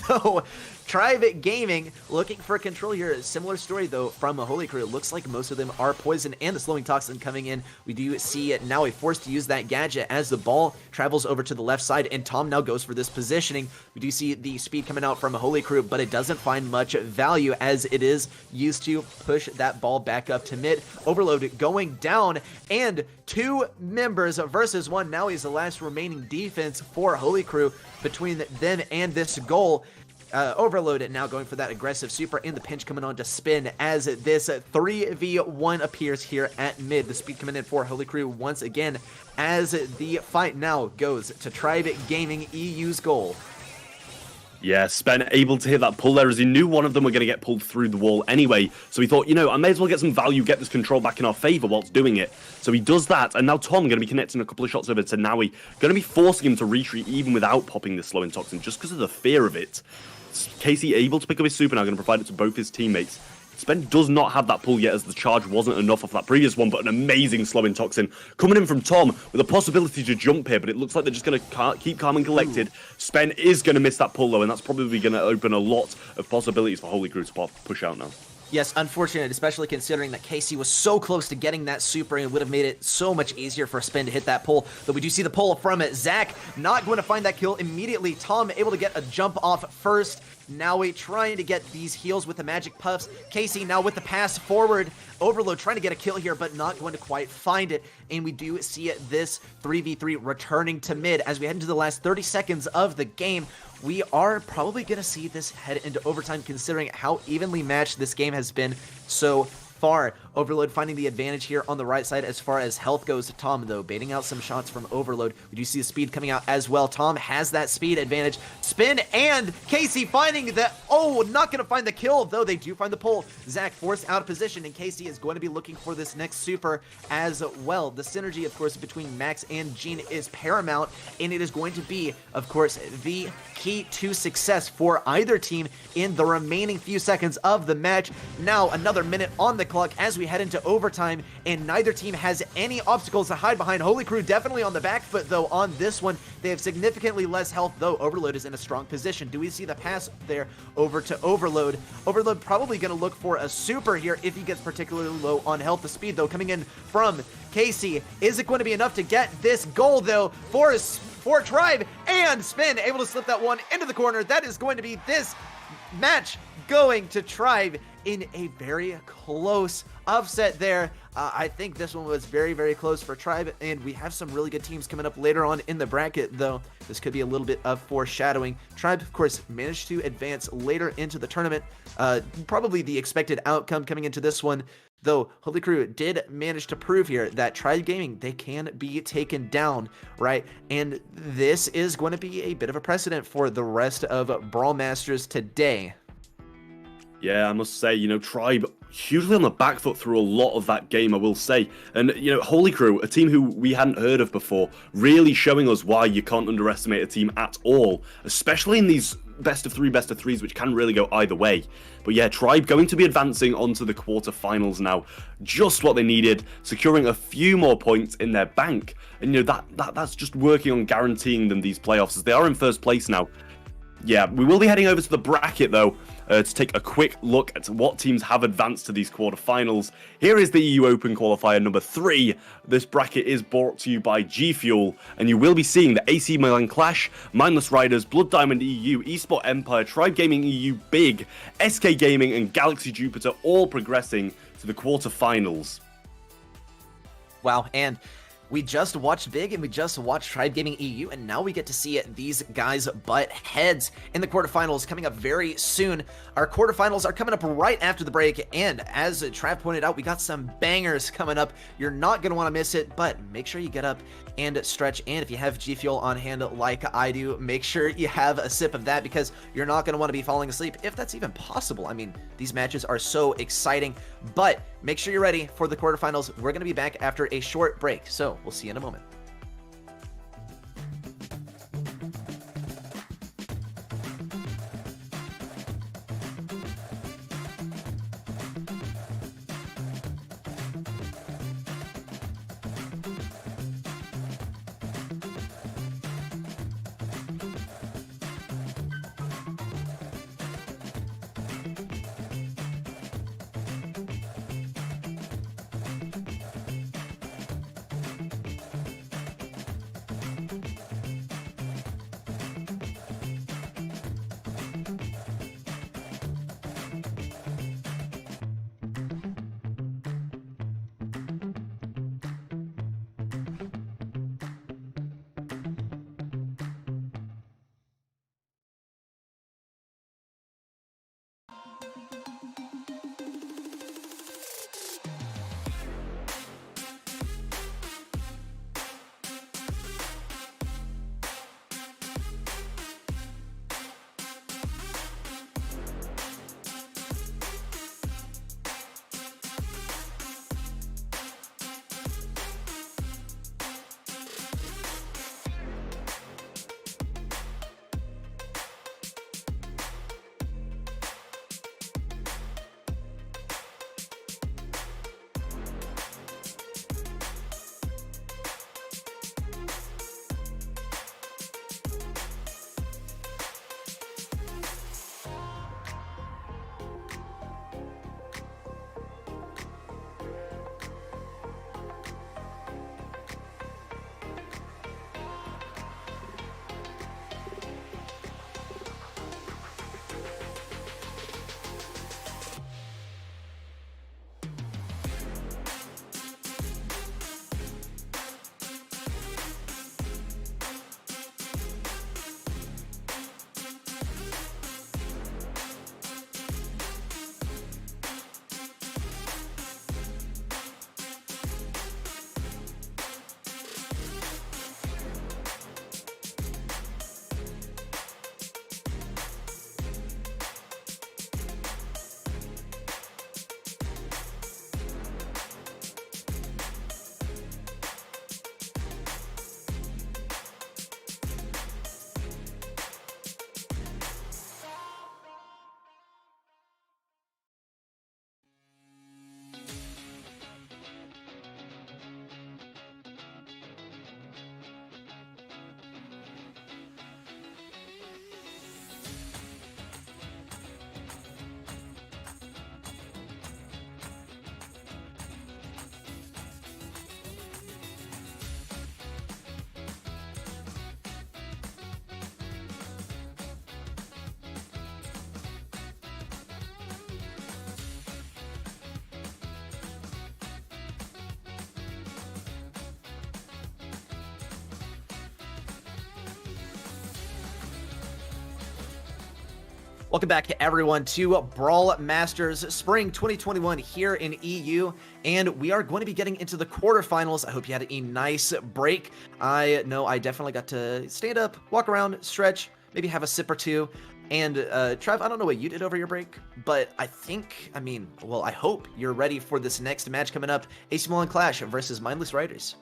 Though, Tribe Gaming looking for control here. Similar story, though, from Holy Crew. It looks like most of them are poison and the slowing toxin coming in. We do see now a forced to use that gadget as the ball travels over to the left side, and Tom now goes for this positioning. We do see the speed coming out from Holy Crew, but it doesn't find much value as it is used to push that ball back up to mid. Overload going down, and 2 members versus 1. Now he's the last remaining defense for Holy Crew between them and this goal. Overload now going for that aggressive super, and the pinch coming on to Spin as this 3v1 appears here at mid. The speed coming in for Holy Crew once again as the fight now goes to Tribe Gaming EU's goal. Yeah, Spen able to hit that pull there as he knew one of them were going to get pulled through the wall anyway. So he thought, I may as well get some value, get this control back in our favor whilst doing it. So he does that, and now Tom going to be connecting a couple of shots over to Naui. Going to be forcing him to retreat even without popping the slowing toxin, just because of the fear of it. Casey able to pick up his super now, going to provide it to both his teammates. Spen does not have that pull yet as the charge wasn't enough off that previous one, but an amazing slowing toxin coming in from Tom with a possibility to jump here, but it looks like they're just going to keep calm and collected. Spen is going to miss that pull though, and that's probably going to open a lot of possibilities for Holy Crew to push out now. Yes, unfortunate, especially considering that Casey was so close to getting that super and would have made it so much easier for Spin to hit that pull. Though we do see the pull from Zach, not going to find that kill immediately. Tom able to get a jump off first. Now trying to get these heals with the magic puffs. Casey now with the pass forward. Overload trying to get a kill here, but not going to quite find it. And we do see this 3v3 returning to mid as we head into the last 30 seconds of the game. We are probably going to see this head into overtime considering how evenly matched this game has been so far. Overload finding the advantage here on the right side as far as health goes. Tom, though, baiting out some shots from Overload. We do see the speed coming out as well. Tom has that speed advantage. Spin and Casey finding that, not going to find the kill, though they do find the pull. Zach forced out of position, and Casey is going to be looking for this next super as well. The synergy, of course, between Max and Gene is paramount, and it is going to be, of course, the key to success for either team in the remaining few seconds of the match. Now, another minute on the clock as we head into overtime, and neither team has any obstacles to hide behind. Holy Crew definitely on the back foot, though, on this one. They have significantly less health, though. Overload is in a strong position. Do we see the pass there over to Overload? Overload probably going to look for a super here if he gets particularly low on health. The speed, though, coming in from Casey. Is it going to be enough to get this goal, though, for Tribe? And Spin able to slip that one into the corner. That is going to be this match going to Tribe in a very close upset there. I think this one was very, very close for Tribe, and we have some really good teams coming up later on in the bracket, though this could be a little bit of foreshadowing. Tribe, of course, managed to advance later into the tournament. Probably the expected outcome coming into this one, though Holy Crew did manage to prove here that Tribe Gaming, they can be taken down, right? And this is going to be a bit of a precedent for the rest of Brawl Masters today. Yeah, I must say, Tribe hugely on the back foot through a lot of that game, I will say. And, Holy Crew, a team who we hadn't heard of before, really showing us why you can't underestimate a team at all, especially in these best of threes, which can really go either way. But yeah, Tribe going to be advancing onto the quarterfinals now. Just what they needed, securing a few more points in their bank. And, that's just working on guaranteeing them these playoffs, as they are in first place now. Yeah, we will be heading over to the bracket, though, to take a quick look at what teams have advanced to these quarterfinals. Here is the EU Open Qualifier number 3. This bracket is brought to you by G Fuel, and you will be seeing the AC Milan Clash, Mindless Riders, Blood Diamond EU, Esport Empire, Tribe Gaming EU Big, SK Gaming, and Galaxy Jupiter all progressing to the quarterfinals. Wow, and we just watched Big and we just watched Tribe Gaming EU, and now we get to see these guys butt heads in the quarterfinals coming up very soon. Our quarterfinals are coming up right after the break, and as Trav pointed out, we got some bangers coming up. You're not going to want to miss it, but make sure you get up and stretch, and if you have G Fuel on hand like I do, make sure you have a sip of that, because you're not going to want to be falling asleep, if that's even possible. I mean, these matches are so exciting, but make sure you're ready for the quarterfinals. We're going to be back after a short break, so we'll see you in a moment. Welcome back, everyone, to Brawl Masters Spring 2021 here in EU, and we are going to be getting into the quarterfinals. I hope you had a nice break. I know I definitely got to stand up, walk around, stretch, maybe have a sip or two, And Trev, I don't know what you did over your break, but I think, I mean, well, I hope you're ready for this next match coming up, AC Milan Clash versus Mindless Riders.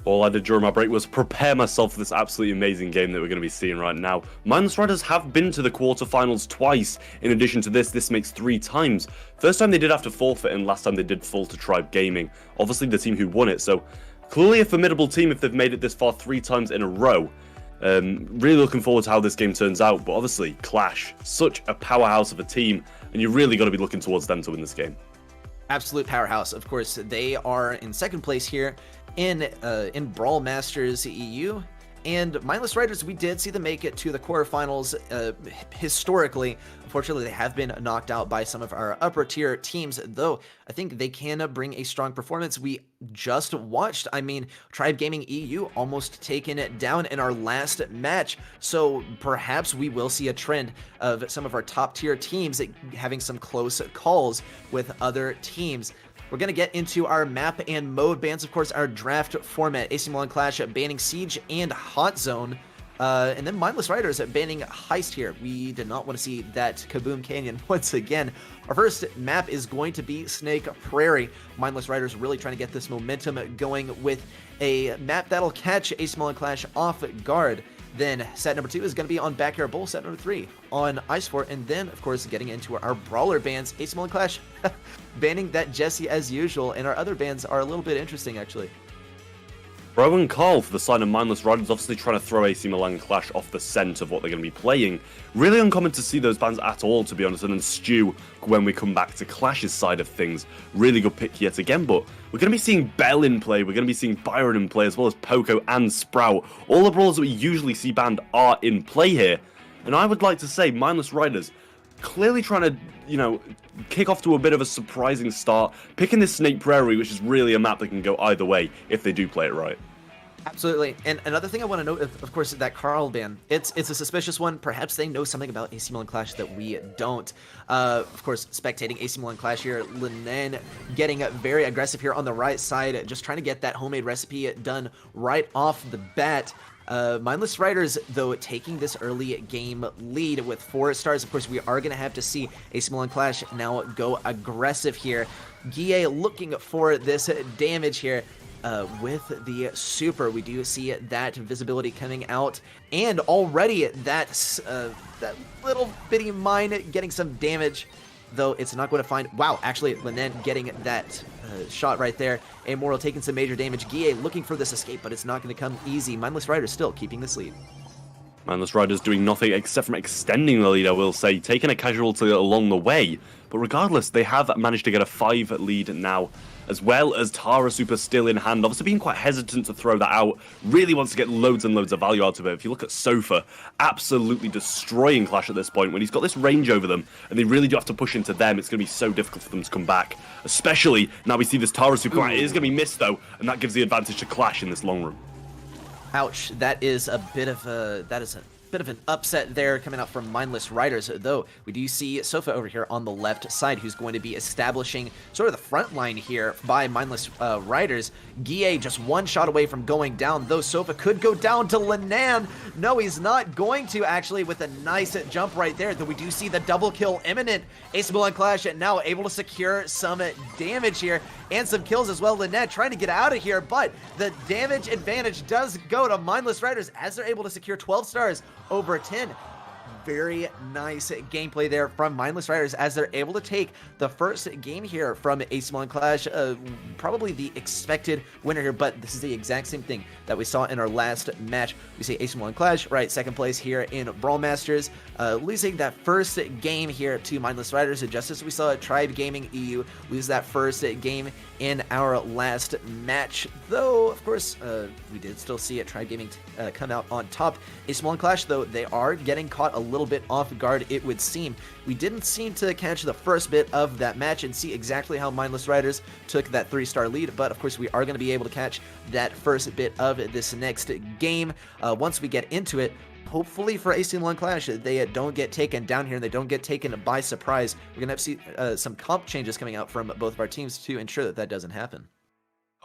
All I did during my break was prepare myself for this absolutely amazing game that we're going to be seeing right now. Mindless Riders have been to the quarterfinals twice. In addition to this makes 3 times. First time they did have to forfeit, and last time they did fall to Tribe Gaming. Obviously the team who won it, so clearly a formidable team if they've made it this far 3 times in a row. Really looking forward to how this game turns out, but obviously Clash, such a powerhouse of a team, and you really got to be looking towards them to win this game. Absolute powerhouse. Of course, they are in second place here in Brawl Masters EU. And Mindless Riders, we did see them make it to the quarterfinals historically. Unfortunately, they have been knocked out by some of our upper tier teams, though I think they can bring a strong performance. We just watched, I mean, Tribe Gaming EU almost taken it down in our last match. So perhaps we will see a trend of some of our top tier teams having some close calls with other teams. We're going to get into our map and mode bans, of course, our draft format. AC Milan Clash banning Siege and Hot Zone. And then Mindless Riders banning Heist here. We did not want to see that Kaboom Canyon once again. Our first map is going to be Snake Prairie. Mindless Riders really trying to get this momentum going with a map that'll catch AC Milan Clash off guard. Then set number 2 is going to be on Backyard Bowl, set number 3 on Ice Fort, and then, of course, getting into our brawler bans, AC Milan Clash banning that Jesse as usual, and our other bans are a little bit interesting, actually. Bro and Carl for the side of Mindless Riders, obviously trying to throw AC Milan Clash off the scent of what they're going to be playing. Really uncommon to see those bans at all, to be honest, and then Stu when we come back to Clash's side of things. Really good pick yet again, but we're going to be seeing Bell in play, we're going to be seeing Byron in play, as well as Poco and Sprout. All the brawlers that we usually see banned are in play here, and I would like to say Mindless Riders clearly trying to, you know, kick off to a bit of a surprising start, picking this Snake Prairie, which is really a map that can go either way if they do play it right. Absolutely. And another thing I want to note, of course, that Carl ban. It's a suspicious one. Perhaps they know something about AC Milan Clash that we don't. Of course, spectating AC Milan Clash here. Linnen getting very aggressive here on the right side, just trying to get that homemade recipe done right off the bat. Mindless Riders, though, taking this early game lead with 4 stars. Of course, we are going to have to see AC Milan Clash now go aggressive here. Guille looking for this damage here. With the super, we do see that visibility coming out, and already that little bitty mine getting some damage, though it's not going to find. Wow, actually, Linnen getting that shot right there. Immortal taking some major damage. Guille looking for this escape, but it's not going to come easy. Mindless Riders still keeping this lead. Mindless Riders doing nothing except from extending the lead, I will say, taking a casualty along the way. But regardless, they have managed to get a 5 lead now, as well as Tara Super still in hand. Obviously being quite hesitant to throw that out. Really wants to get loads and loads of value out of it. If you look at Sofa, absolutely destroying Clash at this point. When he's got this range over them, and they really do have to push into them, it's going to be so difficult for them to come back. Especially now we see this Tara Super. It is going to be missed, though, and that gives the advantage to Clash in this long run. Ouch, that is a bit of an upset there coming out from Mindless Riders, though we do see Sofa over here on the left side, who's going to be establishing sort of the front line here by Mindless Riders. Guille just one shot away from going down, though Sofa could go down to Linnen. No, he's not going to, actually, with a nice jump right there, though we do see the double kill imminent. AC Milan Clash now able to secure some damage here and some kills as well. Linnen trying to get out of here, but the damage advantage does go to Mindless Riders as they're able to secure 12 stars over 10. Very nice gameplay there from Mindless Riders as they're able to take the first game here from AC Milan Clash. Probably the expected winner here, but this is the exact same thing that we saw in our last match. We see AC Milan Clash, right, second place here in Brawl Masters, losing that first game here to Mindless Riders, just as we saw Tribe Gaming EU lose that first game in our last match. Though, of course, we did still see it, Tribe Gaming come out on top. AC Milan Clash, though, they are getting caught a little bit off guard, it would seem. We didn't seem to catch the first bit of that match and see exactly how Mindless Riders took that 3-star lead, but of course we are going to be able to catch that first bit of this next game once we get into it. Hopefully for AC Milan Clash, they don't get taken down here and they don't get taken by surprise. We're going to have to see some comp changes coming out from both of our teams to ensure that that doesn't happen.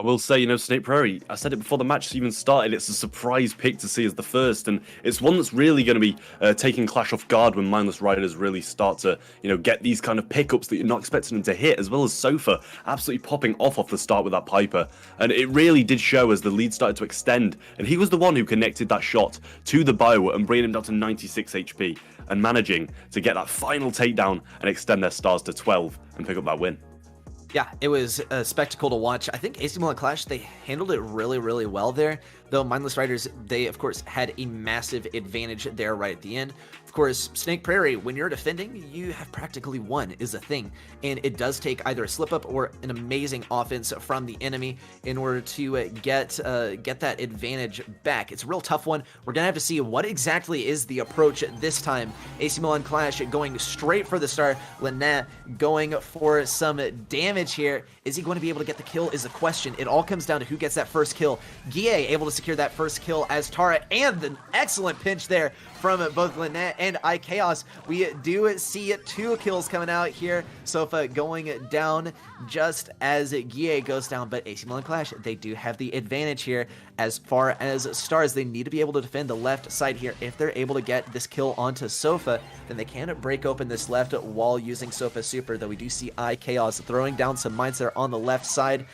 I will say, Snake Prairie, I said it before the match even started, it's a surprise pick to see as the first, and it's one that's really going to be taking Clash off guard when Mindless Riders really start to, get these kind of pickups that you're not expecting them to hit, as well as Sofa absolutely popping off the start with that Piper. And it really did show as the lead started to extend, and he was the one who connected that shot to the bio and bringing him down to 96 HP, and managing to get that final takedown and extend their stars to 12 and pick up that win. Yeah, it was a spectacle to watch. I think AC Milan Clash, they handled it really, really well there. Though Mindless Riders, they, of course, had a massive advantage there right at the end. Of course, Snake Prairie, when you're defending, you have practically won, is a thing. And it does take either a slip-up or an amazing offense from the enemy in order to get that advantage back. It's a real tough one. We're going to have to see what exactly is the approach this time. AC Milan Clash going straight for the star. Lynette going for some damage here. Is he going to be able to get the kill is the question. It all comes down to who gets that first kill. Guille able to secure that first kill as Tara, and an excellent pinch there from both Lynette and iChaos. We do see 2 kills coming out here. Sofa going down just as Guille goes down, but AC Milan Clash, they do have the advantage here. As far as stars, they need to be able to defend the left side here. If they're able to get this kill onto Sofa, then they can break open this left while using Sofa Super, though we do see iChaos throwing down some mines there on the left side.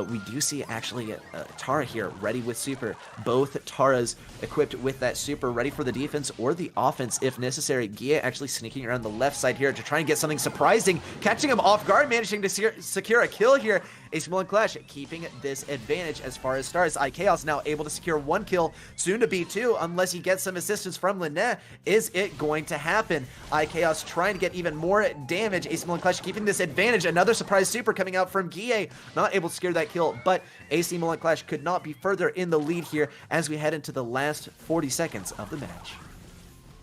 We do see actually Tara here ready with super. Both Taras equipped with that super, ready for the defense or the offense if necessary. Guille actually sneaking around the left side here to try and get something surprising, catching him off guard, managing to secure a kill here. AC Milan Clash keeping this advantage as far as stars. iChaos now able to secure 1 kill, soon to be 2, unless he gets some assistance from Lynette. Is it going to happen? iChaos trying to get even more damage. AC Milan Clash keeping this advantage. Another surprise super coming out from Guille, not able to secure that kill, but AC Milan Clash could not be further in the lead here as we head into the last 40 seconds of the match.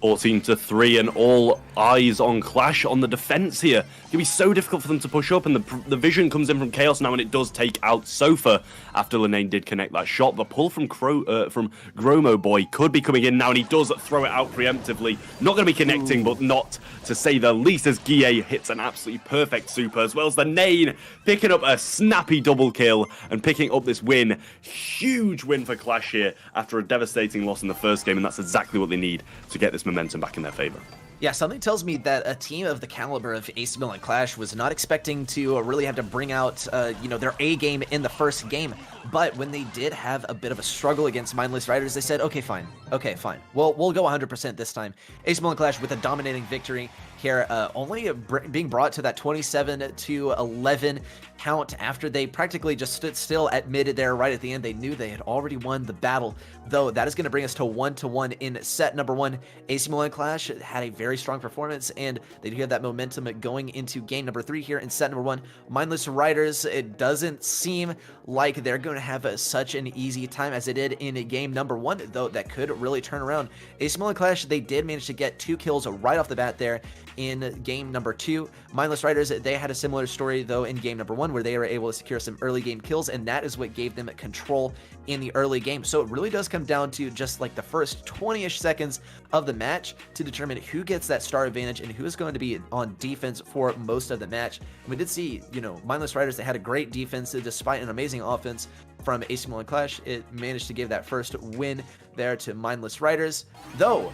14-3, and all eyes on Clash on the defense here. It'll be so difficult for them to push up, and the vision comes in from Chaos now, and it does take out Sofa after Linane did connect that shot. The pull from Gromo Boy could be coming in now, and he does throw it out preemptively. Not going to be connecting, but not to say the least, as Guille hits an absolutely perfect super, as well as the Nane picking up a snappy double kill and picking up this win. Huge win for Clash here after a devastating loss in the first game, and that's exactly what they need to get this momentum back in their favor. Yeah, something tells me that a team of the caliber of AC Milan Clash was not expecting to really have to bring out, their A game in the first game. But when they did have a bit of a struggle against Mindless Riders, they said, okay, fine. We'll go 100% this time. AC Milan Clash with a dominating victory here, only being brought to that 27-11 count after they practically just stood still at mid there right at the end. They knew they had already won the battle, though that is going to bring us to 1-1 in set number 1. AC Milan Clash had a very strong performance, and they do have that momentum going into game number 3 here in set number 1. Mindless Riders, it doesn't seem like they're going to have such an easy time as they did in game number 1, though that could really turn around. AC Milan Clash, they did manage to get 2 kills right off the bat there in game number 2. Mindless Riders, they had a similar story though in game number 1, where they were able to secure some early game kills, and that is what gave them control in the early game. So it really does come down to just like the first 20-ish seconds of the match to determine who gets that star advantage and who is going to be on defense for most of the match. And we did see, Mindless Riders, they had a great defense despite an amazing offense from AC Milan Clash. It managed to give that first win there to Mindless Riders, though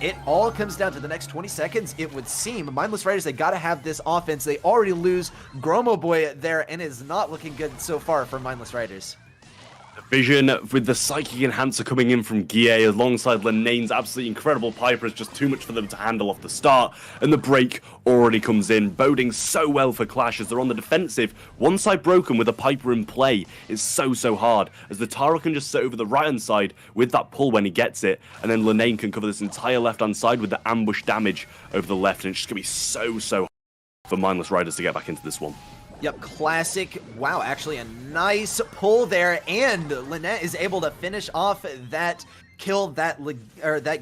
it all comes down to the next 20 seconds, it would seem. Mindless Riders, they got to have this offense. They already lose Gromo Boy there, and it is not looking good so far for Mindless Riders. Vision with the Psychic Enhancer coming in from Guille alongside Linane's absolutely incredible Piper is just too much for them to handle off the start, and the break already comes in, boding so well for Clash as they're on the defensive. One side broken with a Piper in play is so hard, as the Tara can just sit over the right hand side with that pull when he gets it, and then Linane can cover this entire left hand side with the ambush damage over the left, and it's just going to be so hard for Mindless Riders to get back into this one. Yep, classic. Wow, actually a nice pull there, and Lynette is able to finish off that kill that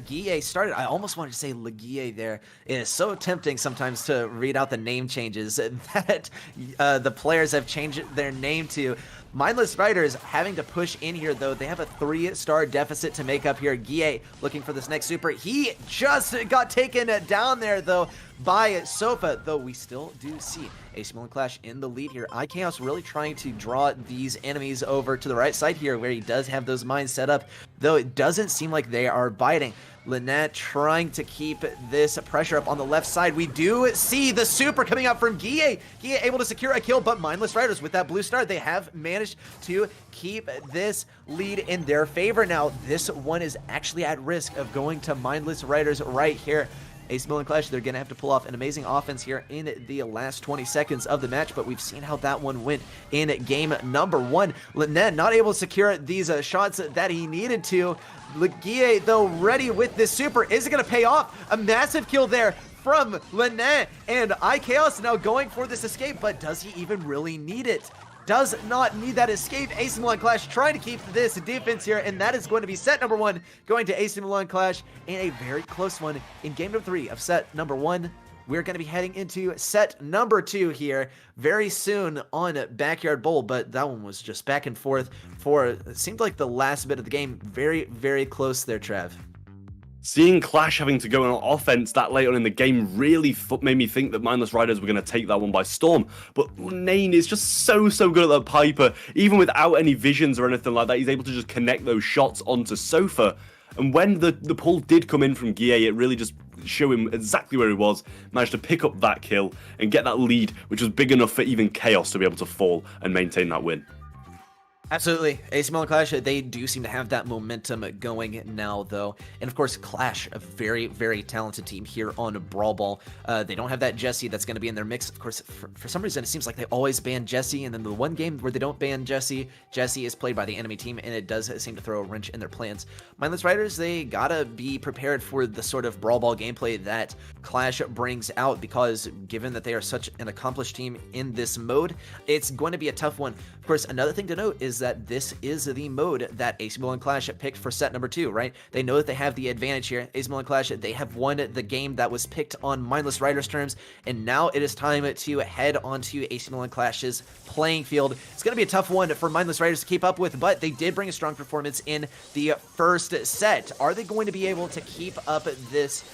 Guille started. I almost wanted to say Leguille there. It is so tempting sometimes to read out the name changes that the players have changed their name to. Mindless Riders having to push in here, though. They have a 3-star deficit to make up here. Guille looking for this next super. He just got taken down there, though, by Sofa, though we still do see AC Milan Clash in the lead here. iChaos really trying to draw these enemies over to the right side here, where he does have those mines set up, though it doesn't seem like they are biting. Lynette trying to keep this pressure up on the left side. We do see the super coming out from Guille. Guille able to secure a kill, but Mindless Riders with that blue star, they have managed to keep this lead in their favor. Now, this one is actually at risk of going to Mindless Riders right here. AC Milan Clash, they're going to have to pull off an amazing offense here in the last 20 seconds of the match, but we've seen how that one went in game number 1. Lynette not able to secure these shots that he needed to. Guille, though, ready with this super. Is it going to pay off? A massive kill there from Lynette, and iChaos now going for this escape, but does he even really need it? Does not need that escape. AC Milan Clash trying to keep this defense here, and that is going to be set number 1 going to AC Milan Clash in a very close one in game number 3 of set number 1. We're going to be heading into set number 2 here very soon on Backyard Bowl, but that one was just back and forth for, it seemed like the last bit of the game. Very, very close there, Trev. Seeing Clash having to go on offense that late on in the game really made me think that Mindless Riders were going to take that one by storm. But Nane is just so good at that Piper. Even without any visions or anything like that, he's able to just connect those shots onto Sofa. And when the pull did come in from Guille, it really just showed him exactly where he was, managed to pick up that kill and get that lead, which was big enough for even Chaos to be able to fall and maintain that win. Absolutely. AC Milan Clash, they do seem to have that momentum going now, though. And of course, Clash, a very, very talented team here on Brawl Ball. They don't have that Jesse that's going to be in their mix. Of course, for some reason, it seems like they always ban Jesse, and then the one game where they don't ban Jesse, Jesse is played by the enemy team, and it does seem to throw a wrench in their plans. Mindless Riders, they gotta be prepared for the sort of Brawl Ball gameplay that Clash brings out, because given that they are such an accomplished team in this mode, it's going to be a tough one. Of course, another thing to note is that this is the mode that AC Milan Clash picked for set number 2, right? They know that they have the advantage here. AC Milan Clash, they have won the game that was picked on Mindless Riders terms, and now it is time to head onto AC Milan Clash's playing field. It's going to be a tough one for Mindless Riders to keep up with, but they did bring a strong performance in the first set. Are they going to be able to keep up this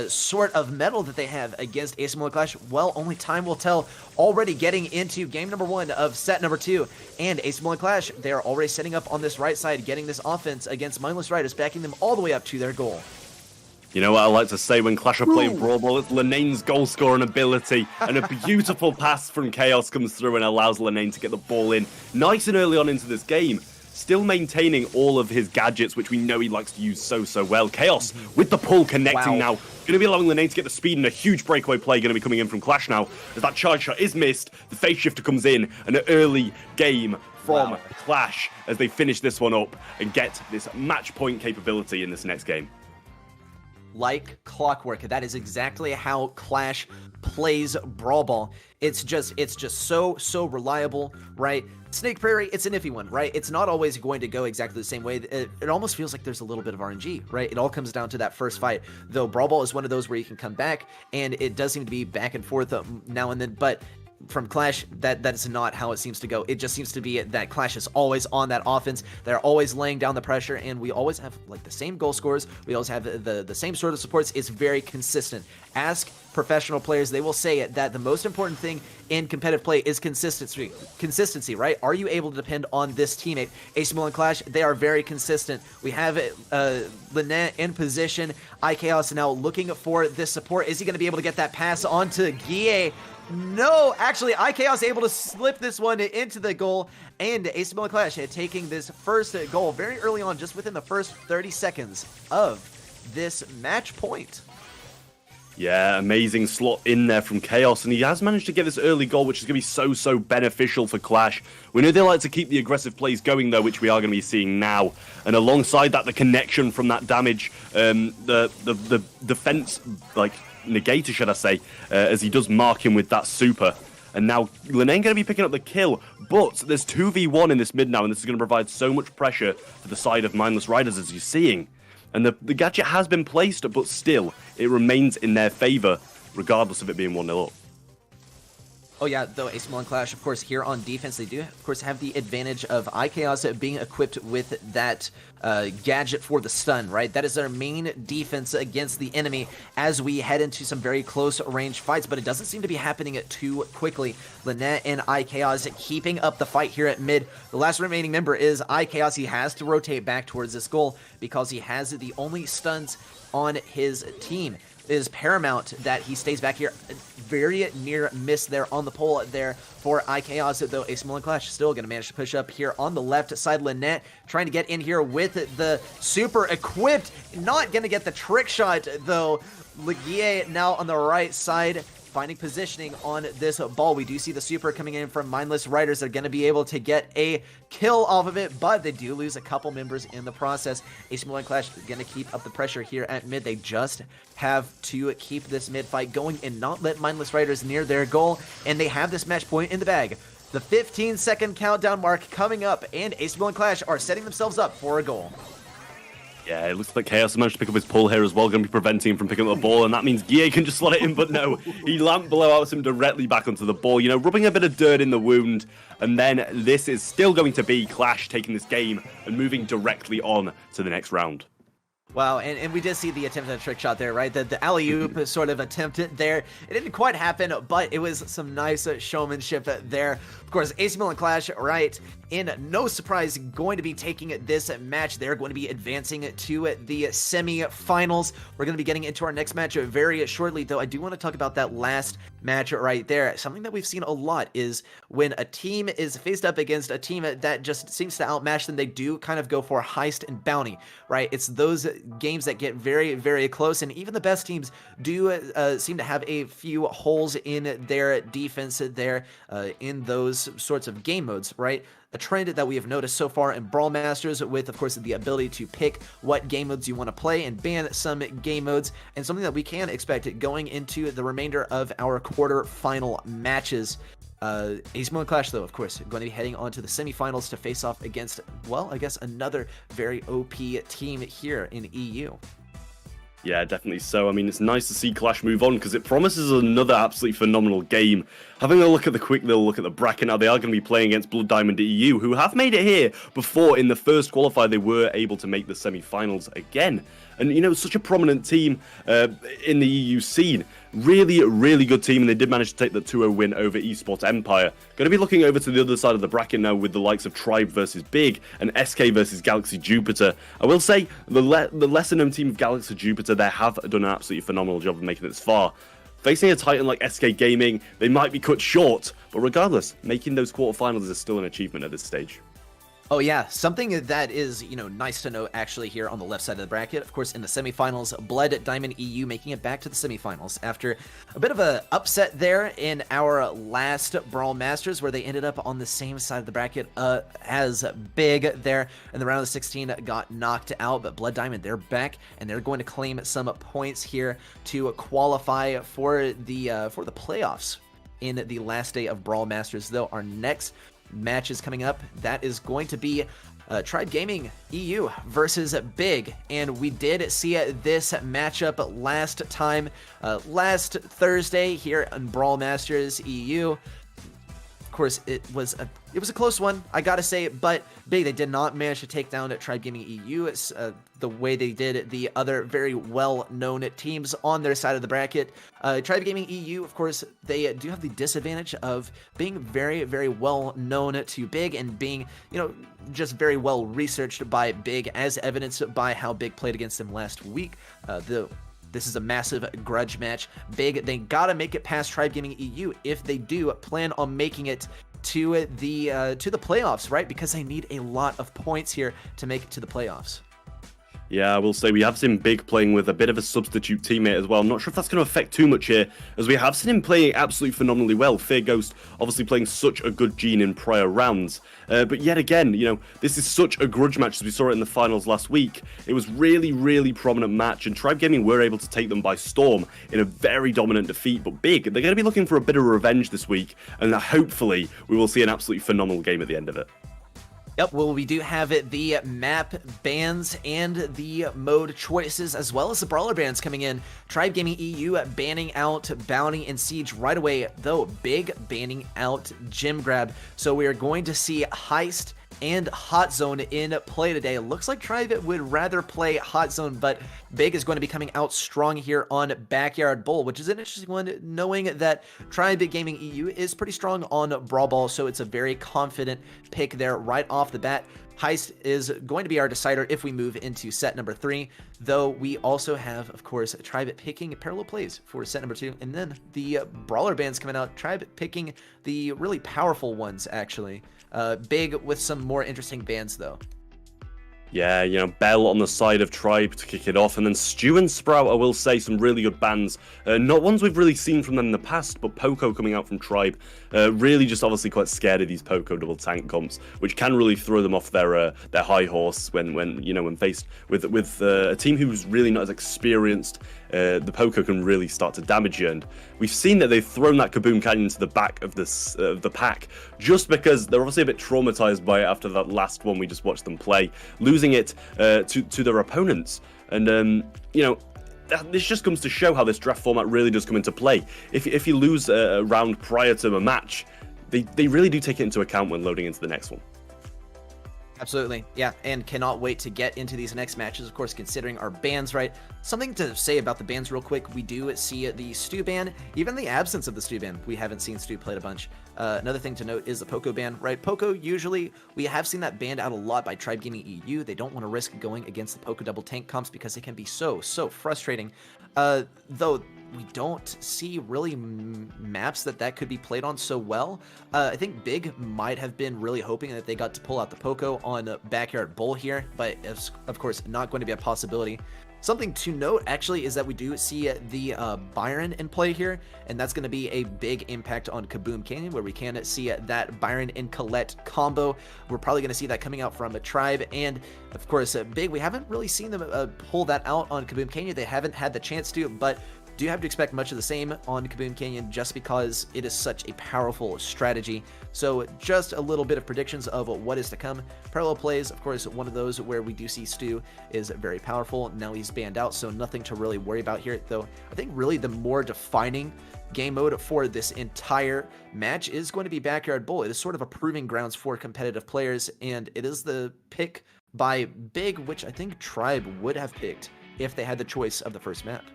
sort of medal that they have against AC Milan Clash? Well, only time will tell. Already getting into game number 1 of set number 2, and AC Milan Clash, they are already setting up on this right side, getting this offense against Mindless Riders, backing them all the way up to their goal. You know what I like to say when Clash are playing Brawl Ball? It's Lenane's goal scoring ability, and a beautiful pass from Chaos comes through and allows Lenane to get the ball in nice and early on into this game. Still maintaining all of his gadgets, which we know he likes to use so well. Chaos with the pull connecting now. Going to be allowing Lenane to get the speed, and a huge breakaway play going to be coming in from Clash now. As that charge shot is missed, the phase shifter comes in, and an early game from Clash as they finish this one up and get this match point capability in this next game. Like clockwork, that is exactly how Clash plays Brawl Ball. It's just so reliable, right? Snake Prairie, it's an iffy one, right? It's not always going to go exactly the same way. It almost feels like there's a little bit of RNG, right? It all comes down to that first fight, though Brawl Ball is one of those where you can come back, and it does seem to be back and forth now and then, but from Clash, that is not how it seems to go. It just seems to be that Clash is always on that offense. They're always laying down the pressure, and we always have like the same goal scorers. We always have the same sort of supports. It's very consistent. Ask professional players, they will say it, that the most important thing in competitive play is consistency, right? Are you able to depend on this teammate? AC Milan Clash, they are very consistent. We have Lynette in position. iChaos now looking for this support. Is he going to be able to get that pass onto Guille? No, actually, iChaos able to slip this one into the goal, and AC Milan Clash taking this first goal very early on, just within the first 30 seconds of this match point. Yeah, amazing slot in there from Chaos, and he has managed to get this early goal, which is going to be so beneficial for Clash. We know they like to keep the aggressive plays going, though, which we are going to be seeing now. And alongside that, the connection from that damage, the defense, like, negator, should I say, as he does mark him with that super. And now Lenane going to be picking up the kill, but there's 2v1 in this mid now, and this is going to provide so much pressure for the side of Mindless Riders, as you're seeing. And the gadget has been placed, but still, it remains in their favor, regardless of it being 1-0 up. Oh yeah, though AC Milan Clash, of course, here on defense, they do, of course, have the advantage of iChaos being equipped with that gadget for the stun, right? That is their main defense against the enemy as we head into some very close range fights, but it doesn't seem to be happening too quickly. Lynette and iChaos keeping up the fight here at mid. The last remaining member is iChaos. He has to rotate back towards this goal because he has the only stuns on his team. It is paramount that he stays back here. Very near miss there on the pole there for iChaos, though AC Milan Clash still going to manage to push up here on the left side. Lynette trying to get in here with the super equipped. Not going to get the trick shot, though. Leguier now on the right side, finding positioning on this ball. We do see the super coming in from Mindless Riders. They're going to be able to get a kill off of it, but they do lose a couple members in the process. AC Milan Clash going to keep up the pressure here at mid. They just have to keep this mid fight going and not let Mindless Riders near their goal, and they have this match point in the bag. The 15-second countdown mark coming up, and AC Milan Clash are setting themselves up for a goal. Yeah, it looks like Chaos managed to pick up his pull here as well, going to be preventing him from picking up the ball, and that means Guille can just slot it in, but no, he lamped below out him directly back onto the ball, you know, rubbing a bit of dirt in the wound, and then this is still going to be Clash taking this game and moving directly on to the next round. Wow, and we did see the attempt at a trick shot there, right? The alley-oop sort of attempted there. It didn't quite happen, but it was some nice showmanship there. Of course, AC Milan Clash, right, in no surprise, going to be taking this match. They're going to be advancing to the semi-finals. We're going to be getting into our next match very shortly, though I do want to talk about that last match right there. Something that we've seen a lot is when a team is faced up against a team that just seems to outmatch them, they do kind of go for heist and bounty, right? It's those games that get very, very close, and even the best teams do seem to have a few holes in their defense there in those sorts of game modes, right? A trend that we have noticed so far in Brawl Masters with, of course, the ability to pick what game modes you want to play and ban some game modes, and something that we can expect going into the remainder of our quarter-final matches. AC Milan Clash, though, of course, going to be heading on to the semifinals to face off against, well, I guess another very OP team here in EU. Yeah, definitely so. I mean, it's nice to see Clash move on because it promises another absolutely phenomenal game. Having a look at the quick little look at the bracket now, they are going to be playing against Blood Diamond EU, who have made it here before. In the first qualifier, they were able to make the semi-finals again. And, you know, such a prominent team in the EU scene. Really, really good team, and they did manage to take the 2-0 win over Esports Empire. Going to be looking over to the other side of the bracket now with the likes of Tribe versus Big and SK versus Galaxy Jupiter. I will say, the lesser-known team of Galaxy Jupiter, they have done an absolutely phenomenal job of making it this far. Facing a titan like SK Gaming, they might be cut short, but regardless, making those quarterfinals is still an achievement at this stage. Oh yeah, something that is, you know, nice to note actually here on the left side of the bracket. Of course, in the semifinals, Blood Diamond EU making it back to the semifinals after a bit of a upset there in our last Brawl Masters, where they ended up on the same side of the bracket as Big there. In the round of 16, got knocked out, but Blood Diamond, they're back and they're going to claim some points here to qualify for the playoffs in the last day of Brawl Masters. Though our next matches coming up, that is going to be Tribe Gaming EU versus Big, and we did see this matchup last Thursday here on Brawl Masters EU. Of course, it was a close one, I gotta say, but Big, they did not manage to take down Tribe Gaming EU the way they did the other very well-known teams on their side of the bracket. Tribe Gaming EU, of course, they do have the disadvantage of being very, very well-known to Big and being, you know, just very well researched by Big, as evidenced by how Big played against them last week. This is a massive grudge match. Big, they gotta make it past Tribe Gaming EU if they do plan on making it to the playoffs, right? Because they need a lot of points here to make it to the playoffs. Yeah, I will say we have seen Big playing with a bit of a substitute teammate as well. I'm not sure if that's going to affect too much here, as we have seen him playing absolutely phenomenally well. Fear Ghost obviously playing such a good gene in prior rounds. But yet again, you know, this is such a grudge match as we saw it in the finals last week. It was really, really prominent match, and Tribe Gaming were able to take them by storm in a very dominant defeat. But Big, they're going to be looking for a bit of revenge this week, and hopefully we will see an absolutely phenomenal game at the end of it. Yep, well, we do have the map bans and the mode choices, as well as the brawler bans coming in. Tribe Gaming EU banning out Bounty and Siege right away, though Big banning out Gym Grab. So we are going to see Heist and Hot Zone in play today. Looks like Tribe would rather play Hot Zone, but Big is going to be coming out strong here on Backyard Bowl, which is an interesting one, knowing that Tribe Gaming EU is pretty strong on Brawl Ball, so it's a very confident pick there right off the bat. Heist is going to be our decider if we move into set number 3, though we also have, of course, Tribe picking parallel plays for set number 2, and then the brawler bands coming out, Tribe picking the really powerful ones, actually. Big with some more interesting bands, though. Yeah, you know, Bell on the side of Tribe to kick it off, and then Stew and Sprout, I will say, some really good bands. Not ones we've really seen from them in the past, but Poco coming out from Tribe. Really just obviously quite scared of these Poco double tank comps, which can really throw them off their high horse when faced with a team who's really not as experienced. The Poco can really start to damage you, and we've seen that they've thrown that Kaboom Canyon to the back of the pack just because they're obviously a bit traumatized by it after that last one we just watched them play, losing it to their opponents. And you know, this just comes to show how this draft format really does come into play. If you lose a round prior to a match, they really do take it into account when loading into the next one. Absolutely, yeah, and cannot wait to get into these next matches, of course, considering our bans, right? Something to say about the bans real quick, we do see the Stew ban, even the absence of the Stew ban. We haven't seen Stew played a bunch. Another thing to note is the Poco ban, right? Poco, usually, we have seen that banned out a lot by Tribe Gaming EU. They don't want to risk going against the Poco double tank comps because they can be so frustrating. Though we don't see really maps that could be played on so well. I think Big might have been really hoping that they got to pull out the Poco on Backyard Bowl here, but it's, of course, not going to be a possibility. Something to note, actually, is that we do see the Byron in play here, and that's going to be a big impact on Kaboom Canyon, where we can see that Byron and Colette combo. We're probably going to see that coming out from a Tribe, and, of course, Big, we haven't really seen them pull that out on Kaboom Canyon. They haven't had the chance to, but do you have to expect much of the same on Kaboom Canyon just because it is such a powerful strategy. So just a little bit of predictions of what is to come. Parallel plays, of course, one of those where we do see Stew is very powerful. Now he's banned out, so nothing to really worry about here, though I think really the more defining game mode for this entire match is going to be Backyard Bowl. It is sort of a proving grounds for competitive players, and it is the pick by Big, which I think Tribe would have picked if they had the choice of the first map.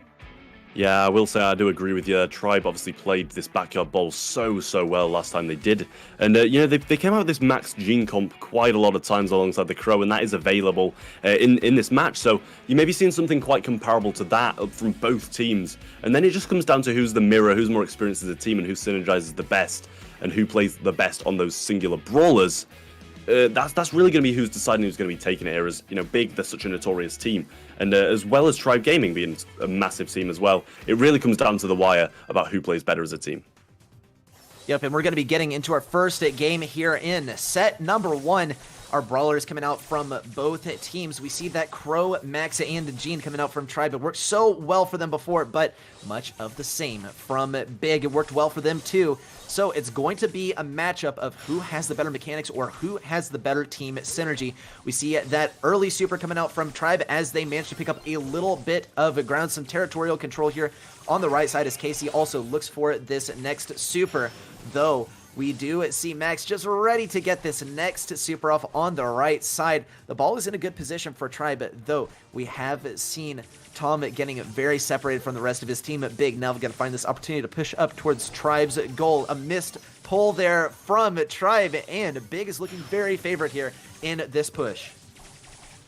Yeah, I will say I do agree with you. Tribe obviously played this Backyard Bowl so well last time they did. And, you know, they came out with this max gene comp quite a lot of times alongside the Crow, and that is available in this match. So you may be seeing something quite comparable to that from both teams. And then it just comes down to who's the mirror, who's more experienced as a team, and who synergizes the best, and who plays the best on those singular brawlers. That's really going to be who's deciding who's going to be taking it here. As you know, Big, they're such a notorious team, and as well as Tribe Gaming being a massive team as well, it really comes down to the wire about who plays better as a team. Yep, and we're going to be getting into our first game here in set number 1. Our brawlers coming out from both teams. We see that Crow, Max, and Gene coming out from Tribe. It worked so well for them before, but much of the same from Big. It worked well for them too. So it's going to be a matchup of who has the better mechanics or who has the better team synergy. We see that early super coming out from Tribe as they managed to pick up a little bit of ground, some territorial control here on the right side as Casey also looks for this next super, though we do see Max just ready to get this next super off on the right side. The ball is in a good position for Tribe, though we have seen Tom getting very separated from the rest of his team. Big now going to find this opportunity to push up towards Tribe's goal. A missed pull there from Tribe, and Big is looking very favored here in this push.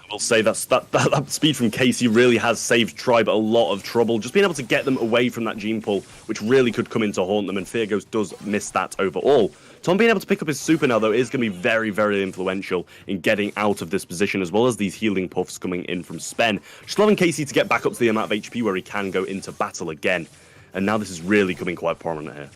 I will say that speed from Casey really has saved Tribe a lot of trouble. Just being able to get them away from that gene pull, which really could come in to haunt them, and Fear Ghost does miss that overall. Tom being able to pick up his super now, though, is going to be very influential in getting out of this position, as well as these healing puffs coming in from Spen. Just allowing Casey to get back up to the amount of HP where he can go into battle again. And now this is really coming quite prominent here.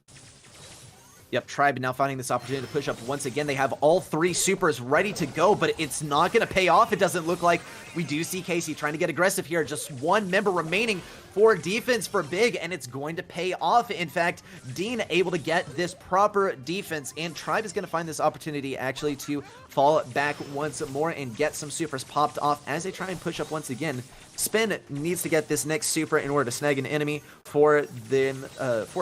Yep, Tribe now finding this opportunity to push up once again. They have all 3 supers ready to go, but it's not going to pay off, it doesn't look like. We do see Casey trying to get aggressive here. Just one member remaining for defense for Big, and it's going to pay off. In fact, Dean able to get this proper defense, and Tribe is going to find this opportunity actually to fall back once more and get some supers popped off as they try and push up once again. Spin needs to get this next super in order to snag an enemy for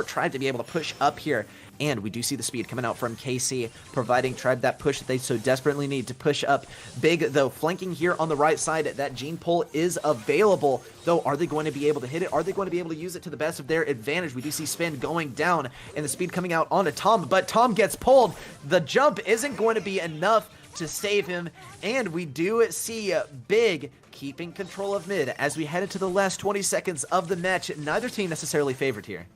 Tribe to be able to push up here. And we do see the speed coming out from KC, providing Tribe that push that they so desperately need to push up. Big, though, flanking here on the right side. That gene pull is available, though. Are they going to be able to hit it? Are they going to be able to use it to the best of their advantage? We do see Spin going down and the speed coming out onto Tom, but Tom gets pulled. The jump isn't going to be enough to save him, and we do see Big keeping control of mid as we head into the last 20 seconds of the match. Neither team necessarily favored here.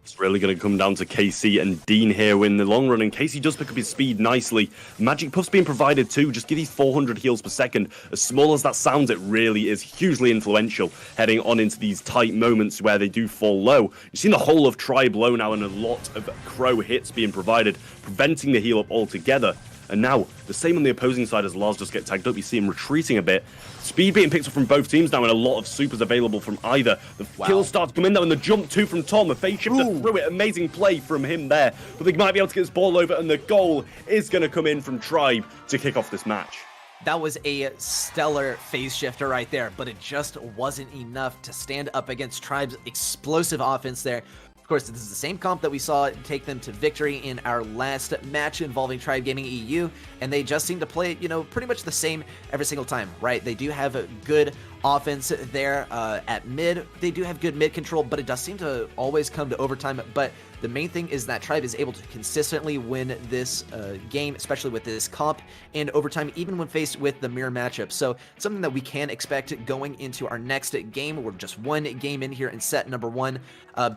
It's really going to come down to KC and Dean here in the long run, and KC does pick up his speed nicely. Magic Puff's being provided too. Just give these 400 heals per second. As small as that sounds, it really is hugely influential heading on into these tight moments where they do fall low. You've seen the whole of Tribe low now and a lot of Crow hits being provided, preventing the heal up altogether. And now, the same on the opposing side as Lars just get tagged up. You see him retreating a bit. Speed being picked up from both teams now, and a lot of supers available from either. The kill starts to come in though, and the jump too from Tom. A phase shifter through it. Amazing play from him there. But they might be able to get this ball over, and the goal is going to come in from Tribe to kick off this match. That was a stellar phase shifter right there, but it just wasn't enough to stand up against Tribe's explosive offense there. Of course, this is the same comp that we saw take them to victory in our last match involving Tribe Gaming EU, and they just seem to play, pretty much the same every single time, right? They do have a good offense there at mid. They do have good mid control, but it does seem to always come to overtime. But the main thing is that Tribe is able to consistently win this game, especially with this comp in overtime, even when faced with the mirror matchup. So something that we can expect going into our next game. We're just one game in here in set number one.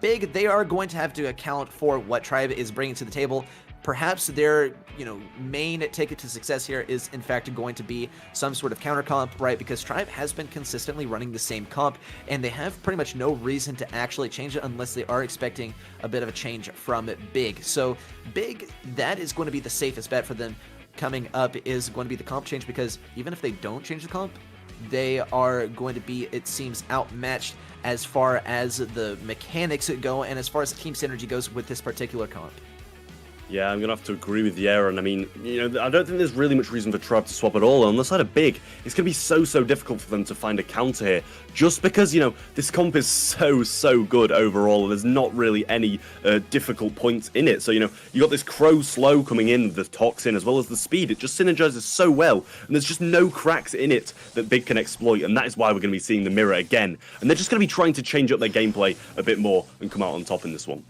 Big, they are going to have to account for what Tribe is bringing to the table. Perhaps their, main ticket to success here is in fact going to be some sort of counter comp, right? Because Tribe has been consistently running the same comp, and they have pretty much no reason to actually change it unless they are expecting a bit of a change from Big. So Big, that is going to be the safest bet for them coming up, is going to be the comp change, because even if they don't change the comp, they are going to be, it seems, outmatched as far as the mechanics go and as far as team synergy goes with this particular comp. Yeah, I'm going to have to agree with Aaron. I mean, I don't think there's really much reason for Tribe to swap at all. On the side of Big, it's going to be so difficult for them to find a counter here. Just because, this comp is so good overall. There's not really any difficult points in it. So, you got this Crow slow coming in, the Toxin, as well as the speed. It just synergizes so well. And there's just no cracks in it that Big can exploit. And that is why we're going to be seeing the mirror again. And they're just going to be trying to change up their gameplay a bit more and come out on top in this one.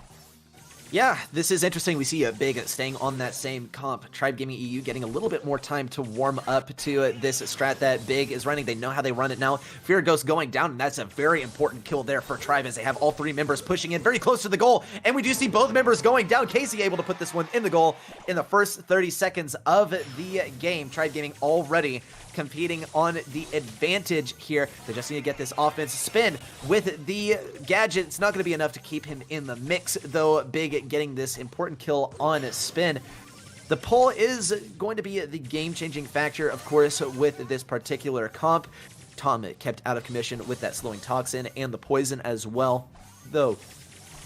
Yeah, this is interesting. We see a Big staying on that same comp. Tribe Gaming EU getting a little bit more time to warm up to this strat that Big is running. They know how they run it now. Fear Ghost going down, and that's a very important kill there for Tribe as they have all three members pushing in very close to the goal. And we do see both members going down. Casey able to put this one in the goal in the first 30 seconds of the game. Tribe Gaming already competing on the advantage here. They just need to get this offense spin with the gadget. It's not going to be enough to keep him in the mix, though. Big getting this important kill on Spin. The pull is going to be the game-changing factor, of course, with this particular comp. Tom kept out of commission with that slowing Toxin and the poison as well, though.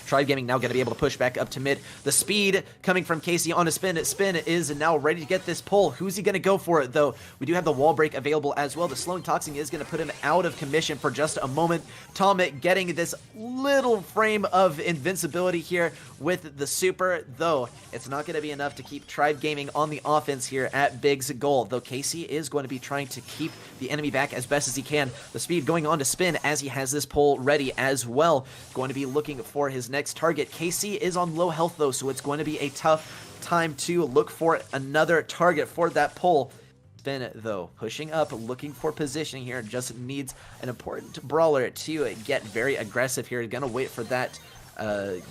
Tribe Gaming now going to be able to push back up to mid. The speed coming from Casey on a Spin. Spin is now ready to get this pull. Who's he going to go for it, though? We do have the wall break available as well. The slowing Toxin is going to put him out of commission for just a moment. Tom getting this little frame of invincibility here with the super, though it's not going to be enough to keep Tribe Gaming on the offense here at Big's goal, though Casey is going to be trying to keep the enemy back as best as he can. The speed going on to Spin as he has this pull ready as well. Going to be looking for his next target. KC is on low health though, so it's going to be a tough time to look for another target for that pull. Spin though pushing up, looking for positioning here, just needs an important brawler to get very aggressive here. Gonna wait for that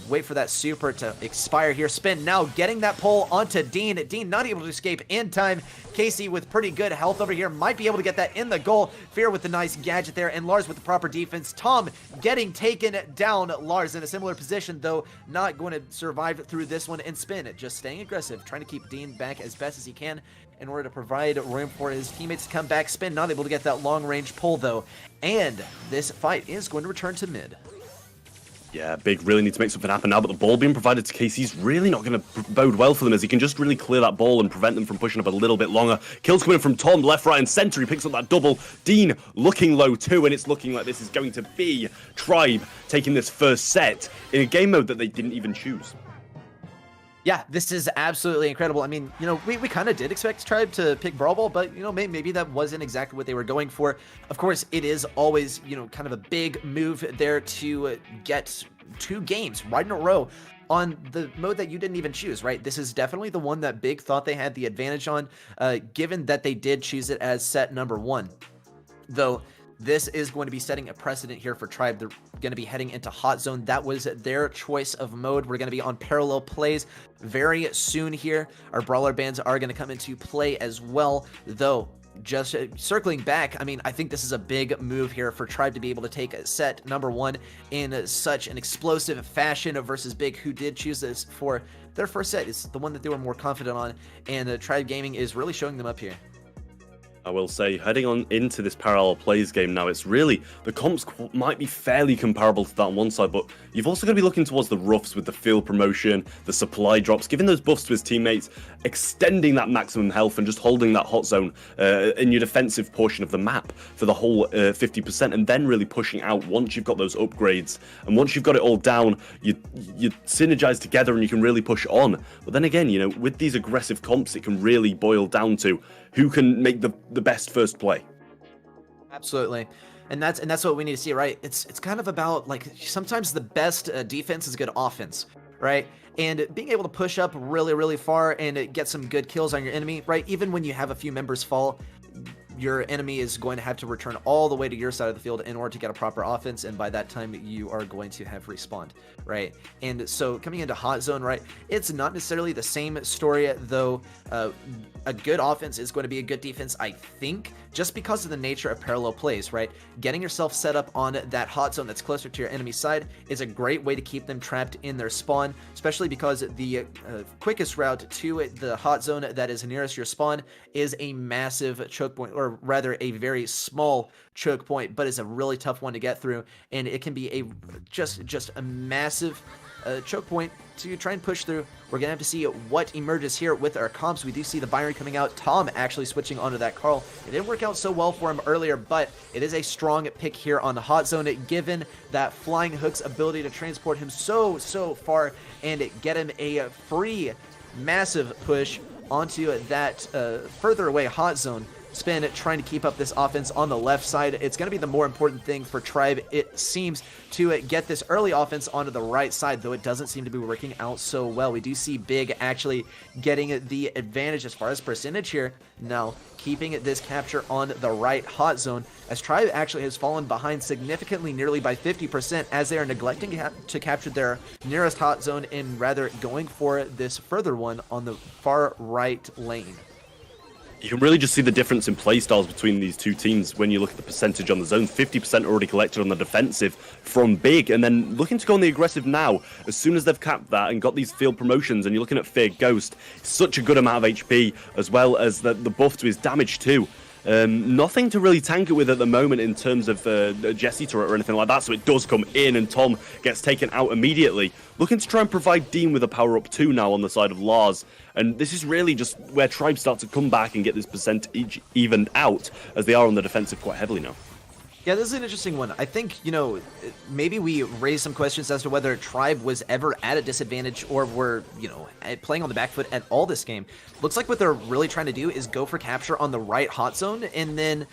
wait for that super to expire here. Spin now, getting that pull onto Dean. Dean not able to escape in time. Casey with pretty good health over here might be able to get that in the goal. Fear with the nice gadget there, and Lars with the proper defense. Tom getting taken down. Lars in a similar position, though not going to survive through this one. And Spin just staying aggressive, trying to keep Dean back as best as he can in order to provide room for his teammates to come back. Spin not able to get that long range pull though, and this fight is going to return to mid. Yeah, Big really need to make something happen now, but the ball being provided to Casey's really not going to bode well for them, as he can just really clear that ball and prevent them from pushing up a little bit longer. Kills coming from Tom, left, right, and center. He picks up that double. Dean looking low too, and it's looking like this is going to be Tribe taking this first set in a game mode that they didn't even choose. Yeah, this is absolutely incredible. I mean, you know, we kind of did expect Tribe to pick Brawl Ball, but, you know, maybe that wasn't exactly what they were going for. Of course, it is always, you know, kind of a big move there to get 2 games right in a row on the mode that you didn't even choose, right? This is definitely the one that Big thought they had the advantage on, given that they did choose it as set number 1. Though, this is going to be setting a precedent here for Tribe. They're going to be heading into Hot Zone. That was their choice of mode. We're going to be on parallel plays very soon here. Our brawler bands are going to come into play as well, though. Just circling back, I mean, I think this is a big move here for Tribe to be able to take set number 1 in such an explosive fashion versus Big, who did choose this for their first set. It's the one that they were more confident on, and Tribe Gaming is really showing them up here. I will say, heading on into this parallel plays game now, it's really, the comps might be fairly comparable to that on one side, but you've also got to be looking towards the roughs with the field promotion, the supply drops, giving those buffs to his teammates, extending that maximum health and just holding that hot zone in your defensive portion of the map for the whole 50%, and then really pushing out once you've got those upgrades. And once you've got it all down, you synergize together and you can really push on. But then again, you know, with these aggressive comps, it can really boil down to who can make the best first play. Absolutely. And that's what we need to see, right? It's kind of about, like, sometimes the best defense is good offense, right? And being able to push up really, really far and get some good kills on your enemy, right? Even when you have a few members fall, your enemy is going to have to return all the way to your side of the field in order to get a proper offense, and by that time you are going to have respawned, right? And so coming into Hot Zone, right, it's not necessarily the same story, though. A good offense is going to be a good defense, I think, just because of the nature of parallel plays, right? Getting yourself set up on that Hot Zone that's closer to your enemy's side is a great way to keep them trapped in their spawn, especially because the quickest route to the Hot Zone that is nearest your spawn is a massive choke point, or rather a very small choke point, but it's a really tough one to get through, and it can be a just a massive choke point to try and push through. We're gonna have to see what emerges here with our comps. We do see the binary coming out. Tom actually switching onto that Carl. It didn't work out so well for him earlier, but it is a strong pick here on the Hot Zone, given that Flying Hook's ability to transport him so far and get him a free massive push onto that further away Hot Zone. Spin trying to keep up this offense on the left side. It's going to be the more important thing for Tribe, it seems, to get this early offense onto the right side, though it doesn't seem to be working out so well. We do see Big actually getting the advantage as far as percentage here. Now, keeping this capture on the right Hot Zone, as Tribe actually has fallen behind significantly, nearly by 50%, as they are neglecting to capture their nearest Hot Zone and rather going for this further one on the far right lane. You can really just see the difference in playstyles between these two teams when you look at the percentage on the zone. 50% already collected on the defensive from Big, and then looking to go on the aggressive now. As soon as they've capped that and got these field promotions, and you're looking at Fear Ghost, such a good amount of HP, as well as the buff to his damage too. Nothing to really tank it with at the moment in terms of Jesse turret or anything like that, so it does come in, and Tom gets taken out immediately. Looking to try and provide Dean with a power-up too now on the side of Lars, and this is really just where Tribe start to come back and get this percentage evened out, as they are on the defensive quite heavily now. Yeah, this is an interesting one. I think, you know, maybe we raised some questions as to whether Tribe was ever at a disadvantage or were, you know, playing on the back foot at all this game. Looks like what they're really trying to do is go for capture on the right Hot Zone and then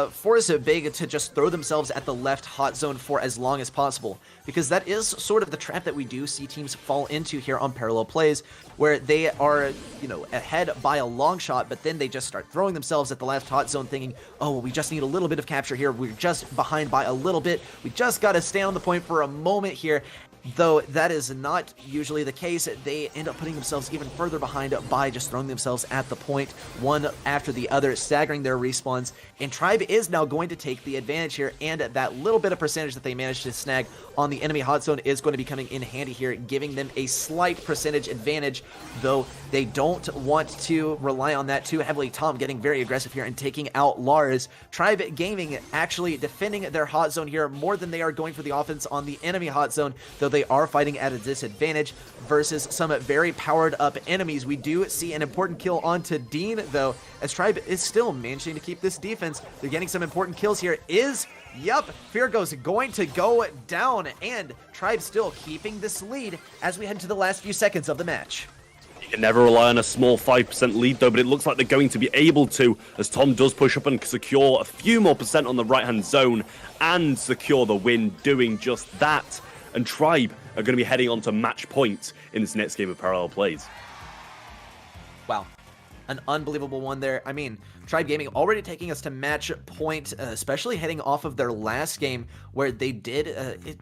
force Big to just throw themselves at the left Hot Zone for as long as possible. Because that is sort of the trap that we do see teams fall into here on parallel plays, where they are, you know, ahead by a long shot, but then they just start throwing themselves at the left Hot Zone thinking, oh, well, we just need a little bit of capture here. We're just behind by a little bit. We just got to stay on the point for a moment here. Though that is not usually the case, they end up putting themselves even further behind by just throwing themselves at the point, one after the other, staggering their respawns, and Tribe is now going to take the advantage here, and that little bit of percentage that they managed to snag on the enemy hot zone is going to be coming in handy here, giving them a slight percentage advantage, though they don't want to rely on that too heavily. Tom getting very aggressive here and taking out Lars. Tribe Gaming actually defending their hot zone here more than they are going for the offense on the enemy hot zone, though they are fighting at a disadvantage versus some very powered up enemies. We do see an important kill onto Dean, though, as Tribe is still managing to keep this defense. They're getting some important kills here. Yup, Feargo's going to go down, and Tribe still keeping this lead as we head into the last few seconds of the match. You can never rely on a small 5% lead, though, but it looks like they're going to be able to, as Tom does push up and secure a few more percent on the right-hand zone and secure the win, doing just that. And Tribe are going to be heading on to match point in this next game of Parallel Plays. Wow. An unbelievable one there. I mean, Tribe Gaming already taking us to match point, especially heading off of their last game where they did, it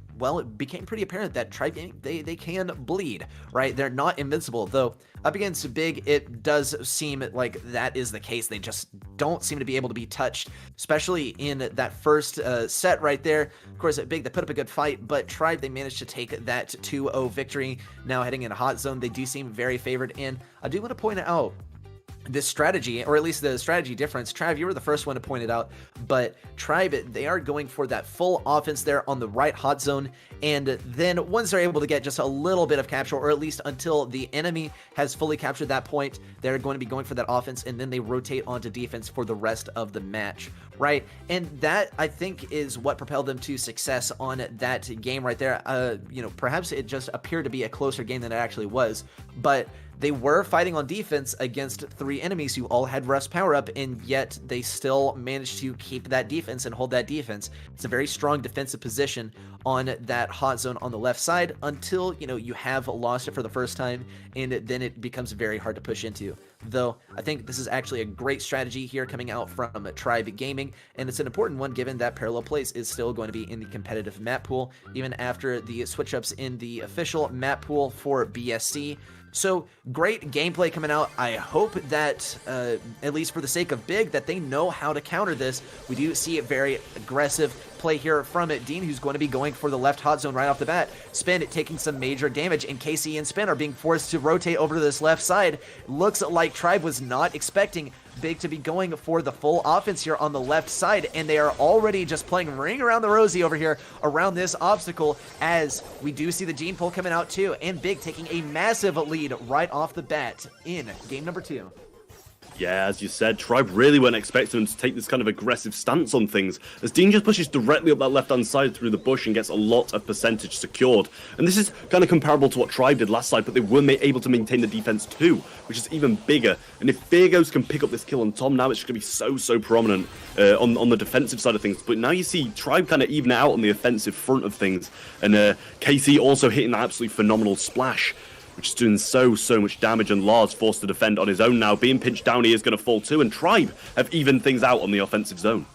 became pretty apparent that Tribe Gaming, they can bleed, right? They're not invincible, though up against Big, it does seem like that is the case. They just don't seem to be able to be touched, especially in that first set right there. Of course, at Big, they put up a good fight, but Tribe, they managed to take that 2-0 victory. Now heading in a hot zone, they do seem very favored, and I do want to point out this strategy, or at least the strategy difference. Trav, you were the first one to point it out, but Tribe, they are going for that full offense there on the right hot zone, and then once they're able to get just a little bit of capture, or at least until the enemy has fully captured that point, they're going to be going for that offense, and then they rotate onto defense for the rest of the match, right? And that, I think, is what propelled them to success on that game right there. You know, perhaps it just appeared to be a closer game than it actually was, but they were fighting on defense against 3 enemies who all had Russ power up, and yet they still managed to keep that defense and hold that defense. It's a very strong defensive position on that hot zone on the left side until, you know, you have lost it for the first time, and then it becomes very hard to push into. Though I think this is actually a great strategy here coming out from Tribe Gaming, and it's an important one given that Parallel Plays is still going to be in the competitive map pool even after the switch ups in the official map pool for BSC. So great gameplay coming out. I hope that, at least for the sake of Big, that they know how to counter this. We do see a very aggressive play here from Dean, who's going to be going for the left hot zone right off the bat. Spin taking some major damage, and KC and Spin are being forced to rotate over to this left side. Looks like Tribe was not expecting Big to be going for the full offense here on the left side, and they are already just playing ring around the rosy over here around this obstacle, as we do see the gene pull coming out too, and Big taking a massive lead right off the bat in game number 2. Yeah, as you said, Tribe really weren't expecting him to take this kind of aggressive stance on things, as Dean just pushes directly up that left-hand side through the bush and gets a lot of percentage secured. And this is kind of comparable to what Tribe did last side, but they were able to maintain the defense too, which is even bigger. And if Feargos can pick up this kill on Tom, now it's going to be so prominent on the defensive side of things. But now you see Tribe kind of even out on the offensive front of things, and KC also hitting that absolutely phenomenal splash, which is doing so much damage, and Lars forced to defend on his own now. Being pinched down, he is going to fall too, and Tribe have evened things out on the offensive zone.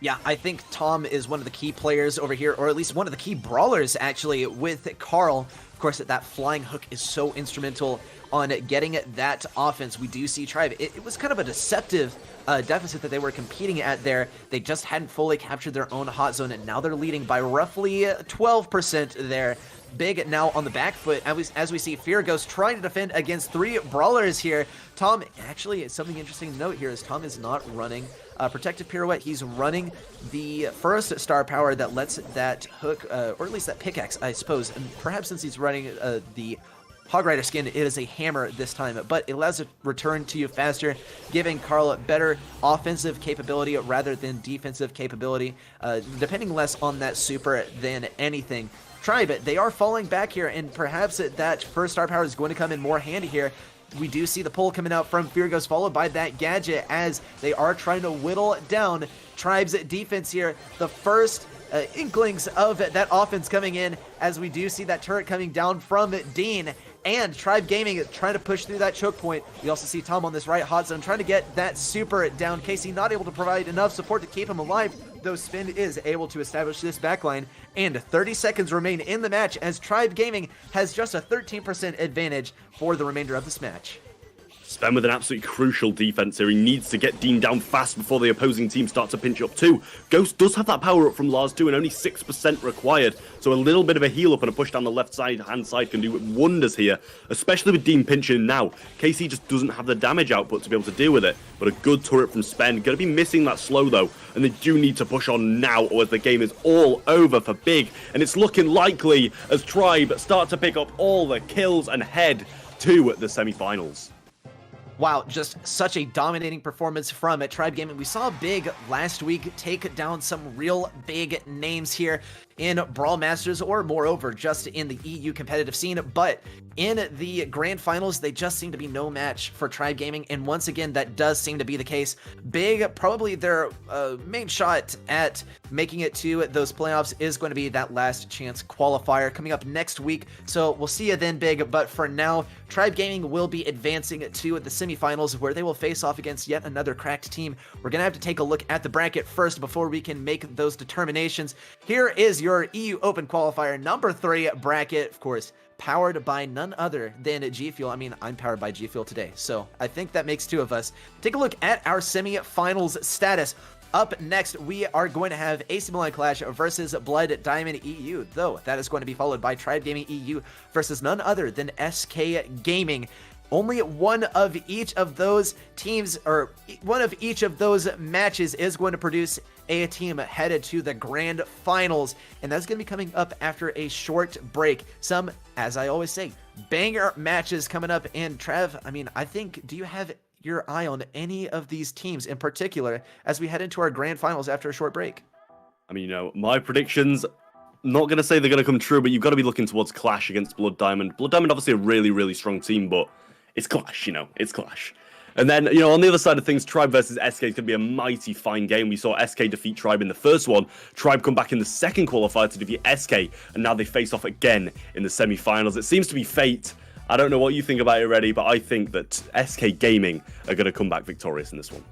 Yeah, I think Tom is one of the key players over here, or at least one of the key brawlers, actually, with Carl. Of course, that flying hook is so instrumental on getting that offense. We do see Tribe. It was kind of a deceptive deficit that they were competing at there. They just hadn't fully captured their own hot zone, and now they're leading by roughly 12% there. Big now on the back foot, as we see Feargos trying to defend against 3 brawlers here. Tom, actually, something interesting to note here is Tom is not running Protective Pirouette. He's running the first star power that lets that hook, or at least that pickaxe, I suppose. And perhaps since he's running the Hog Rider skin, it is a hammer this time, but it allows it to return to you faster, giving Carl better offensive capability rather than defensive capability, depending less on that super than anything. Tribe, they are falling back here, and perhaps that first star power is going to come in more handy here. We do see the pull coming out from Feargos, followed by that gadget, as they are trying to whittle down Tribe's defense here. The first inklings of that offense coming in, as we do see that turret coming down from Dean, and Tribe Gaming trying to push through that choke point. We also see Tom on this right hot zone trying to get that super down. Casey not able to provide enough support to keep him alive. though Spin is able to establish this backline, and 30 seconds remain in the match as Tribe Gaming has just a 13% advantage for the remainder of this match. Spen with an absolutely crucial defense here. He needs to get Dean down fast before the opposing team start to pinch up too. Ghost does have that power up from Lars too, and only 6% required. So a little bit of a heal up and a push down the left side, hand side can do wonders here, especially with Dean pinching now. KC just doesn't have the damage output to be able to deal with it. But a good turret from Spen. Going to be missing that slow though, and they do need to push on now, or as the game is all over for Big. And it's looking likely as Tribe start to pick up all the kills and head to the semi-finals. Wow, just such a dominating performance from Tribe Gaming. We saw Big last week take down some real big names here in Brawl Masters, or moreover, just in the EU competitive scene. But in the grand finals, they just seem to be no match for Tribe Gaming. And once again, that does seem to be the case. Big, probably their main shot at making it to those playoffs is going to be that last chance qualifier coming up next week. So we'll see you then, Big. But for now, Tribe Gaming will be advancing to the semifinals, where they will face off against yet another cracked team. We're going to have to take a look at the bracket first before we can make those determinations. Here is your EU Open Qualifier number 3 bracket, of course, powered by none other than G Fuel. I mean, I'm powered by G Fuel today, so I think that makes 2 of us. Take a look at our semi-finals status. Up next, we are going to have AC Milan Clash versus Blood Diamond EU, though that is going to be followed by Tribe Gaming EU versus none other than SK Gaming. Only one of each of those teams, or one of each of those matches, is going to produce a team headed to the grand finals, and that's going to be coming up after a short break. Some, as I always say, banger matches coming up. And Trev, I mean, I think, do you have your eye on any of these teams in particular as we head into our grand finals after a short break? I mean, you know, my predictions, not going to say they're going to come true, but you've got to be looking towards Clash against Blood Diamond. Blood Diamond, obviously a really, really strong team, but it's Clash, you know, it's Clash. And then, you know, on the other side of things, Tribe versus SK is going to be a mighty fine game. We saw SK defeat Tribe in the first one. Tribe come back in the second qualifier to defeat SK, and now they face off again in the semi-finals. It seems to be fate. I don't know what you think about it already, but I think that SK Gaming are going to come back victorious in this one.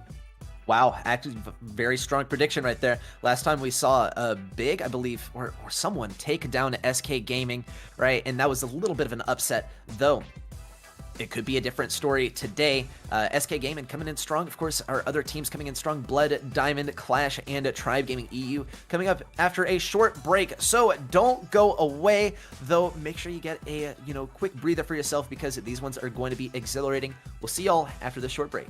Wow, actually, very strong prediction right there. Last time we saw Big, I believe, or someone take down SK Gaming, right? And that was a little bit of an upset, though. It could be a different story today. SK Gaming coming in strong. Of course, our other teams coming in strong. Blood, Diamond, Clash, and Tribe Gaming EU coming up after a short break. So don't go away, though. Make sure you get a quick breather for yourself, because these ones are going to be exhilarating. We'll see y'all after the short break.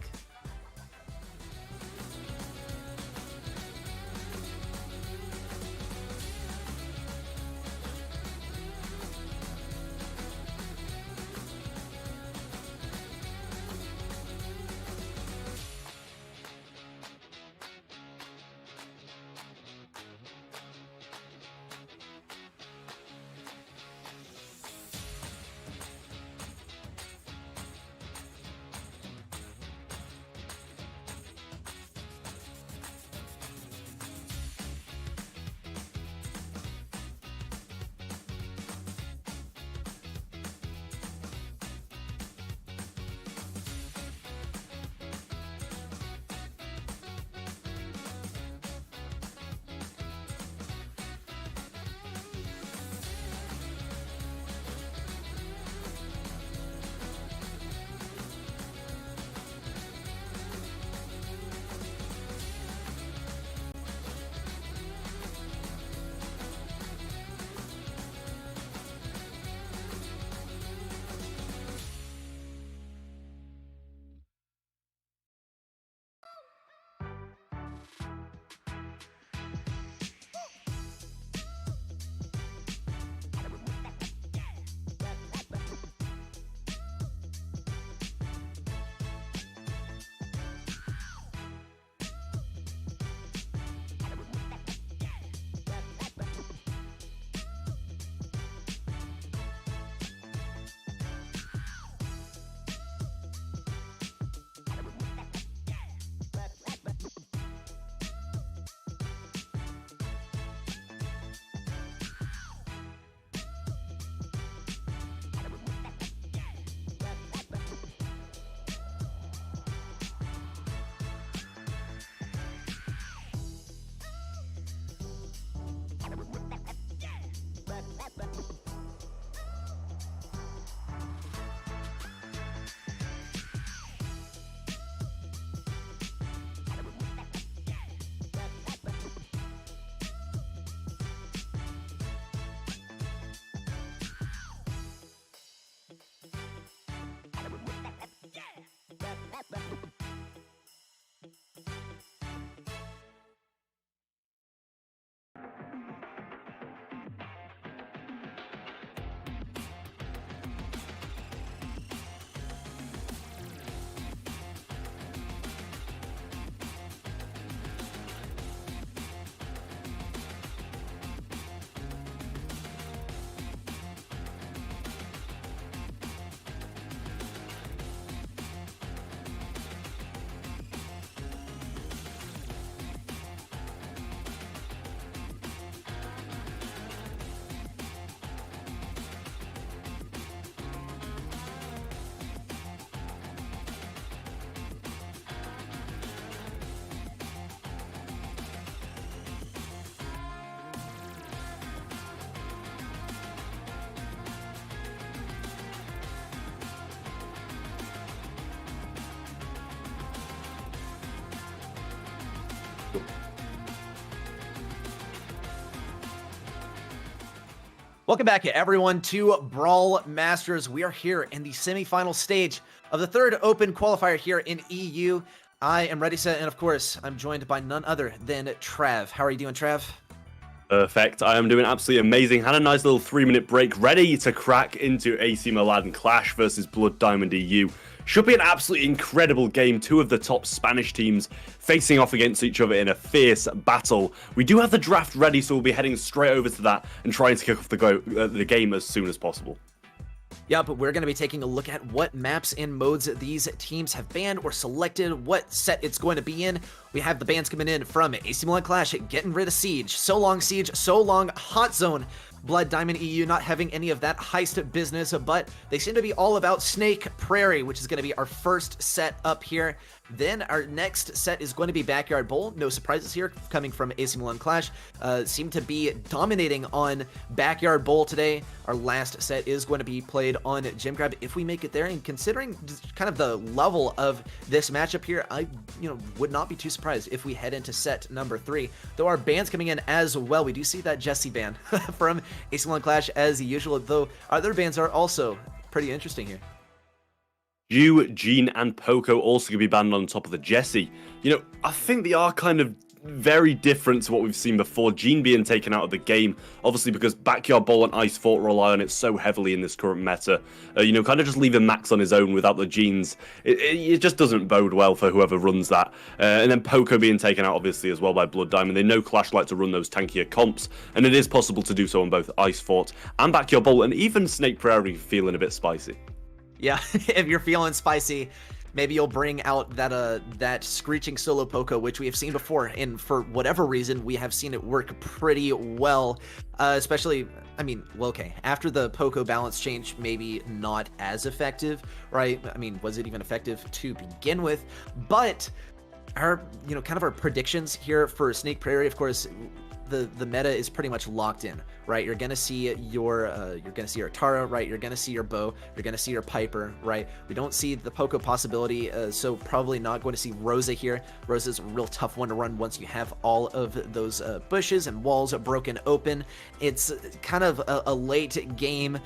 Welcome back, everyone, to Brawl Masters. We are here in the semifinal stage of the third open qualifier here in EU. I am ready, set, and of course, I'm joined by none other than Trav. How are you doing, Trav? Perfect. I am doing absolutely amazing. Had a nice little 3-minute break, ready to crack into AC Milan Clash versus Blood Diamond EU. Should be an absolutely incredible game. Two of the top Spanish teams facing off against each other in a fierce battle. We do have the draft ready, so we'll be heading straight over to that and trying to kick off the game as soon as possible. Yeah, but we're going to be taking a look at what maps and modes these teams have banned or selected, what set it's going to be in. We have the bans coming in from AC Milan Clash, getting rid of Siege, so long Hot Zone. Blood Diamond EU not having any of that heist business, but they seem to be all about Snake Prairie, which is going to be our first set up here. Then our next set is going to be Backyard Bowl. No surprises here coming from AC Milan Clash. Seem to be dominating on Backyard Bowl today. Our last set is going to be played on Gym Grab if we make it there. And considering kind of the level of this matchup here, I would not be too surprised if we head into set number 3. Though our bans coming in as well. We do see that Jesse ban from AC Milan Clash as usual, though other bans are also pretty interesting here. Ju, Jean, and Poco also going to be banned on top of the Jesse. I think they are kind of very different to what we've seen before. Jean being taken out of the game, obviously because Backyard Bowl and Ice Fort rely on it so heavily in this current meta. Kind of just leaving Max on his own without the Jeans, it just doesn't bode well for whoever runs that. And then Poco being taken out, obviously, as well by Blood Diamond. They know Clash like to run those tankier comps, and it is possible to do so on both Ice Fort and Backyard Bowl, and even Snake Prairie feeling a bit spicy. Yeah, if you're feeling spicy, maybe you'll bring out that screeching solo Poco, which we have seen before, and for whatever reason, we have seen it work pretty well. Especially, okay, after the Poco balance change, maybe not as effective, right? Was it even effective to begin with? But our, kind of our predictions here for Snake Prairie, of course, the meta is pretty much locked in, right? You're gonna see your Tara, right? You're gonna see your Bo, you're gonna see your Piper, right? We don't see the Poco possibility, so probably not going to see Rosa here. Rosa's a real tough one to run once you have all of those bushes and walls broken open. It's kind of a late game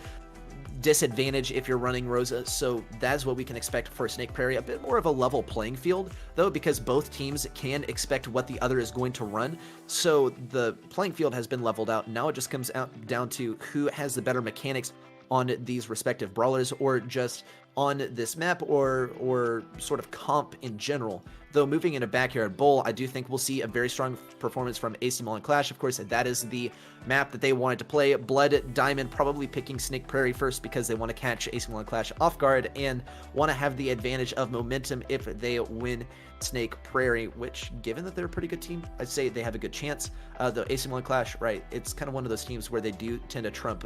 disadvantage if you're running Rosa, so that's what we can expect for Snake Prairie. A bit more of a level playing field, though, because both teams can expect what the other is going to run, so the playing field has been leveled out. Now it just comes down to who has the better mechanics on these respective brawlers, or just on this map, or sort of comp in general. Though moving into Backyard Bowl, I do think we'll see a very strong performance from AC Milan Clash. Of course, that is the map that they wanted to play. Blood Diamond probably picking Snake Prairie first because they want to catch AC Milan Clash off guard and want to have the advantage of momentum if they win Snake Prairie, which, given that they're a pretty good team, I'd say they have a good chance. The AC Milan Clash, right, it's kind of one of those teams where they do tend to trump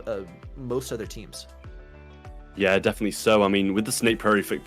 most other teams. Yeah, definitely so. With the Snake Prairie pick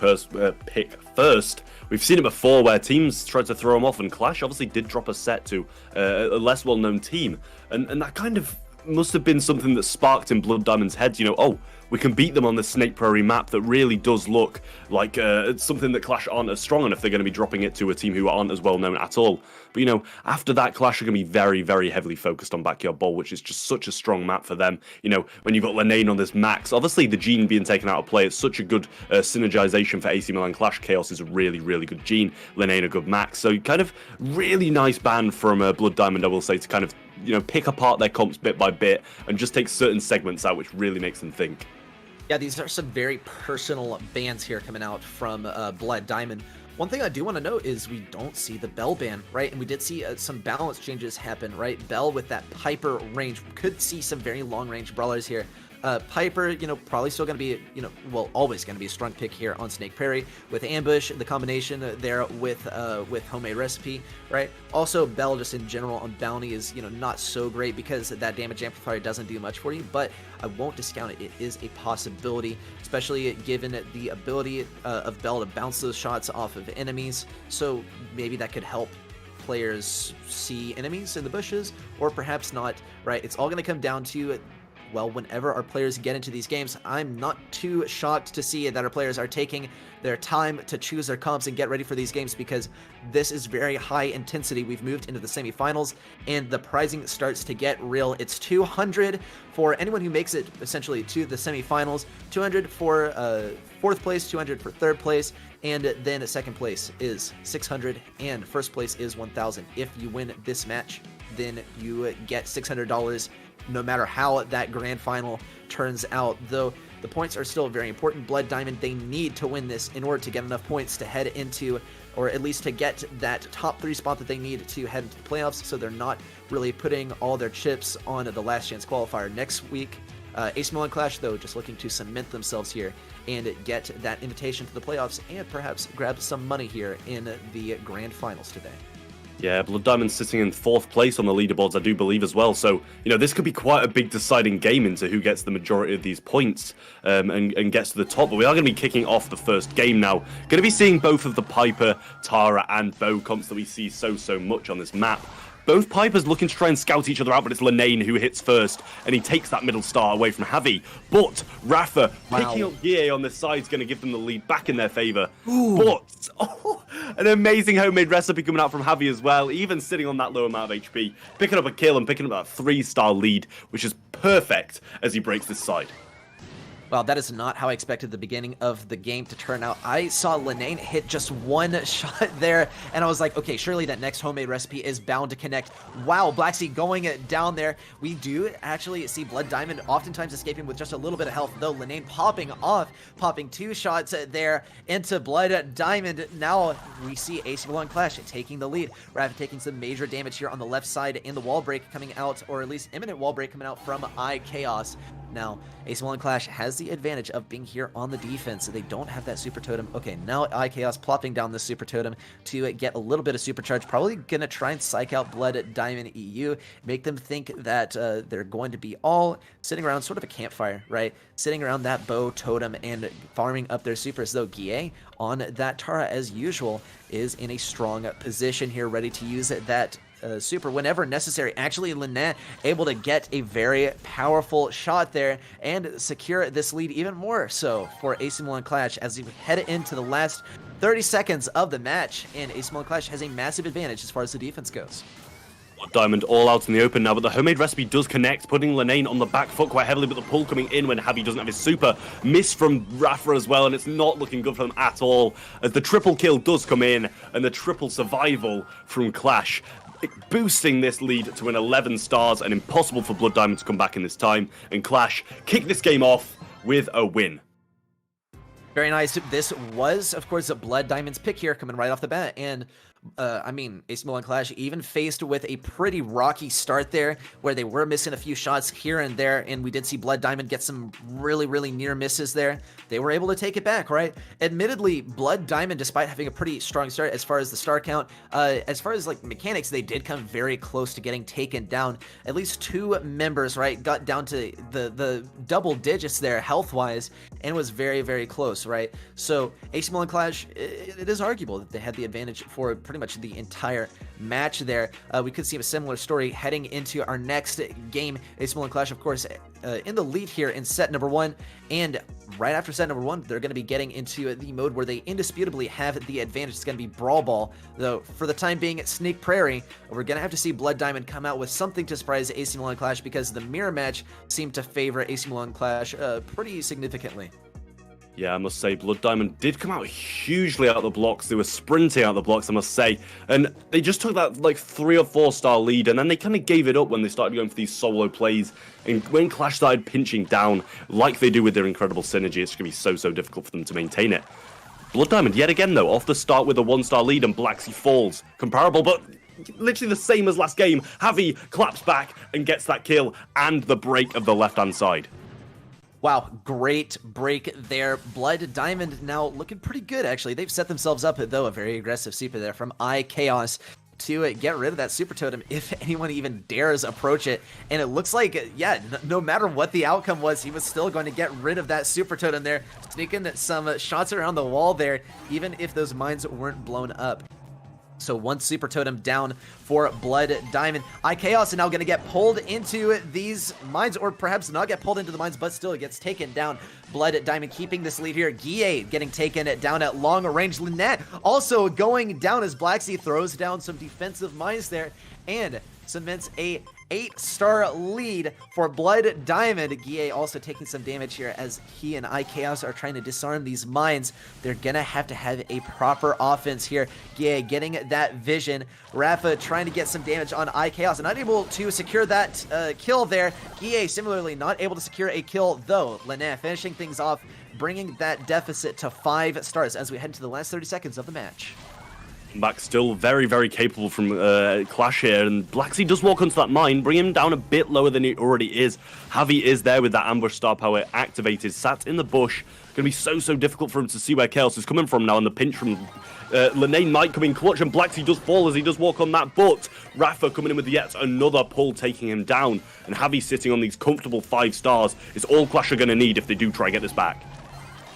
first, we've seen it before where teams tried to throw them off, and Clash obviously did drop a set to a less well-known team. And that kind of must have been something that sparked in Blood Diamond's heads, oh, we can beat them on the Snake Prairie map that really does look like it's something that Clash aren't as strong on if they're going to be dropping it to a team who aren't as well known at all. But, after that, Clash are going to be very, very heavily focused on Backyard Bowl, which is just such a strong map for them. When you've got Lenane on this Max, obviously the Jean being taken out of play, it's such a good synergization for AC Milan Clash. Chaos is a really, really good Jean, Lenane a good Max. So kind of really nice ban from Blood Diamond, I will say, to kind of, pick apart their comps bit by bit and just take certain segments out, which really makes them think. Yeah, these are some very personal bans here coming out from Blood Diamond. One thing I do want to note is we don't see the Bell ban, right? And we did see some balance changes happen, right? Bell with that Piper range. We could see some very long-range brawlers here. Piper, probably still going to be, always going to be a strong pick here on Snake Prairie with Ambush, the combination there with Homemade Recipe, right? Also, Bell just in general on Bounty is, not so great because that damage amplifier doesn't do much for you, but I won't discount it. It is a possibility, especially given the ability of Bell to bounce those shots off of enemies, so maybe that could help players see enemies in the bushes, or perhaps not, right? It's all going to come down to well, whenever our players get into these games, I'm not too shocked to see that our players are taking their time to choose their comps and get ready for these games, because this is very high intensity. We've moved into the semifinals and the prizing starts to get real. It's 200 for anyone who makes it essentially to the semifinals, 200 for fourth place, 200 for third place, and then second place is 600 and first place is 1,000. If you win this match, then you get $600 no matter how that grand final turns out. Though the points are still very important. Blood Diamond, they need to win this in order to get enough points to head into, or at least to get that top 3 spot that they need to head into the playoffs, so they're not really putting all their chips on the last chance qualifier next week. AC Milan Clash, though, just looking to cement themselves here and get that invitation to the playoffs and perhaps grab some money here in the grand finals today. Yeah, Blood Diamond sitting in 4th place on the leaderboards, I do believe, as well. So, this could be quite a big deciding game into who gets the majority of these points and gets to the top. But we are going to be kicking off the first game now. Going to be seeing both of the Piper, Tara, and Bo comps that we see so much on this map. Both Pipers looking to try and scout each other out, but it's Linane who hits first, and he takes that middle star away from Javi. But Rafa picking up GA on this side is going to give them the lead back in their favor. But an amazing homemade recipe coming out from Javi as well, even sitting on that low amount of HP, picking up a kill and picking up that 3-star lead, which is perfect as he breaks this side. Well, that is not how I expected the beginning of the game to turn out. I saw Linane hit just one shot there, and I was like, okay, surely that next homemade recipe is bound to connect. Wow, Blacksea going down there. We do actually see Blood Diamond oftentimes escaping with just a little bit of health, though. Linane popping off, popping 2 shots there into Blood Diamond. Now we see AC Milan Clash taking the lead. Rafa taking some major damage here on the left side, and the wall break coming out, or at least imminent wall break coming out from iChaos. Now, AC Milan Clash has the advantage of being here on the defense, so they don't have that super totem. Okay, now iChaos plopping down the super totem to get a little bit of supercharge. Probably gonna try and psych out Blood Diamond EU, make them think that they're going to be all sitting around sort of a campfire, right? Sitting around that bow totem and farming up their supers. Though Guille on that Tara, as usual, is in a strong position here, ready to use that super whenever necessary. Actually, Linane able to get a very powerful shot there and secure this lead even more so for AC Milan Clash as we head into the last 30 seconds of the match, and AC Milan Clash has a massive advantage as far as the defense goes. Diamond all out in the open now, but the homemade recipe does connect, putting Linane on the back foot quite heavily, but the pull coming in when Javi doesn't have his super. Miss from Rafa as well, and it's not looking good for them at all, as the triple kill does come in, and the triple survival from Clash, boosting this lead to an 11 stars, and impossible for Blood Diamond to come back in this time, and Clash kick this game off with a win. Very nice. This was, of course, Blood Diamond's pick here coming right off the bat, and I mean, AC Milan Clash even faced with a pretty rocky start there, where they were missing a few shots here and there, and we did see Blood Diamond get some really near misses there. They were able to take it back, right? Admittedly, Blood Diamond, despite having a pretty strong start as far as the star count, as far as like mechanics, they did come very close to getting taken down. At least 2 members, right, got down to the double digits there health-wise, and was very close, right? So AC Milan Clash, it is arguable that they had the advantage for pretty much the entire match there. We could see a similar story heading into our next game. AC Milan Clash, of course, in the lead here in set number 1, and right after set number 1, they're going to be getting into the mode where they indisputably have the advantage. It's going to be Brawl Ball, though for the time being, Snake Prairie. We're going to have to see Blood Diamond come out with something to surprise AC Milan Clash, because the mirror match seemed to favor AC Milan Clash pretty significantly. Yeah, I must say, Blood Diamond did come out hugely out of the blocks. They were sprinting out of the blocks, I must say. And they just took that, like, 3 or 4 star lead, and then they kind of gave it up when they started going for these solo plays. And when Clash started pinching down, like they do with their incredible synergy, it's going to be so difficult for them to maintain it. Blood Diamond, yet again, though, off the start with a 1-star lead, and Blacksea falls. Comparable, but literally the same as last game. Javi claps back and gets that kill, and the break of the left-hand side. Wow, great break there. Blood Diamond now looking pretty good, actually. They've set themselves up, though, a very aggressive super there from iChaos to get rid of that super totem if anyone even dares approach it. And it looks like, yeah, no matter what the outcome was, he was still going to get rid of that super totem there, sneaking some shots around the wall there, even if those mines weren't blown up. So one super totem down for Blood Diamond. iChaos are now going to get pulled into these mines, or perhaps not get pulled into the mines, but still it gets taken down. Blood Diamond keeping this lead here. Guille getting taken down at long range. Lynette also going down as Blacksea throws down some defensive mines there and cements a 8-star lead for Blood Diamond. Guille also taking some damage here as he and iChaos are trying to disarm these mines. They're gonna have to have a proper offense here. Guille getting that vision. Rafa trying to get some damage on iChaos and unable to secure that kill there. Guille similarly not able to secure a kill though. Lynette finishing things off, bringing that deficit to 5 stars as we head into the last 30 seconds of the match. Back still very, very capable from Clash here, and Blacksea does walk onto that mine, bring him down a bit lower than he already is. Javi is there with that ambush star power activated, sat in the bush. Gonna be so difficult for him to see where Chaos is coming from now, and the pinch from Linane might come in clutch, and Blacksea does fall as he does walk on that, but Rafa coming in with yet another pull, taking him down, and Javi sitting on these comfortable 5 stars is all Clash are gonna need if they do try and get this back.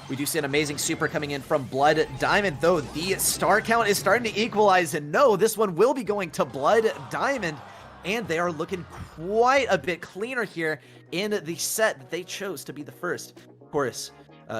We do see an amazing super coming in from Blood Diamond, though the star count is starting to equalize, and no, this one will be going to Blood Diamond, and they are looking quite a bit cleaner here in the set that they chose to be the first. Of course,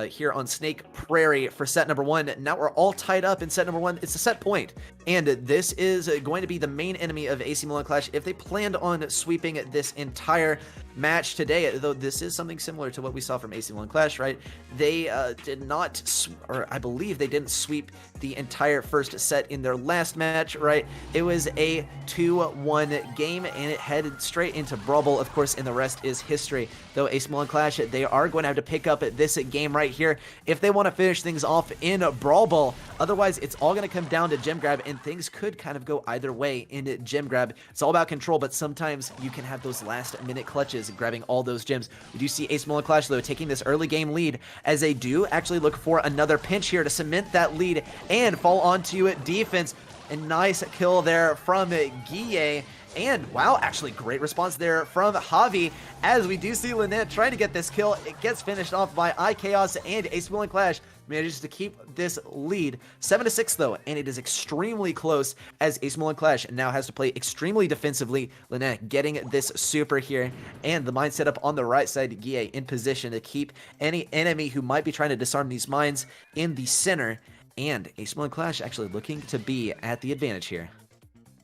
here on Snake Prairie for set number 1. Now we're all tied up in set number 1. It's a set point, and this is going to be the main enemy of AC Milan Clash if they planned on sweeping this entire match today, though this is something similar to what we saw from AC Milan Clash, right? They did not, or I believe they didn't sweep the entire first set in their last match, right? It was a 2-1 game, and it headed straight into Brawl Ball, of course, and the rest is history. Though AC Milan Clash, they are going to have to pick up this game right here if they want to finish things off in Brawl Ball. Otherwise, it's all going to come down to gem grab, and things could kind of go either way in gem grab. It's all about control, but sometimes you can have those last-minute clutches grabbing all those gems. We do see AC Milan Clash, though, taking this early game lead as they do actually look for another pinch here to cement that lead and fall onto defense. A nice kill there from Guille. And wow, actually great response there from Javi as we do see Lynette trying to get this kill. It gets finished off by iChaos, and AC Milan Clash manages to keep this lead 7-6 though, and it is extremely close as AC Milan Clash now has to play extremely defensively. Lynette getting this super here, and the mine setup on the right side. Guille in position to keep any enemy who might be trying to disarm these mines in the center, and AC Milan Clash actually looking to be at the advantage here.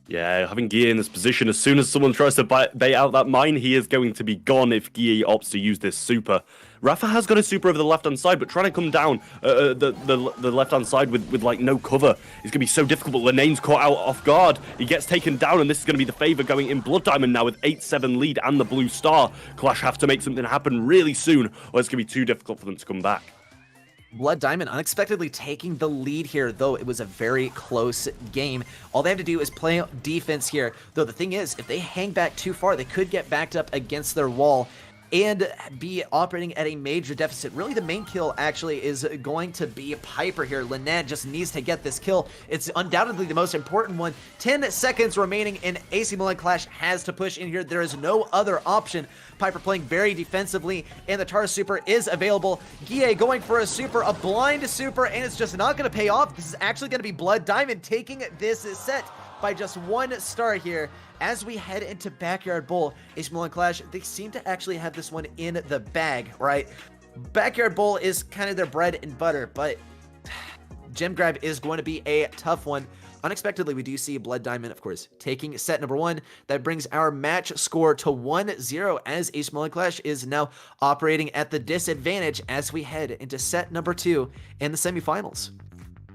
Yeah, having Guille in this position, as soon as someone tries to bait out that mine, he is going to be gone if Guille opts to use this super. Rafa has got a super over the left-hand side, but trying to come down the left-hand side with like no cover is going to be so difficult. Linane's caught out off guard. He gets taken down, and this is going to be the favor going in Blood Diamond now with 8-7 lead and the blue star. Clash have to make something happen really soon, or it's going to be too difficult for them to come back. Blood Diamond unexpectedly taking the lead here, though it was a very close game. All they have to do is play defense here, though the thing is, if they hang back too far, they could get backed up against their wall and be operating at a major deficit. Really, the main kill actually is going to be Piper here. Lynette just needs to get this kill. It's undoubtedly the most important one. 10 seconds remaining, and AC Milan Clash has to push in here. There is no other option. Piper playing very defensively, and the Tara super is available. Guille going for a super, a blind super, and it's just not going to pay off. This is actually going to be Blood Diamond taking this set by just 1 star here. As we head into Backyard Bowl, AC Milan Clash, they seem to actually have this one in the bag, right? Backyard Bowl is kind of their bread and butter, but gem grab is going to be a tough one. Unexpectedly, we do see Blood Diamond, of course, taking set number 1. That brings our match score to 1-0 as AC Milan Clash is now operating at the disadvantage as we head into set number 2 in the semifinals.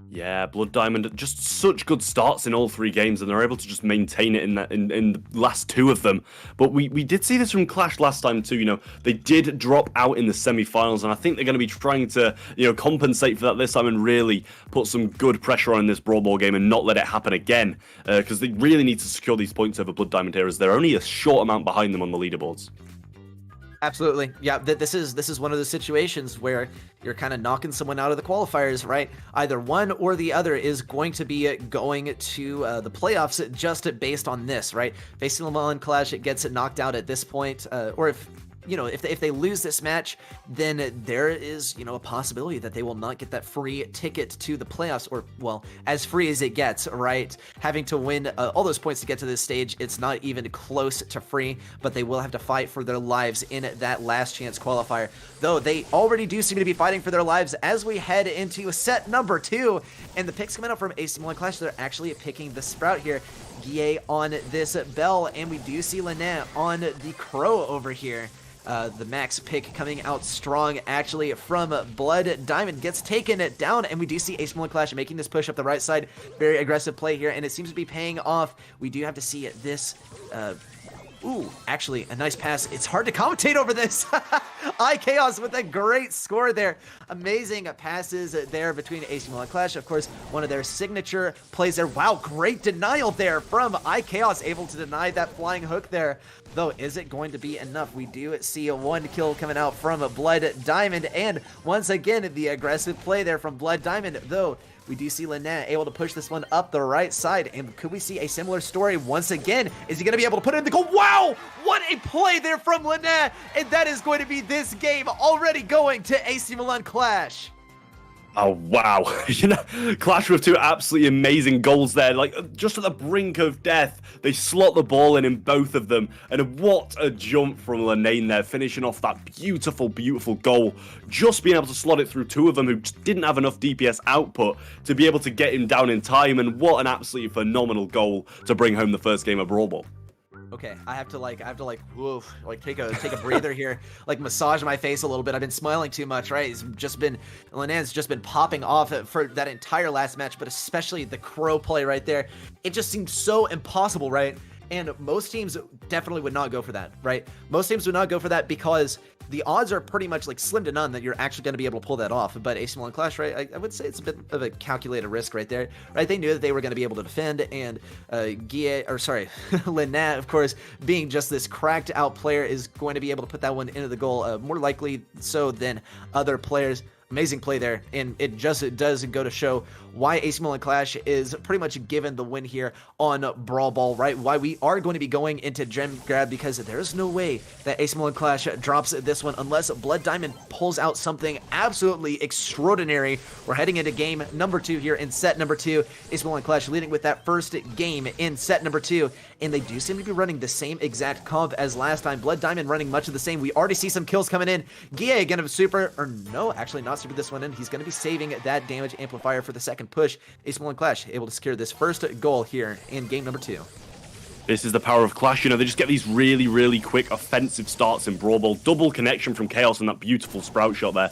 Yeah, Blood Diamond, just such good starts in all 3 games, and they're able to just maintain it in the last 2 of them. But we did see this from Clash last time too. You know, they did drop out in the semi-finals, and I think they're going to be trying to, you know, compensate for that this time and really put some good pressure on this Brawl Ball game and not let it happen again, because they really need to secure these points over Blood Diamond here, as they're only a short amount behind them on the leaderboards. Absolutely. Yeah, this is one of those situations where you're kind of knocking someone out of the qualifiers, right? Either one or the other is going to be going to the playoffs just based on this, right? Facing Milan Clash, it gets knocked out at this point, or if you know, if they lose this match, then there is, you know, a possibility that they will not get that free ticket to the playoffs, or, well, as free as it gets, right? Having to win all those points to get to this stage, it's not even close to free, but they will have to fight for their lives in that last chance qualifier, though they already do seem to be fighting for their lives as we head into set number 2, and the picks coming out from AC Milan Clash, they're actually picking the Sprout here, Guille on this Bell, and we do see Lynette on the Crow over here. The max pick coming out strong actually from Blood Diamond, gets taken down, and we do see AC Milan Clash making this push up the right side. Very aggressive play here, and it seems to be paying off. We do have to see this ooh, actually, a nice pass. It's hard to commentate over this. iChaos with a great score there. Amazing passes there between AC Milan Clash. Of course, one of their signature plays there. Wow, great denial there from iChaos, able to deny that flying hook there. Though, is it going to be enough? We do see a 1 kill coming out from Blood Diamond, and once again, the aggressive play there from Blood Diamond, though. We do see Lynette able to push this one up the right side, and could we see a similar story once again? Is he going to be able to put it in the goal? Wow! What a play there from Lynette, and that is going to be this game already going to AC Milan Clash. Oh, wow. You know, Clash with 2 absolutely amazing goals there. Like, just at the brink of death, they slot the ball in both of them. And what a jump from Lenane there, finishing off that beautiful, beautiful goal. Just being able to slot it through 2 of them who just didn't have enough DPS output to be able to get him down in time. And what an absolutely phenomenal goal to bring home the first game of Brawl Ball. Okay, I have to whoa, like take a breather here, like massage my face a little bit. I've been smiling too much, right? Lynette's just been popping off for that entire last match, but especially the Crow play right there. It just seemed so impossible, right? And most teams definitely would not go for that, right? Most teams would not go for that because the odds are pretty much like slim to none that you're actually going to be able to pull that off. But AC Milan Clash, right, I would say it's a bit of a calculated risk right there, right? They knew that they were going to be able to defend, and Lynette, of course, being just this cracked out player, is going to be able to put that one into the goal, more likely so than other players. Amazing play there, and it does go to show why AC Milan Clash is pretty much given the win here on Brawl Ball, right? Why we are going to be going into Gem Grab, because there's no way that AC Milan Clash drops this one unless Blood Diamond pulls out something absolutely extraordinary. We're heading into game number 2 here in set number 2. AC Milan Clash leading with that first game in set number 2, and they do seem to be running the same exact comp as last time. Blood Diamond running much of the same. We already see some kills coming in. Guille again of super, or no, actually not super this one in. He's going to be saving that damage amplifier for the second push. AC Milan Clash able to secure this first goal here in game number 2. This is the power of Clash. You know, they just get these really, really quick offensive starts in Brawl Ball. Double connection from Chaos and that beautiful Sprout shot there.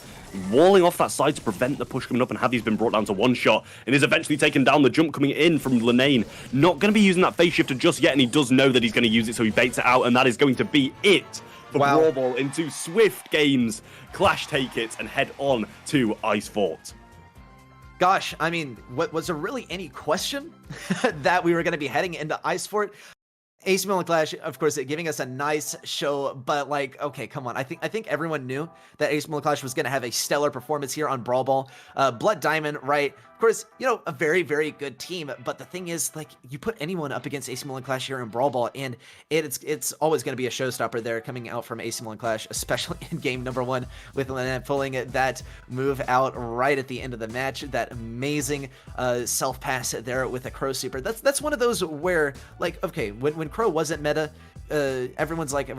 Walling off that side to prevent the push coming up, and Hadley's been brought down to 1 shot and is eventually taken down. The jump coming in from Lynane. Not going to be using that phase shifter just yet, and he does know that he's going to use it, so he baits it out, and that is going to be it for Brawl Ball into swift games. Clash take it and head on to Ice Fort. Gosh, I mean, was there really any question that we were going to be heading into Ice Fort? AC Milan Clash, of course, giving us a nice show, but like, okay, come on. I think everyone knew that AC Milan Clash was going to have a stellar performance here on Brawl Ball. Blood Diamond, right? Of course, you know, a very, very good team, but the thing is, like, you put anyone up against AC Milan Clash here in Brawl Ball, and it's always going to be a showstopper there coming out from AC Milan Clash, especially in game number 1 with Lynette pulling that move out right at the end of the match. That amazing self pass there with a Crow super. That's one of those where, like, okay, when Crow wasn't meta, everyone's like,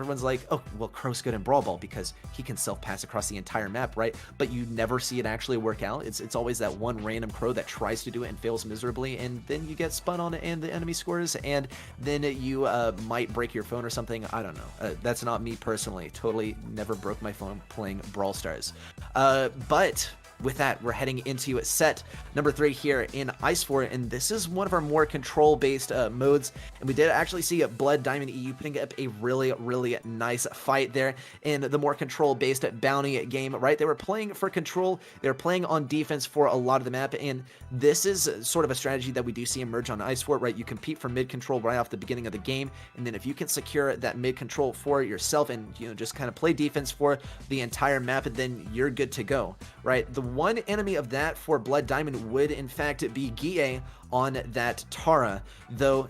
oh, well, Crow's good in Brawl Ball because he can self pass across the entire map, right? But you never see it actually work out. It's always that one random Crow that tries to do it and fails miserably, and then you get spun on it and the enemy scores, and then you might break your phone or something. I don't know. That's not me personally. Totally never broke my phone playing Brawl Stars. But with that, we're heading into set number 3 here in Ice Fort, and this is one of our more control-based modes, and we did actually see Blood Diamond EU putting up a really, really nice fight there in the more control-based bounty game, right? They were playing for control, they were playing on defense for a lot of the map, and this is sort of a strategy that we do see emerge on Ice Fort, right? You compete for mid-control right off the beginning of the game, and then if you can secure that mid-control for yourself and, you know, just kind of play defense for the entire map, then you're good to go, right? The one enemy of that for Blood Diamond would in fact be Guille on that Tara, though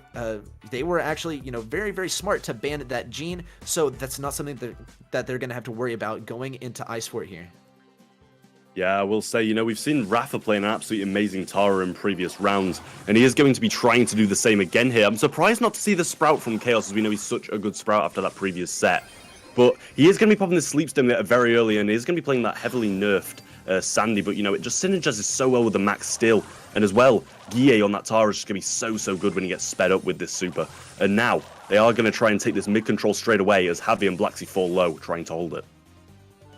they were actually, you know, very, very smart to ban that gene, so that's not something that they're going to have to worry about going into Ice Fort here. Yeah, I will say, you know, we've seen Rafa playing an absolutely amazing Tara in previous rounds, and he is going to be trying to do the same again here. I'm surprised not to see the Sprout from Chaos, as we know he's such a good Sprout after that previous set. But he is going to be popping the Sleep Stimulator very early, and he's going to be playing that heavily nerfed Sandy, but, you know, it just synergizes so well with the Max Steel. And as well, Guille on that Tara is just going to be so good when he gets sped up with this super. And now, they are going to try and take this mid-control straight away as Javi and Blacksy fall low, trying to hold it.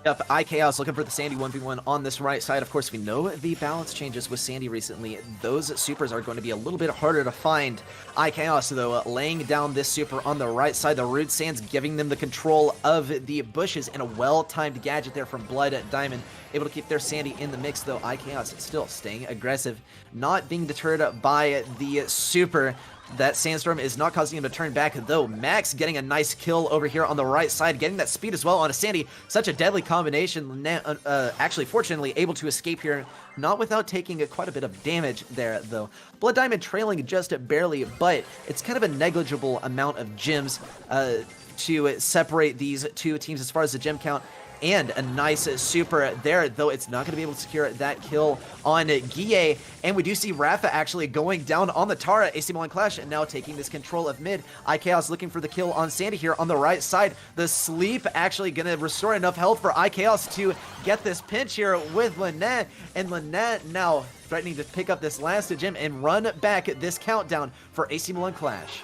Yep, iChaos looking for the Sandy 1v1 on this right side. Of course, we know the balance changes with Sandy recently. Those supers are going to be a little bit harder to find. iChaos, though, laying down this super on the right side. The Rude Sands giving them the control of the bushes, and a well-timed gadget there from Blood Diamond. Able to keep their Sandy in the mix, though iChaos still staying aggressive, not being deterred by the super. That Sandstorm is not causing him to turn back, though. Max getting a nice kill over here on the right side, getting that speed as well on a Sandy. Such a deadly combination. Actually, fortunately, able to escape here, not without taking quite a bit of damage there, though. Blood Diamond trailing just barely, but it's kind of a negligible amount of gems to separate these two teams as far as the gem count. And a nice super there, though it's not going to be able to secure that kill on Guille. And we do see Rafa actually going down on the Tara. AC Milan Clash and now taking this control of mid. iChaos looking for the kill on Sandy here on the right side. The sleep actually going to restore enough health for iChaos to get this pinch here with Lynette. And Lynette now threatening to pick up this last gem and run back this countdown for AC Milan Clash.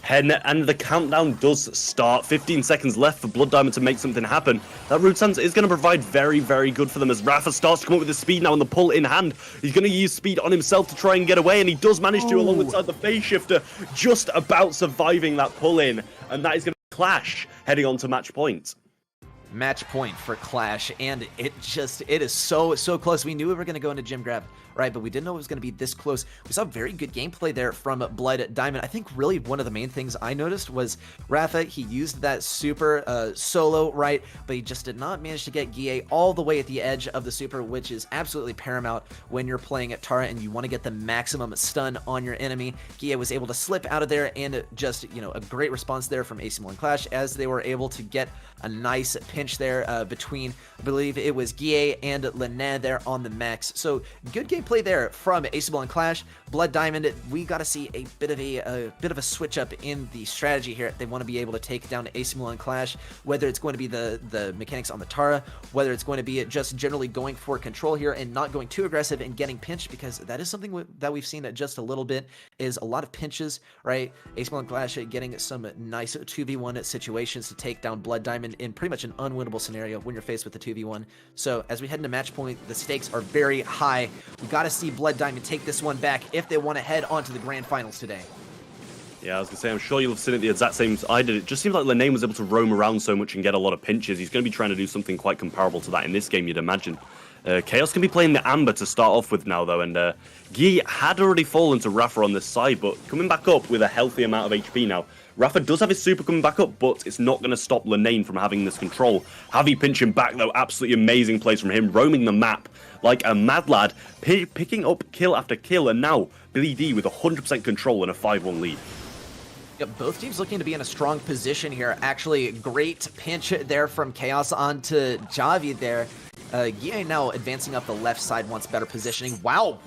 And the countdown does start. 15 seconds left for Blood Diamond to make something happen. That Root Sands is going to provide very, very good for them as Rafa starts to come up with the speed now and the pull in hand. He's going to use speed on himself to try and get away, and he does manage to alongside the phase shifter, just about surviving that pull in. And that is going to Clash heading on to match point. Match point for Clash, and it is so close. We knew we were going to go into gym grab, right, but we didn't know it was going to be this close. We saw very good gameplay there from Blood Diamond. I think really one of the main things I noticed was Rafa, he used that super solo, right, but he just did not manage to get Guille all the way at the edge of the super, which is absolutely paramount when you're playing at Tara and you want to get the maximum stun on your enemy. Guille was able to slip out of there, and just, you know, a great response there from AC Milan Clash as they were able to get a nice pinch there between, I believe it was Guille and Lynette there on the max. So good gameplay there from AC Milan Clash. Blood Diamond, we got to see a bit of a switch up in the strategy here. They want to be able to take down AC Milan Clash, whether it's going to be the mechanics on the Tara, whether it's going to be just generally going for control here and not going too aggressive and getting pinched, because that is something that we've seen just a little bit, is a lot of pinches, right? AC Milan Clash getting some nice 2v1 situations to take down Blood Diamond in pretty much an unwinnable scenario when you're faced with the 2v1. So as we head into match point, the stakes are very high. We got to see Blood Diamond take this one back if they want to head on to the grand finals today. Yeah, I was going to say, I'm sure you'll have seen it the exact same as I did. It just seems like Lene was able to roam around so much and get a lot of pinches. He's going to be trying to do something quite comparable to that in this game, you'd imagine. Chaos can be playing the Amber to start off with now, though, and Guy had already fallen to Rafa on this side, but coming back up with a healthy amount of HP now. Rafa does have his super coming back up, but it's not going to stop Lene from having this control. Javi pinching back, though, absolutely amazing plays from him, roaming the map like a mad lad, picking up kill after kill, and now Billy D with 100% control and a 5-1 lead. Yep, both teams looking to be in a strong position here. Actually, great pinch there from Chaos onto Javi there. Guy now advancing up the left side, wants better positioning. Wow,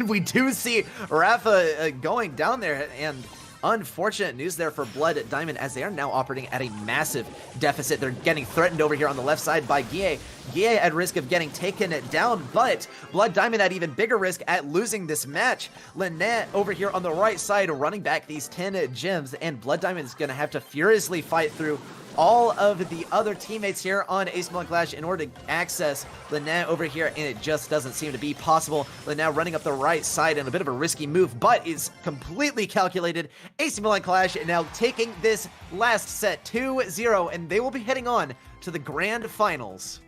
we do see Rafa going down there, and unfortunate news there for Blood Diamond as they are now operating at a massive deficit. They're getting threatened over here on the left side by Guille. Guille at risk of getting taken down, but Blood Diamond at even bigger risk at losing this match. Lynette over here on the right side running back these 10 gems, and Blood Diamond is going to have to furiously fight through all of the other teammates here on AC Milan Clash in order to access Lynette over here, and it just doesn't seem to be possible. Lynette running up the right side in a bit of a risky move, but is completely calculated. AC Milan Clash now taking this last set 2-0, and they will be heading on to the grand finals.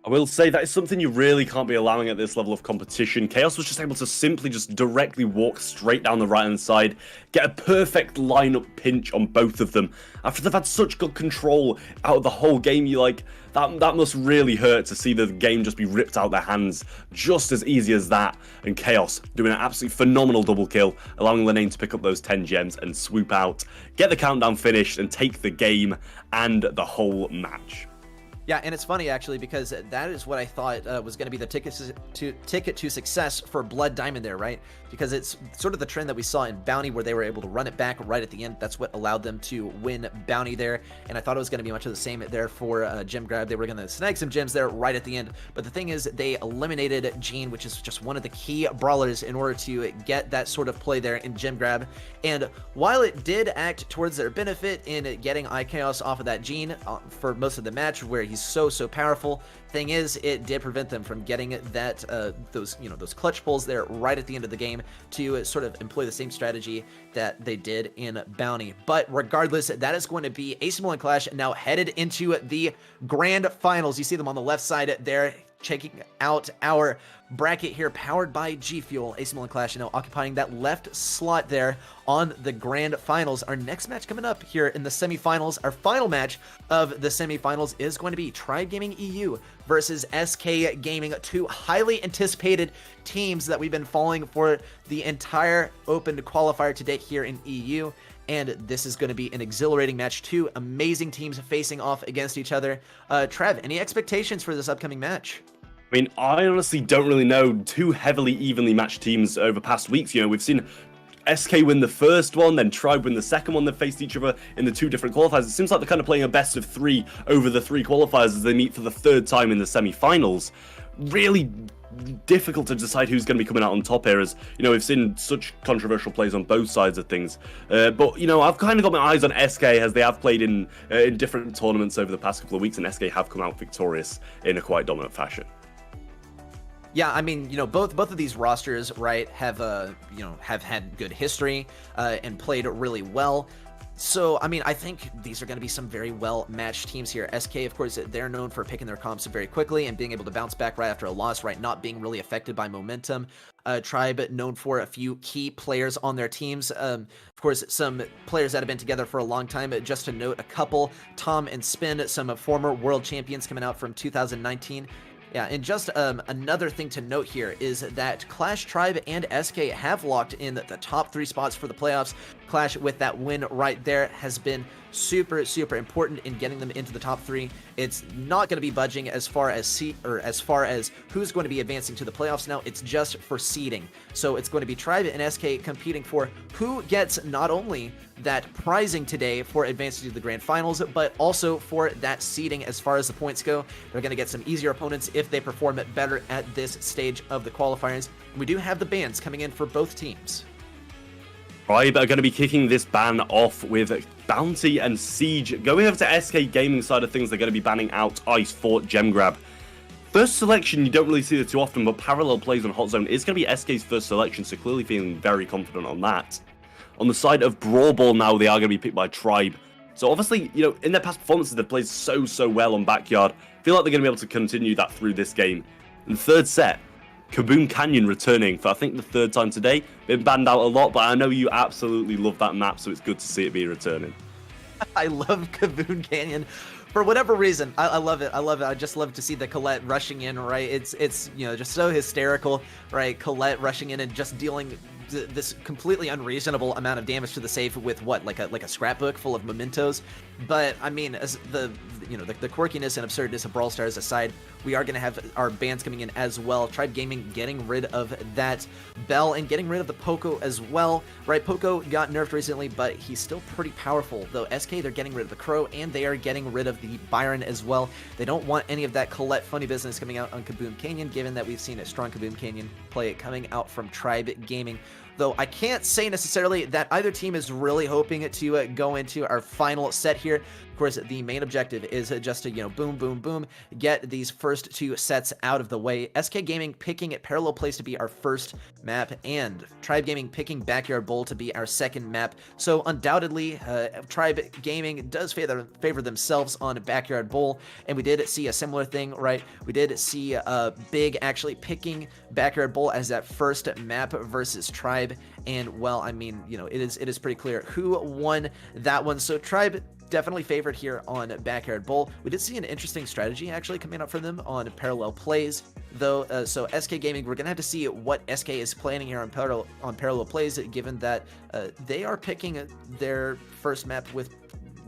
I will say that is something you really can't be allowing at this level of competition. Chaos was just able to simply just directly walk straight down the right-hand side, get a perfect lineup pinch on both of them. After they've had such good control out of the whole game, you like, that must really hurt to see the game just be ripped out of their hands just as easy as that. And Chaos doing an absolutely phenomenal double kill, allowing Linane to pick up those 10 gems and swoop out, get the countdown finished, and take the game and the whole match. Yeah, and it's funny actually because that is what I thought was going to be the ticket to success for Blood Diamond there, right? Because it's sort of the trend that we saw in Bounty where they were able to run it back right at the end. That's what allowed them to win Bounty there, and I thought it was going to be much of the same there for Gem Grab. They were going to snag some gems there right at the end, but the thing is they eliminated Gene, which is just one of the key brawlers in order to get that sort of play there in Gem Grab. And while it did act towards their benefit in getting iChaos off of that Gene for most of the match where he's so powerful, thing is it did prevent them from getting that those clutch pulls there right at the end of the game to sort of employ the same strategy that they did in Bounty. But regardless, that is going to be Ace and Clash now headed into the grand finals. You see them on the left side there, checking out our bracket here, powered by G Fuel. Ace and Clash now occupying that left slot there on the grand finals. Our next match coming up here in the semifinals, our final match of the semifinals, is going to be Tribe Gaming EU versus SK Gaming, two highly anticipated teams that we've been following for the entire open qualifier to date here in EU. And this is going to be an exhilarating match. Two amazing teams facing off against each other. Trev, any expectations for this upcoming match? I mean, I honestly don't really know. Two heavily evenly matched teams over past weeks. You know, we've seen SK win the first one, then Tribe win the second one. They faced each other in the two different qualifiers. It seems like they're kind of playing a best of three over the three qualifiers as they meet for the third time in the semi-finals. Really difficult to decide who's going to be coming out on top here, as you know, we've seen such controversial plays on both sides of things. But you know, I've kind of got my eyes on SK as they have played in different tournaments over the past couple of weeks, and SK have come out victorious in a quite dominant fashion. Yeah, I mean, you know, both of these rosters, right, have have had good history and played really well. So, I mean, I think these are going to be some very well-matched teams here. SK, of course, they're known for picking their comps very quickly and being able to bounce back right after a loss, right, not being really affected by momentum. Tribe, known for a few key players on their teams. Of course, some players that have been together for a long time. Just to note a couple, Tom and Spin, some former world champions coming out from 2019. Yeah, and just another thing to note here is that Clash, Tribe, and SK have locked in the top three spots for the playoffs. Clash, with that win right there, has been super important in getting them into the top three. It's not going to be budging as far as who's going to be advancing to the playoffs now. It's just for seeding. So it's going to be Tribe and SK competing for who gets not only that prizing today for advancing to the grand finals, but also for that seeding as far as the points go. They're going to get some easier opponents if they perform it better at this stage of the qualifiers. And we do have the bans coming in for both teams. Tribe are going to be kicking this ban off with Bounty and Siege. Going over to SK Gaming side of things, they're going to be banning out Ice Fort, Gem Grab. First selection, you don't really see it too often, but parallel plays on Hot Zone is going to be SK's first selection, so clearly feeling very confident on that. On the side of Brawl Ball now, they are going to be picked by Tribe. So obviously, you know, in their past performances, they've played so well on Backyard. Feel like they're going to be able to continue that through this game. In the third set, Kaboom Canyon returning for, I think, the third time today. Been banned out a lot, but I know you absolutely love that map, so it's good to see it be returning. I love Kaboom Canyon. For whatever reason, I love it. I love it. I just love to see the Colette rushing in, right? It's you know, just so hysterical, right? Colette rushing in and just dealing this completely unreasonable amount of damage to the safe with what, like a scrapbook full of mementos. But I mean, as the quirkiness and absurdness of Brawl Stars aside, we are going to have our bans coming in as well. Tribe Gaming getting rid of that Bell and getting rid of the Poco as well, right? Poco got nerfed recently, but he's still pretty powerful. Though SK, they're getting rid of the Crow and they are getting rid of the Byron as well. They don't want any of that Colette funny business coming out on Kaboom Canyon, given that we've seen a strong Kaboom Canyon play coming out from Tribe Gaming. though I can't say necessarily that either team is really hoping to go into our final set here. Of course, the main objective is just to, boom, boom, boom, get these first 2 sets out of the way. SK Gaming picking Parallel Plays to be our first map, and Tribe Gaming picking Backyard Bowl to be our second map. So undoubtedly, Tribe Gaming does favor themselves on Backyard Bowl, and we did see a similar thing, right? We did see Big actually picking Backyard Bowl as that first map versus Tribe, and well, I mean, it is pretty clear who won that one. So Tribe definitely favored here on Backyard Bowl. We did see an interesting strategy actually coming up for them on Parallel Plays, though. So SK Gaming, we're gonna have to see what SK is planning here on Parallel Plays, given that they are picking their first map with,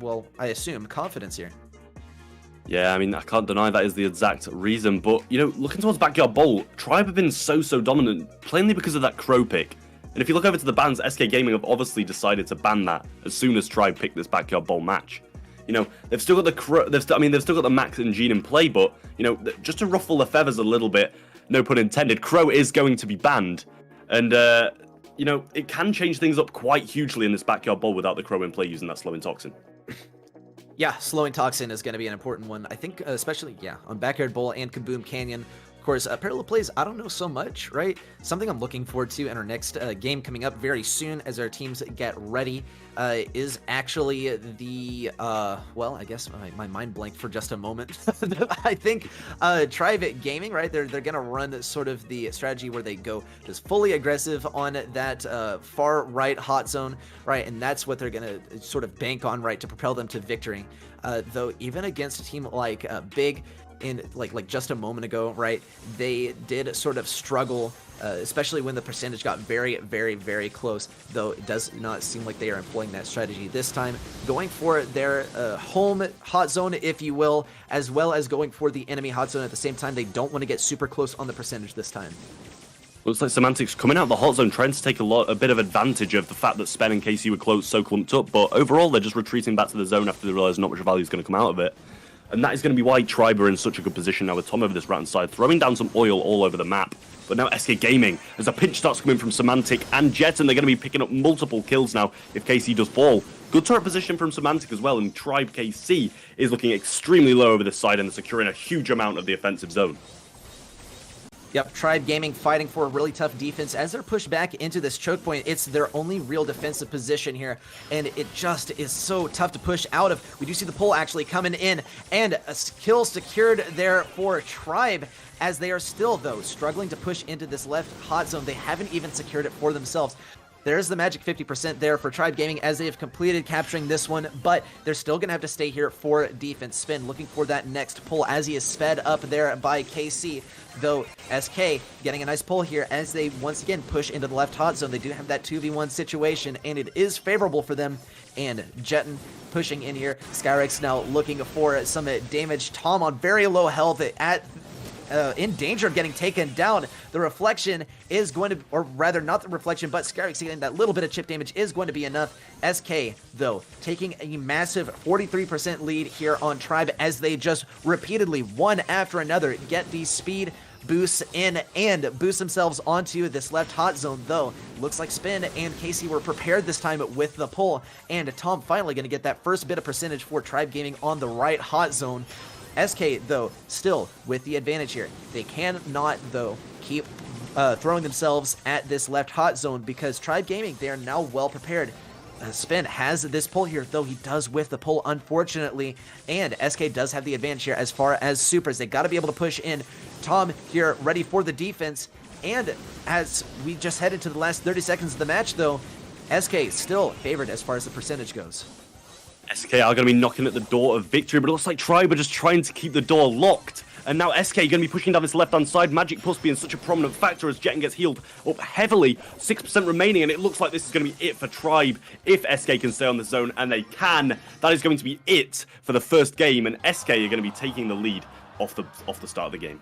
well, I assume, confidence here. Yeah, I mean, I can't deny that is the exact reason, but, looking towards Backyard Bowl, Tribe have been so dominant, plainly because of that Crow pick. And if you look over to the bans, SK Gaming have obviously decided to ban that as soon as Tribe picked this Backyard Bowl match. They've still got the they've still got the Max and Gene in play, but just to ruffle the feathers a little bit, no pun intended, Crow is going to be banned, and it can change things up quite hugely in this Backyard Bowl without the Crow in play using that slowing toxin. Yeah, slowing toxin is going to be an important one, I think, especially on Backyard Bowl and Kaboom Canyon. Of course, Parallel Plays, I don't know so much, right? Something I'm looking forward to in our next game coming up very soon as our teams get ready is actually the, well, I guess my mind blanked for just a moment. I think Tribe Gaming, right? They're going to run sort of the strategy where they go just fully aggressive on that far right hot zone, right? And that's what they're going to sort of bank on, right, to propel them to victory. Though even against a team like Big, in like just a moment ago, right, they did sort of struggle, especially when the percentage got very, very, very close, though it does not seem like they are employing that strategy this time, going for their home hot zone, if you will, as well as going for the enemy hot zone at the same time. They don't want to get super close on the percentage this time. Looks like Semantics coming out of the hot zone, trying to take a bit of advantage of the fact that Spen and KC were so clumped up, but overall they're just retreating back to the zone after they realize not much value is going to come out of it. And that is going to be why Tribe are in such a good position now with Tom over this right-hand side, throwing down some oil all over the map. But now SK Gaming, as a pinch starts coming from Semantic and Jet, and they're going to be picking up multiple kills now if KC does fall. Good turret position from Semantic as well, and Tribe KC is looking extremely low over this side and securing a huge amount of the offensive zone. Yep, Tribe Gaming fighting for a really tough defense as they're pushed back into this choke point. It's their only real defensive position here, and it just is so tough to push out of. We do see the pull actually coming in, and a kill secured there for Tribe, as they are still, though, struggling to push into this left hot zone. They haven't even secured it for themselves. There's the magic 50% there for Tribe Gaming as they have completed capturing this one, but they're still going to have to stay here for defense. Spin looking for that next pull as he is sped up there by KC, though SK getting a nice pull here as they once again push into the left hot zone. They do have that 2v1 situation, and it is favorable for them. And Jetton pushing in here. Skyrex now looking for some damage. Tom on very low health in danger of getting taken down. The reflection is going to, or rather not the reflection, but Skyrex getting that little bit of chip damage is going to be enough. SK, though, taking a massive 43% lead here on Tribe as they just repeatedly, one after another, get these speed boosts in and boost themselves onto this left hot zone, though. Looks like Spin and Casey were prepared this time with the pull, and Tom finally going to get that first bit of percentage for Tribe Gaming on the right hot zone. SK, though, still with the advantage here. They cannot, though, keep throwing themselves at this left hot zone because Tribe Gaming, they are now well prepared. Spin has this pull here, though he does whiff the pull, unfortunately, and SK does have the advantage here as far as supers. They got to be able to push in. Tom here ready for the defense, and as we just head into the last 30 seconds of the match, though, SK still favored as far as the percentage goes. SK are going to be knocking at the door of victory, but it looks like Tribe are just trying to keep the door locked. And now SK going to be pushing down this left-hand side. Magic Puss being such a prominent factor as Jetton gets healed up heavily. 6% remaining, and it looks like this is going to be it for Tribe if SK can stay on the zone, and they can. That is going to be it for the first game, and SK are going to be taking the lead off the start of the game.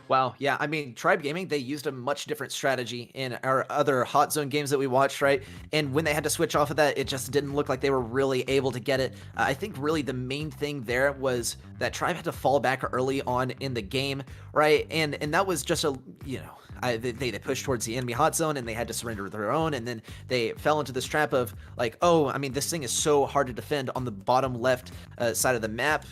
Wow, yeah, I mean, Tribe Gaming, they used a much different strategy in our other Hot Zone games that we watched, right? And when they had to switch off of that, it just didn't look like they were really able to get it. I think really the main thing there was that Tribe had to fall back early on in the game, right? And that was just a, you know, they pushed towards the enemy Hot Zone and they had to surrender their own, and then they fell into this trap of like, oh, I mean, this thing is so hard to defend on the bottom left side of the map,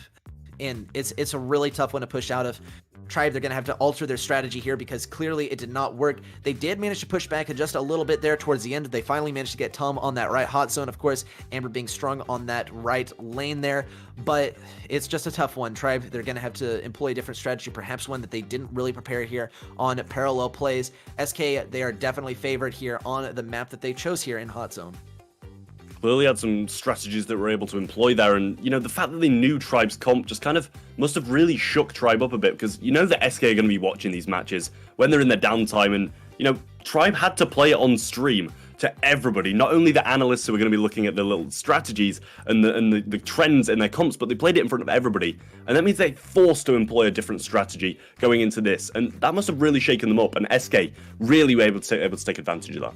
and it's a really tough one to push out of. Tribe, they're going to have to alter their strategy here because clearly it did not work. They did manage to push back just a little bit there towards the end. They finally managed to get Tom on that right Hot Zone. Of course, Amber being strung on that right lane there, but it's just a tough one. Tribe, they're going to have to employ a different strategy, perhaps one that they didn't really prepare here on parallel plays. SK, they are definitely favored here on the map that they chose here in Hot Zone. Clearly had some strategies that were able to employ there, and you know, the fact that they knew Tribe's comp just kind of must have really shook Tribe up a bit, because you know that SK are going to be watching these matches when they're in their downtime, and you know, Tribe had to play it on stream to everybody, not only the analysts who are going to be looking at the little strategies and the trends in their comps, but they played it in front of everybody, and that means they're forced to employ a different strategy going into this, and that must have really shaken them up, and SK really were able to take advantage of that.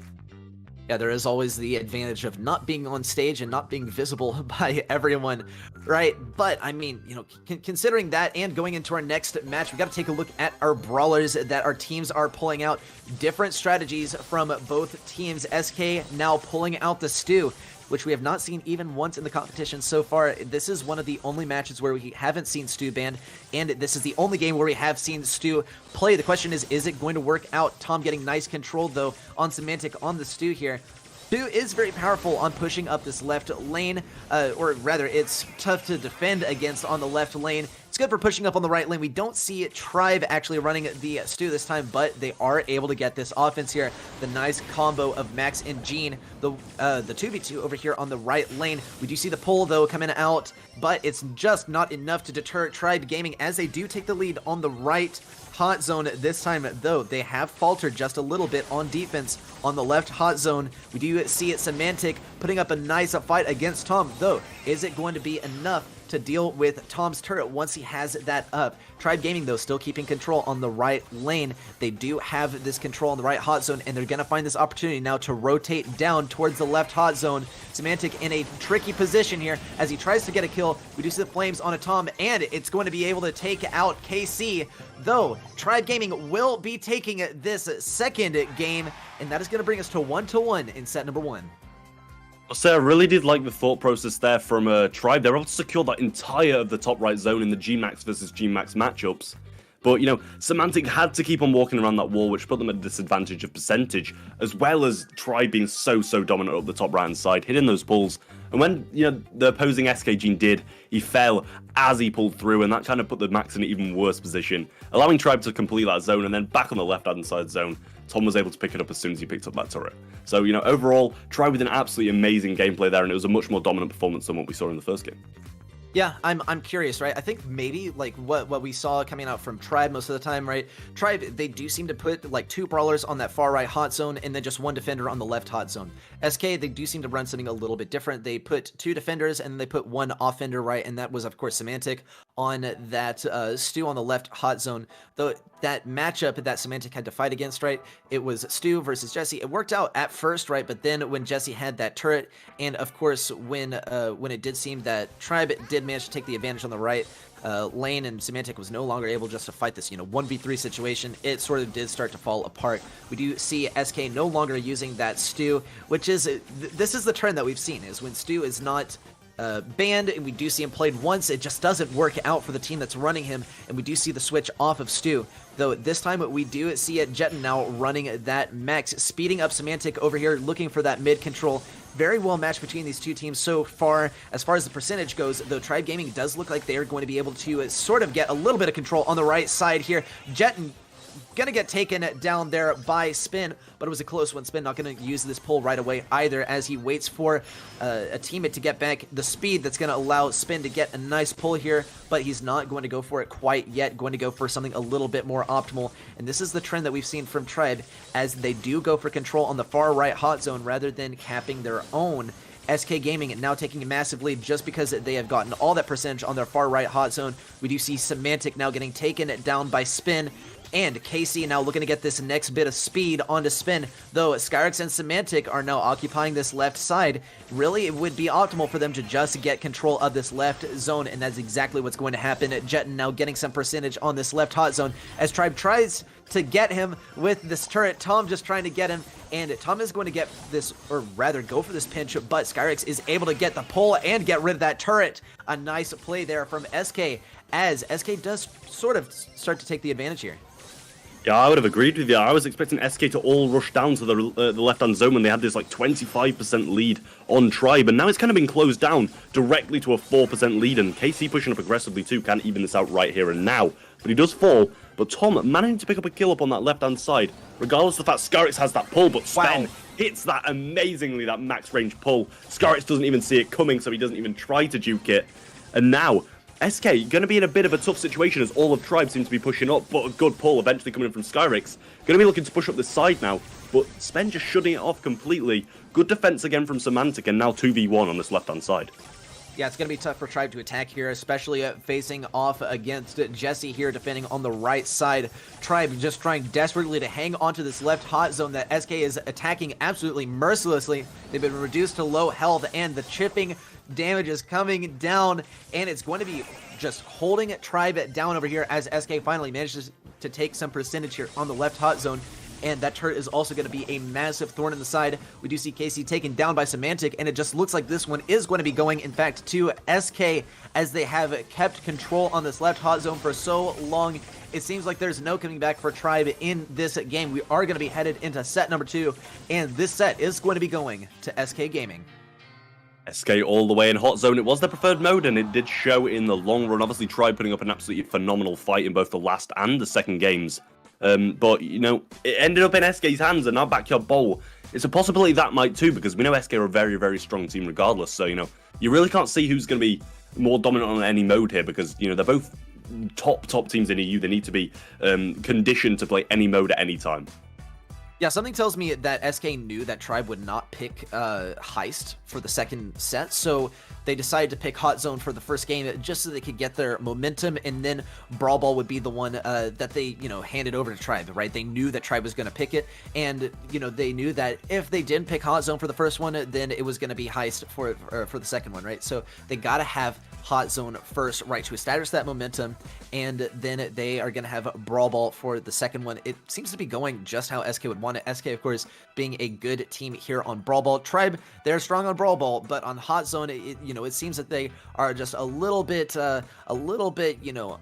Yeah, there is always the advantage of not being on stage and not being visible by everyone, right? But, I mean, you know, considering that and going into our next match, we got to take a look at our brawlers that our teams are pulling out. Different strategies from both teams. SK now pulling out the Stew, which we have not seen even once in the competition so far. This is one of the only matches where we haven't seen Stu banned, and this is the only game where we have seen Stu play. The question is it going to work out? Tom getting nice control, though, on Semantic on the Stu here. Stu is very powerful on pushing up this left lane, or rather, it's tough to defend against on the left lane. It's good for pushing up on the right lane. We don't see Tribe actually running the Stu this time, but they are able to get this offense here. The nice combo of Max and Gene, the 2v2 over here on the right lane. We do see the pull, though, coming out, but it's just not enough to deter Tribe Gaming as they do take the lead on the right Hot Zone this time, though. They have faltered just a little bit on defense on the left Hot Zone. We do see it Semantic putting up a nice fight against Tom, though. Is it going to be enough to deal with Tom's turret once he has that up? Tribe Gaming, though, still keeping control on the right lane. They do have this control on the right Hot Zone, and they're going to find this opportunity now to rotate down towards the left Hot Zone. Semantic in a tricky position here as he tries to get a kill. We do see the flames on a Tom, and it's going to be able to take out KC, though Tribe Gaming will be taking this second game, and that is going to bring us to 1-1 in set number 1. So I really did like the thought process there from Tribe. They were able to secure that entire of the top right zone in the G-Max versus G-Max matchups. But, you know, Semantic had to keep on walking around that wall, which put them at a disadvantage of percentage, as well as Tribe being so dominant up the top right-hand side, hitting those pulls. And when, you know, the opposing SK Gene did, he fell as he pulled through, and that kind of put the Max in an even worse position, allowing Tribe to complete that zone, and then back on the left-hand side zone, Tom was able to pick it up as soon as he picked up that turret. So, you know, overall, Tribe with an absolutely amazing gameplay there, and it was a much more dominant performance than what we saw in the first game. Yeah, I'm curious, right? I think maybe like what we saw coming out from Tribe most of the time, right? Tribe, they do seem to put like 2 brawlers on that far right Hot Zone and then just 1 defender on the left Hot Zone. SK, they do seem to run something a little bit different. They put 2 defenders and they put 1 offender, right? And that was, of course, Semantic on that Stu on the left Hot Zone. Though that matchup that Semantic had to fight against, right? It was Stu versus Jesse. It worked out at first, right? But then when Jesse had that turret, and of course when it did seem that Tribe did manage to take the advantage on the right lane, and Semantic was no longer able just to fight this, you know, 1v3 situation, it sort of did start to fall apart. We do see SK no longer using that Stu, which is, this is the trend that we've seen, is when Stu is not banned, and we do see him played once, it just doesn't work out for the team that's running him, and we do see the switch off of Stu. Though this time we do see it Jetton now running that Max, speeding up Semantic over here, looking for that mid control. Very well matched between these two teams so far. As far as the percentage goes, though, Tribe Gaming does look like they are going to be able to sort of get a little bit of control on the right side here. Jetton gonna get taken down there by Spin, but it was a close one. Spin not gonna use this pull right away either, as he waits for a teammate to get back the speed that's gonna allow Spin to get a nice pull here, but he's not going to go for it quite yet, going to go for something a little bit more optimal. And this is the trend that we've seen from Tribe, as they do go for control on the far right Hot Zone rather than capping their own. SK Gaming now taking a massive lead just because they have gotten all that percentage on their far right Hot Zone. We do see Semantic now getting taken down by Spin. And Casey now looking to get this next bit of speed onto spin, though Skyrex and Semantic are now occupying this left side. Really, it would be optimal for them to just get control of this left zone, and that's exactly what's going to happen. Jetton now getting some percentage on this left hot zone as Tribe tries to get him with this turret. Tom just trying to get him, and Tom is going to get this, or rather go for this pinch, but Skyrex is able to get the pull and get rid of that turret. A nice play there from SK, as SK does sort of start to take the advantage here. Yeah, I would have agreed with you. I was expecting SK to all rush down to the left-hand zone when they had this like 25% lead on Tribe, and now it's kind of been closed down directly to a 4% lead, and KC pushing up aggressively too, can't even this out right here and now. But he does fall, but Tom managing to pick up a kill up on that left-hand side, regardless of the fact Skyrex has that pull, but Sven hits that amazingly, that max range pull. Skyrex doesn't even see it coming, so he doesn't even try to juke it. And now, SK going to be in a bit of a tough situation as all of Tribe seem to be pushing up, but a good pull eventually coming in from Skyrex. Going to be looking to push up this side now, but Sven just shutting it off completely. Good defense again from Semantic, and now 2v1 on this left-hand side. Yeah, it's going to be tough for Tribe to attack here, especially facing off against Jesse here, defending on the right side. Tribe just trying desperately to hang onto this left hot zone that SK is attacking absolutely mercilessly. They've been reduced to low health, and the chipping damage is coming down, and it's going to be just holding Tribe down over here as SK finally manages to take some percentage here on the left hot zone. And that turret is also going to be a massive thorn in the side. We do see Casey taken down by Semantic, and it just looks like this one is going to be going, in fact, to SK, as they have kept control on this left hot zone for so long. It seems like there's no coming back for Tribe in this game. We are going to be headed into set number 2, and this set is going to be going to SK Gaming. SK all the way in hot zone. It was their preferred mode, and it did show in the long run. Obviously, Tribe putting up an absolutely phenomenal fight in both the last and the second games. But, you know, it ended up in SK's hands, and now Backyard Bowl. It's a possibility that might too, because we know SK are a very, very strong team regardless. So, you know, you really can't see who's going to be more dominant on any mode here, because, you know, they're both top teams in EU. They need to be conditioned to play any mode at any time. Yeah, something tells me that SK knew that Tribe would not pick Heist for the second set, so they decided to pick Hot Zone for the first game just so they could get their momentum, and then Brawl Ball would be the one that they, you know, handed over to Tribe, right? They knew that Tribe was going to pick it, and, you know, they knew that if they didn't pick Hot Zone for the first one, then it was going to be Heist for the second one, right? So they got to have Hot Zone first, right, to establish that momentum, and then they are going to have Brawl Ball for the second one. It seems to be going just how SK would want it. SK, of course, being a good team here on Brawl Ball. Tribe, they're strong on Brawl Ball, but on Hot Zone, you know, it seems that they are just a little bit, you know,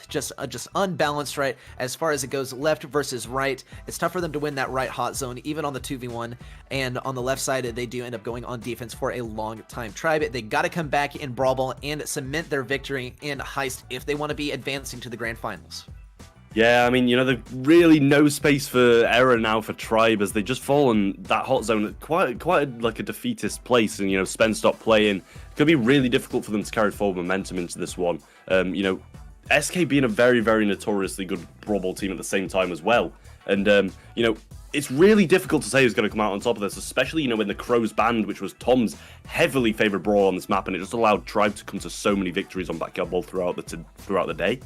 just unbalanced, right? As far as it goes left versus right, it's tough for them to win that right hot zone, even on the 2v1, and on the left side, they do end up going on defense for a long time. Tribe, they got to come back in Brawl Ball and cement their victory in Heist if they want to be advancing to the grand finals. Yeah, I mean, you know, there's really no space for error now for Tribe, as they just fall in that hot zone at quite like a defeatist place, and, you know, Spen stopped playing. It's going to be really difficult for them to carry forward momentum into this one. You know, SK being a very, very notoriously good Brawl Ball team at the same time as well. And, you know, it's really difficult to say who's going to come out on top of this, especially, you know, when the Crows banned, which was Tom's heavily favoured brawl on this map, and it just allowed Tribe to come to so many victories on Backyard Ball throughout the day.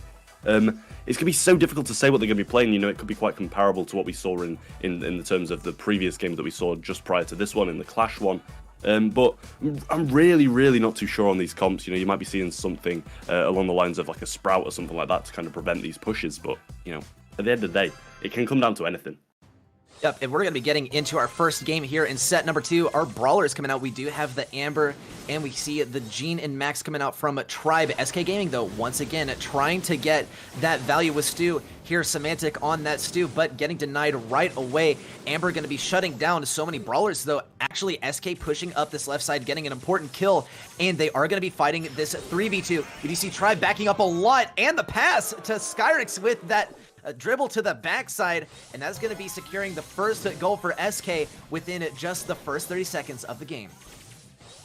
It's going to be so difficult to say what they're going to be playing. You know, it could be quite comparable to what we saw in the terms of the previous game that we saw just prior to this one, in the Clash one. But I'm really not too sure on these comps. You know, you might be seeing something along the lines of like a Sprout or something like that to kind of prevent these pushes. But, you know, at the end of the day, it can come down to anything. Yep, and we're going to be getting into our first game here in set number 2. Our Brawlers coming out. We do have the Amber, and we see the Gene and Max coming out from Tribe. SK Gaming, though, once again, trying to get that value with Stu. Here, Semantic on that Stu, but getting denied right away. Amber going to be shutting down so many Brawlers, though. Actually, SK pushing up this left side, getting an important kill, and they are going to be fighting this 3v2. We do see Tribe backing up a lot, and the pass to Skyrex with that dribble to the backside, and that's going to be securing the first goal for SK within just the first 30 seconds of the game.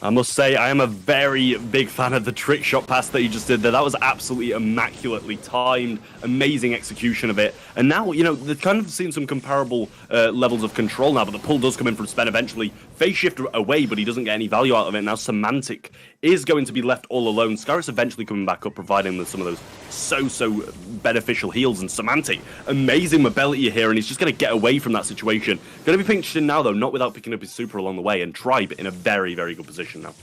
I must say, I am a very big fan of the trick shot pass that he just did there. That was absolutely immaculately timed, amazing execution of it. And now, you know, they've kind of seen some comparable levels of control now, but the pull does come in from Spen eventually. Phase shift away, but he doesn't get any value out of it. Now Semantic is going to be left all alone. Scarrett's eventually coming back up, providing them some of those so beneficial heals. And Semantic, amazing mobility here, and he's just going to get away from that situation. Going to be pinched in now, though, not without picking up his super along the way, and Tribe in a very good position now.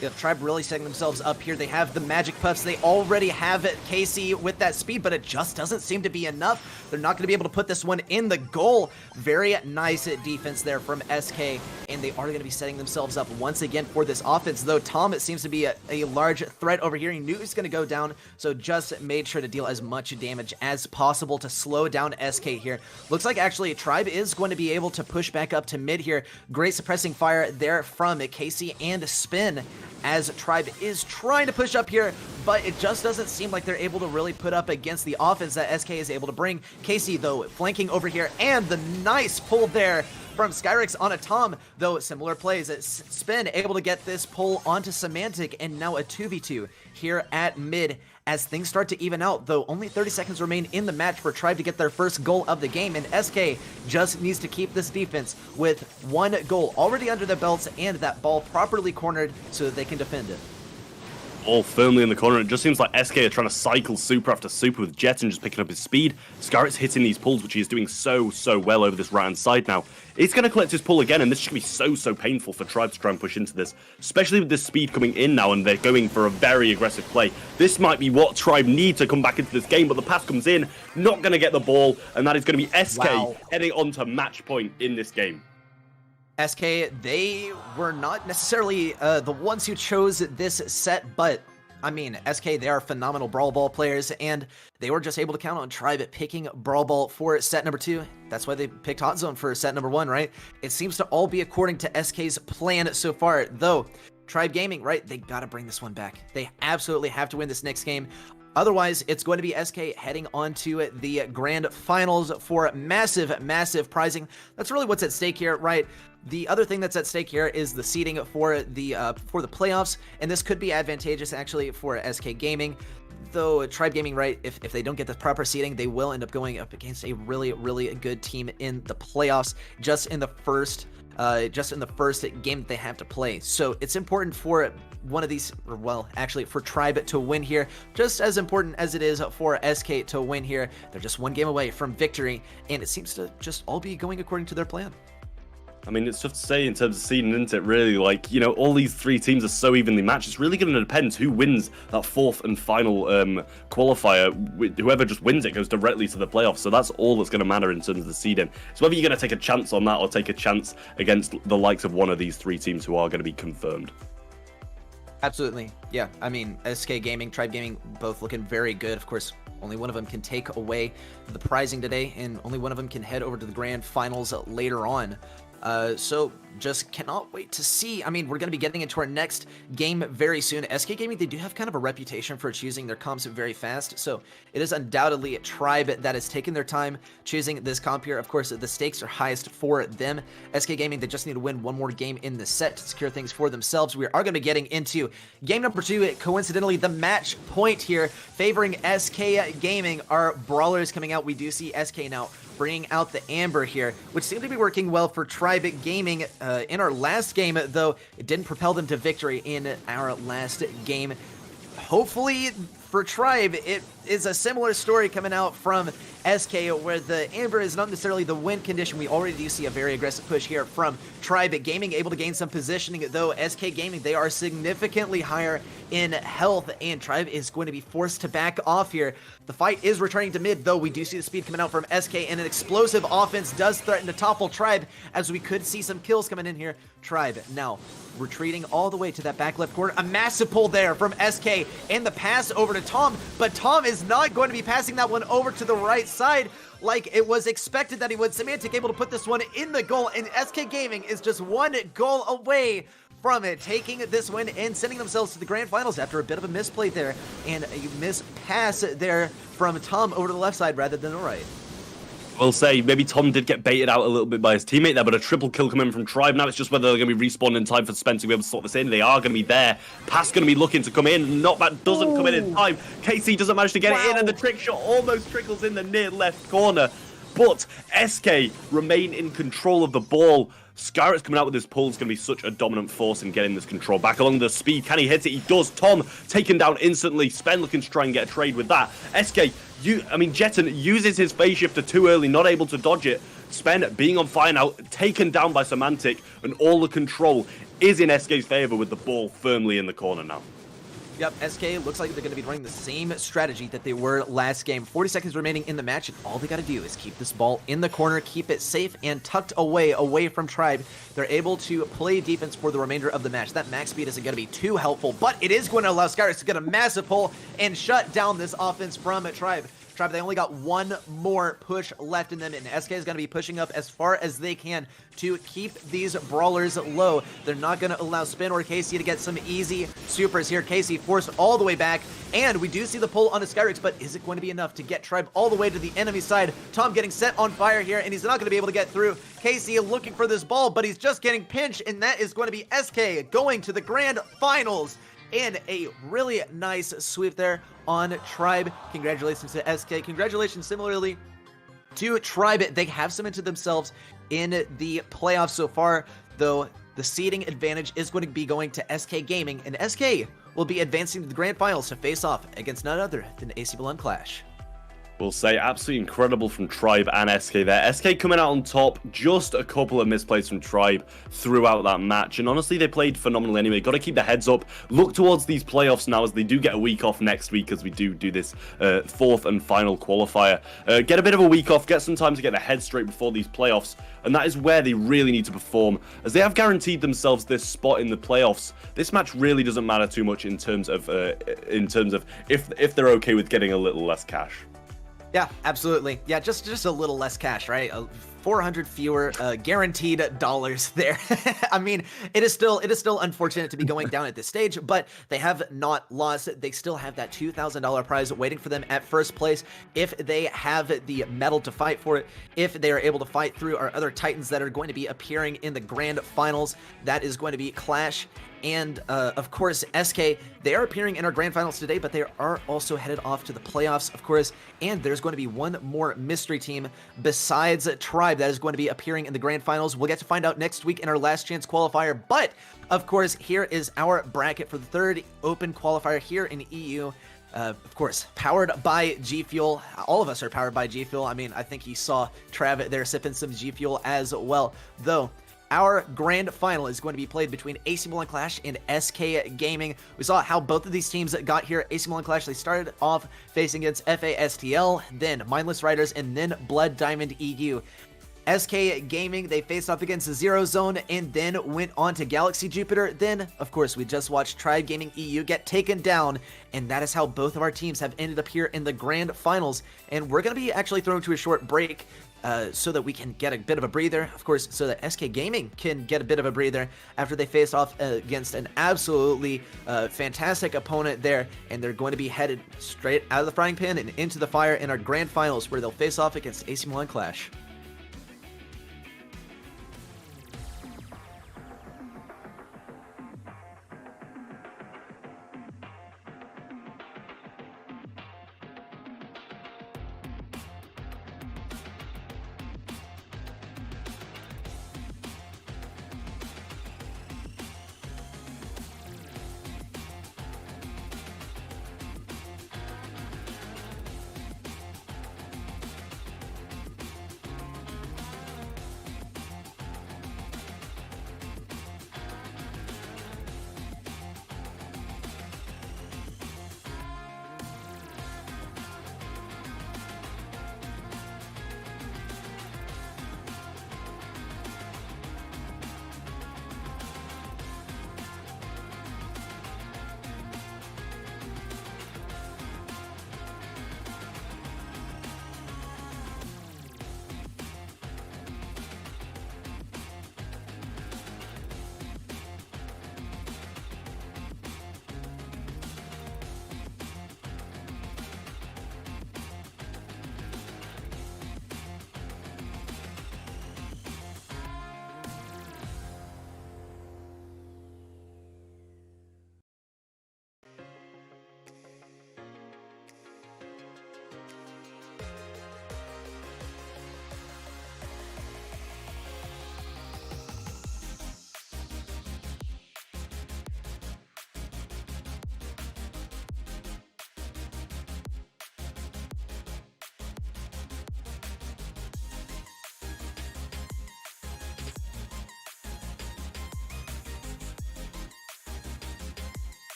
Yeah, Tribe really setting themselves up here. They have the magic puffs. They already have Casey with that speed, but it just doesn't seem to be enough. They're not going to be able to put this one in the goal. Very nice defense there from SK, and they are going to be setting themselves up once again for this offense, though Tom, it seems to be a large threat over here. He knew he was going to go down, so just made sure to deal as much damage as possible to slow down SK here. Looks like actually Tribe is going to be able to push back up to mid here. Great suppressing fire there from Casey and Spin, as Tribe is trying to push up here, but it just doesn't seem like they're able to really put up against the offense that SK is able to bring. Casey, though, flanking over here, and the nice pull there from Skyrix on a Tom, though similar plays. Spin able to get this pull onto Semantic, and now a 2v2 here at mid as things start to even out, though only 30 seconds remain in the match for Tribe to get their first goal of the game, and SK just needs to keep this defense with one goal already under their belts and that ball properly cornered so that they can defend it. All firmly in the corner. It just seems like SK are trying to cycle super after super with Jet and just picking up his speed. Scarrett's hitting these pulls, which he is doing so well over this right-hand side now. He's going to collect his pull again, and this is going to be so painful for Tribe to try and push into this, especially with this speed coming in now, and they're going for a very aggressive play. This might be what Tribe need to come back into this game, but the pass comes in, not going to get the ball, and that is going to be SK heading on to match point in this game. SK, they were not necessarily the ones who chose this set, but I mean, SK, they are phenomenal Brawl Ball players, and they were just able to count on Tribe picking Brawl Ball for set number 2. That's why they picked Hot Zone for set number 1, right? It seems to all be according to SK's plan so far, though. Tribe Gaming, right? They gotta bring this one back. They absolutely have to win this next game. Otherwise, it's going to be SK heading on to the grand finals for massive prizing. That's really what's at stake here, right? The other thing that's at stake here is the seeding for the playoffs, and this could be advantageous actually for SK Gaming. Though Tribe Gaming, right, if they don't get the proper seeding, they will end up going up against a really good team in the playoffs just in the first game that they have to play. So it's important for one of these, or well, actually for Tribe to win here, just as important as it is for SK to win here. They're just one game away from victory, and it seems to just all be going according to their plan. I mean, it's tough to say in terms of seeding, isn't it, really? Like, you know, all these three teams are so evenly matched. It's really going to depend who wins that fourth and final qualifier. Whoever just wins it goes directly to the playoffs. So that's all that's going to matter in terms of the seeding. So whether you're going to take a chance on that or take a chance against the likes of one of these three teams who are going to be confirmed. Absolutely. Yeah, I mean, SK Gaming, Tribe Gaming, both looking very good. Of course, only one of them can take away the prizing today, and only one of them can head over to the grand finals later on. So just cannot wait to see. I mean, we're going to be getting into our next game very soon. SK Gaming, they do have kind of a reputation for choosing their comps very fast, so it is undoubtedly a Tribe that has taken their time choosing this comp here. Of course, the stakes are highest for them. SK Gaming, they just need to win one more game in the set to secure things for themselves. We are going to be getting into game number 2, coincidentally, the match point here, favoring SK Gaming. Our brawlers coming out, we do see SK now bringing out the Amber here, which seemed to be working well for Tribe Gaming in our last game, though it didn't propel them to victory in our last game. Hopefully for Tribe, it is a similar story coming out from SK, where the Amber is not necessarily the win condition. We already do see a very aggressive push here from Tribe Gaming, able to gain some positioning, though SK Gaming, they are significantly higher in health, and Tribe is going to be forced to back off here. The fight is returning to mid, though we do see the speed coming out from SK, and an explosive offense does threaten to topple Tribe, as we could see some kills coming in here. Tribe now retreating all the way to that back left corner. A massive pull there from SK, and the pass over to Tom, but Tom is not going to be passing that one over to the right side like it was expected that he would. Semantic able to put this one in the goal, and SK Gaming is just one goal away from it, taking this win and sending themselves to the grand finals after a bit of a misplay there and a miss pass there from Tom over to the left side rather than the right. We'll say maybe Tom did get baited out a little bit by his teammate there, but a triple kill coming from Tribe. Now it's just whether they're going to be respawned in time for Spence to be able to sort this in. They are going to be there. Pass going to be looking to come in. Knockback doesn't come in time. KC doesn't manage to get it in, and the trick shot almost trickles in the near left corner. But SK remain in control of the ball. Skyrett's coming out with his pull is going to be such a dominant force in getting this control back along the speed. Can he hit it? He does. Tom taken down instantly. Spen looking to try and get a trade with that. SK, Jetton uses his phase shifter too early, not able to dodge it. Spen being on fire now, taken down by Semantic, and all the control is in SK's favor with the ball firmly in the corner now. Yep, SK looks like they're going to be running the same strategy that they were last game. 40 seconds remaining in the match, and all they got to do is keep this ball in the corner, keep it safe and tucked away from Tribe. They're able to play defense for the remainder of the match. That max speed isn't going to be too helpful, but it is going to allow Skyrex to get a massive pull and shut down this offense from Tribe. Tribe, they only got one more push left in them, and SK is going to be pushing up as far as they can to keep these brawlers low. They're not going to allow Spin or Casey to get some easy supers here. Casey forced all the way back, and we do see the pull onto Skyrex, but is it going to be enough to get Tribe all the way to the enemy side? Tom getting set on fire here, and he's not going to be able to get through. Casey looking for this ball, but he's just getting pinched, and that is going to be SK going to the grand finals. And a really nice sweep there on Tribe. Congratulations to SK. Congratulations similarly to Tribe. They have cemented themselves in the playoffs so far, though the seeding advantage is going to be going to SK Gaming, and SK will be advancing to the grand finals to face off against none other than AC Milan Clash. We'll say absolutely incredible from Tribe and SK there. SK coming out on top, just a couple of misplays from Tribe throughout that match. And honestly, they played phenomenally anyway. Got to keep their heads up. Look towards these playoffs now as they do get a week off next week as we do this fourth and final qualifier. Get a bit of a week off, get some time to get their heads straight before these playoffs. And that is where they really need to perform, as they have guaranteed themselves this spot in the playoffs. This match really doesn't matter too much in terms of if they're okay with getting a little less cash. Yeah, absolutely. Yeah, just a little less cash, right? 400 fewer guaranteed dollars there. I mean, it is still unfortunate to be going down at this stage, but they have not lost. They still have that $2,000 prize waiting for them at first place if they have the medal to fight for it. If they are able to fight through our other Titans that are going to be appearing in the grand finals, that is going to be Clash and of course SK. They are appearing in our grand finals today, but they are also headed off to the playoffs, of course, and there's going to be one more mystery team besides Tribe that is going to be appearing in the grand finals. We'll get to find out next week in our last chance qualifier, but of course here is our bracket for the third open qualifier here in EU. Of course, powered by G Fuel. All of us are powered by G Fuel. I mean, I think you saw Trav there sipping some G Fuel as well, though. Our grand final is going to be played between AC Milan Clash and SK Gaming. We saw how both of these teams got here. AC Milan Clash, they started off facing against FASTL, then Mindless Riders, and then Blood Diamond EU. SK Gaming, they faced off against Zero Zone and then went on to Galaxy Jupiter. Then, of course, we just watched Tribe Gaming EU get taken down, and that is how both of our teams have ended up here in the grand finals. And we're going to be actually thrown to a short break so that we can get a bit of a breather, of course, so that SK Gaming can get a bit of a breather after they face off against an absolutely fantastic opponent there, and they're going to be headed straight out of the frying pan and into the fire in our grand finals, where they'll face off against AC Milan Clash.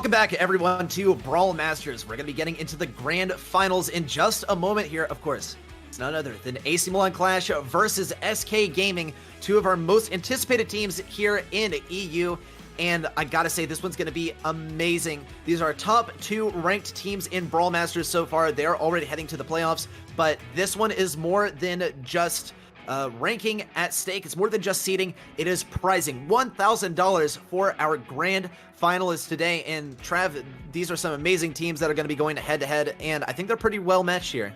Welcome back, everyone, to Brawl Masters. We're going to be getting into the grand finals in just a moment here. Of course, it's none other than AC Milan Clash versus SK Gaming, two of our most anticipated teams here in EU. And I gotta say, this one's gonna be amazing. These are our top 2 ranked teams in Brawl Masters so far. They're already heading to the playoffs, but this one is more than just ranking at stake. It's more than just seeding. It is prizing $1,000 for our grand finalists today. And Trav, these are some amazing teams that are gonna be going head to head, and I think they're pretty well matched here.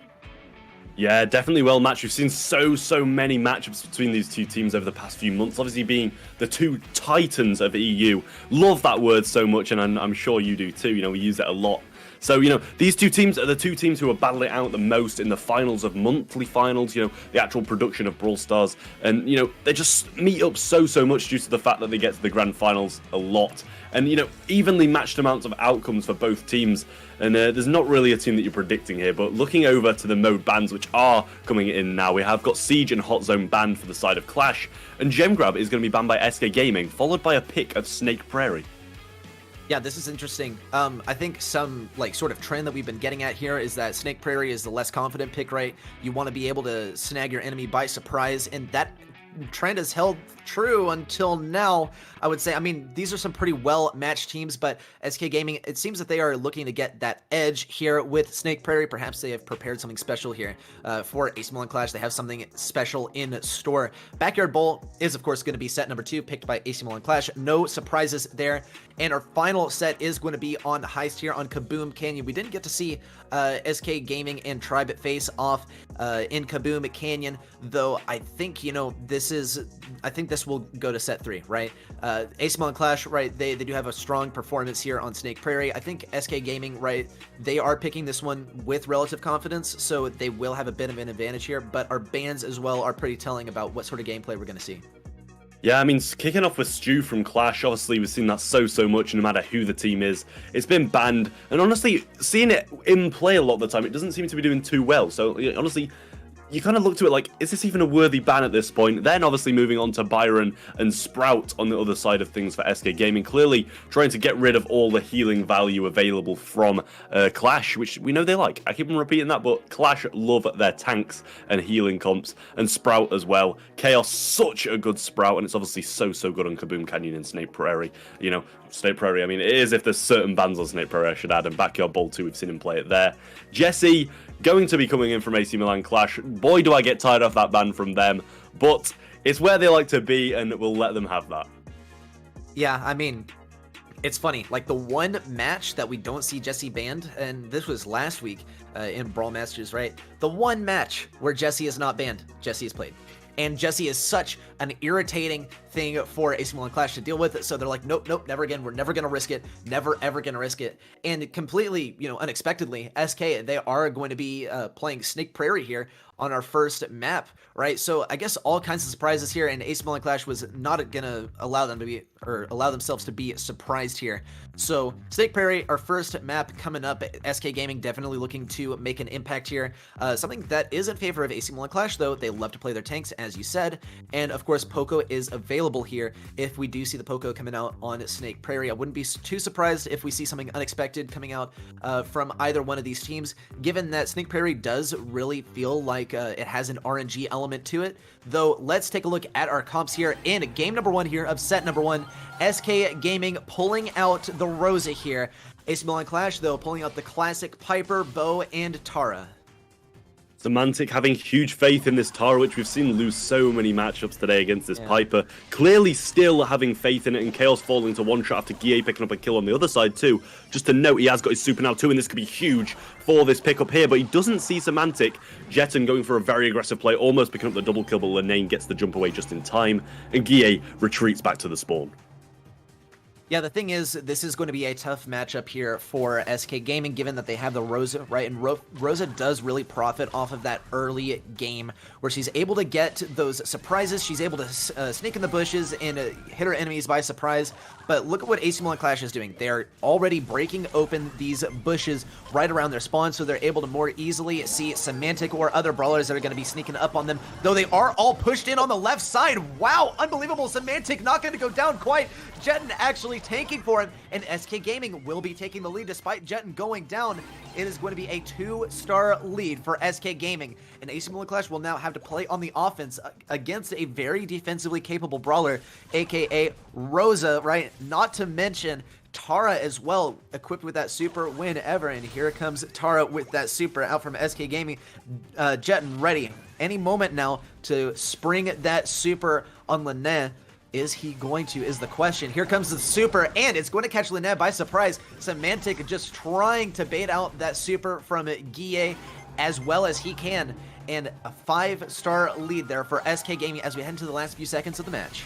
Yeah, definitely well matched. We've seen so many matchups between these two teams over the past few months, obviously being the 2 titans of EU. Love that word so much, and I'm sure you do too. You know, we use it a lot. So, you know, these 2 teams are the 2 teams who are battling out the most in the finals of monthly finals, you know, the actual production of Brawl Stars. And, you know, they just meet up so much due to the fact that they get to the grand finals a lot. And, you know, evenly matched amounts of outcomes for both teams. And there's not really a team that you're predicting here, but looking over to the mode bans, which are coming in now, we have got Siege and Hot Zone banned for the side of Clash, and Gem Grab is going to be banned by SK Gaming, followed by a pick of Snake Prairie. Yeah, this is interesting. I think some sort of trend that we've been getting at here is that Snake Prairie is the less confident pick, right? You want to be able to snag your enemy by surprise, and that trend has held true until now, I would say. I mean, these are some pretty well-matched teams, but SK Gaming, it seems that they are looking to get that edge here with Snake Prairie. Perhaps they have prepared something special here for AC Milan Clash. They have something special in store. Backyard Bowl is, of course, going to be set number 2, picked by AC Milan Clash. No surprises there. And our final set is going to be on Heist here on Kaboom Canyon. We didn't get to see SK Gaming and Tribe face off in Kaboom Canyon, though I think, you know, I think this will go to set 3, right? AC Milan Clash, right, they do have a strong performance here on Snake Prairie. I think SK Gaming, right, they are picking this one with relative confidence, so they will have a bit of an advantage here, but our bans as well are pretty telling about what sort of gameplay we're going to see. Yeah, I mean, kicking off with Stu from Clash, obviously we've seen that so much, no matter who the team is. It's been banned, and honestly, seeing it in play a lot of the time, it doesn't seem to be doing too well. So, honestly, you kind of look to it like, is this even a worthy ban at this point? Then obviously moving on to Byron and Sprout on the other side of things for SK Gaming, clearly trying to get rid of all the healing value available from Clash, which we know they like. I keep on repeating that, but Clash love their tanks and healing comps, and Sprout as well. Chaos, such a good Sprout, and it's obviously so good on Kaboom Canyon and Snake Prairie. You know, Snake Prairie, I mean, it is if there's certain bans on Snake Prairie, I should add, and Backyard Bowl 2, we've seen him play it there. Jesse, going to be coming in from AC Milan Clash. Boy, do I get tired of that ban from them, but it's where they like to be, and we'll let them have that. Yeah, I mean, it's funny. Like, the one match that we don't see Jesse banned, and this was last week in Brawl Masters, right? The one match where Jesse is not banned, Jesse is played. And Jesse is such an irritating thing for AC Milan Clash to deal with, so they're like, nope, never again. We're never gonna risk it. Never ever gonna risk it. And completely, you know, unexpectedly, SK, they are going to be playing Snake Prairie here on our first map, right? So I guess all kinds of surprises here, and AC Milan Clash was not gonna allow them to be, or allow themselves to be surprised here. So Snake Prairie, our first map coming up. SK Gaming definitely looking to make an impact here. Something that is in favor of AC Milan Clash, though, they love to play their tanks, as you said, and of course Poco is available here. If we do see the Poco coming out on Snake Prairie, I wouldn't be too surprised if we see something unexpected coming out from either one of these teams, given that Snake Prairie does really feel like it has an RNG element to it. Though, let's take a look at our comps here in game number 1 here of set number 1. SK Gaming pulling out the Rosa here. AC Milan Clash, though, pulling out the classic Piper, Bo, and Tara. Semantic having huge faith in this Tara, which we've seen lose so many matchups today against this Piper. Clearly still having faith in it, and Chaos falling to one shot after Guille picking up a kill on the other side too. Just to note, he has got his super now too, and this could be huge for this pickup here, but he doesn't see Semantic. Jeton going for a very aggressive play, almost picking up the double kill, but Lenane gets the jump away just in time, and Guille retreats back to the spawn. Yeah, the thing is, this is going to be a tough matchup here for SK Gaming, given that they have the Rosa, right? And Rosa does really profit off of that early game, where she's able to get those surprises. She's able to sneak in the bushes and hit her enemies by surprise. But look at what AC Milan Clash is doing. They're already breaking open these bushes right around their spawn, so they're able to more easily see Semantic or other brawlers that are going to be sneaking up on them, though they are all pushed in on the left side. Wow, unbelievable. Semantic not going to go down quite Jetton actually tanking for him, and SK Gaming will be taking the lead despite Jetton going down. It is going to be a 2-star lead for SK Gaming, and AC Milan Clash will now have to play on the offense against a very defensively capable brawler, aka Rosa, right? Not to mention Tara as well, equipped with that super whenever, and here comes Tara with that super out from SK Gaming. Jetton ready any moment now to spring that super on Lene. Is he going to, is the question. Here comes the super, and it's going to catch Lene by surprise. Semantic just trying to bait out that super from Guille as well as he can, and a 5-star lead there for SK Gaming as we head into the last few seconds of the match.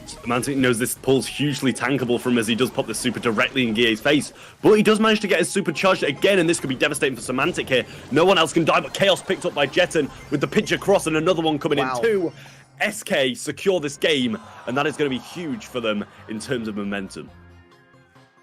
Semantic knows this pull's hugely tankable from as he does pop the super directly in Guille's face, but he does manage to get his super charged again, and this could be devastating for Semantic here. No one else can die, but Chaos picked up by Jetton with the pitch across and another one coming in too. SK secure this game, and that is going to be huge for them in terms of momentum.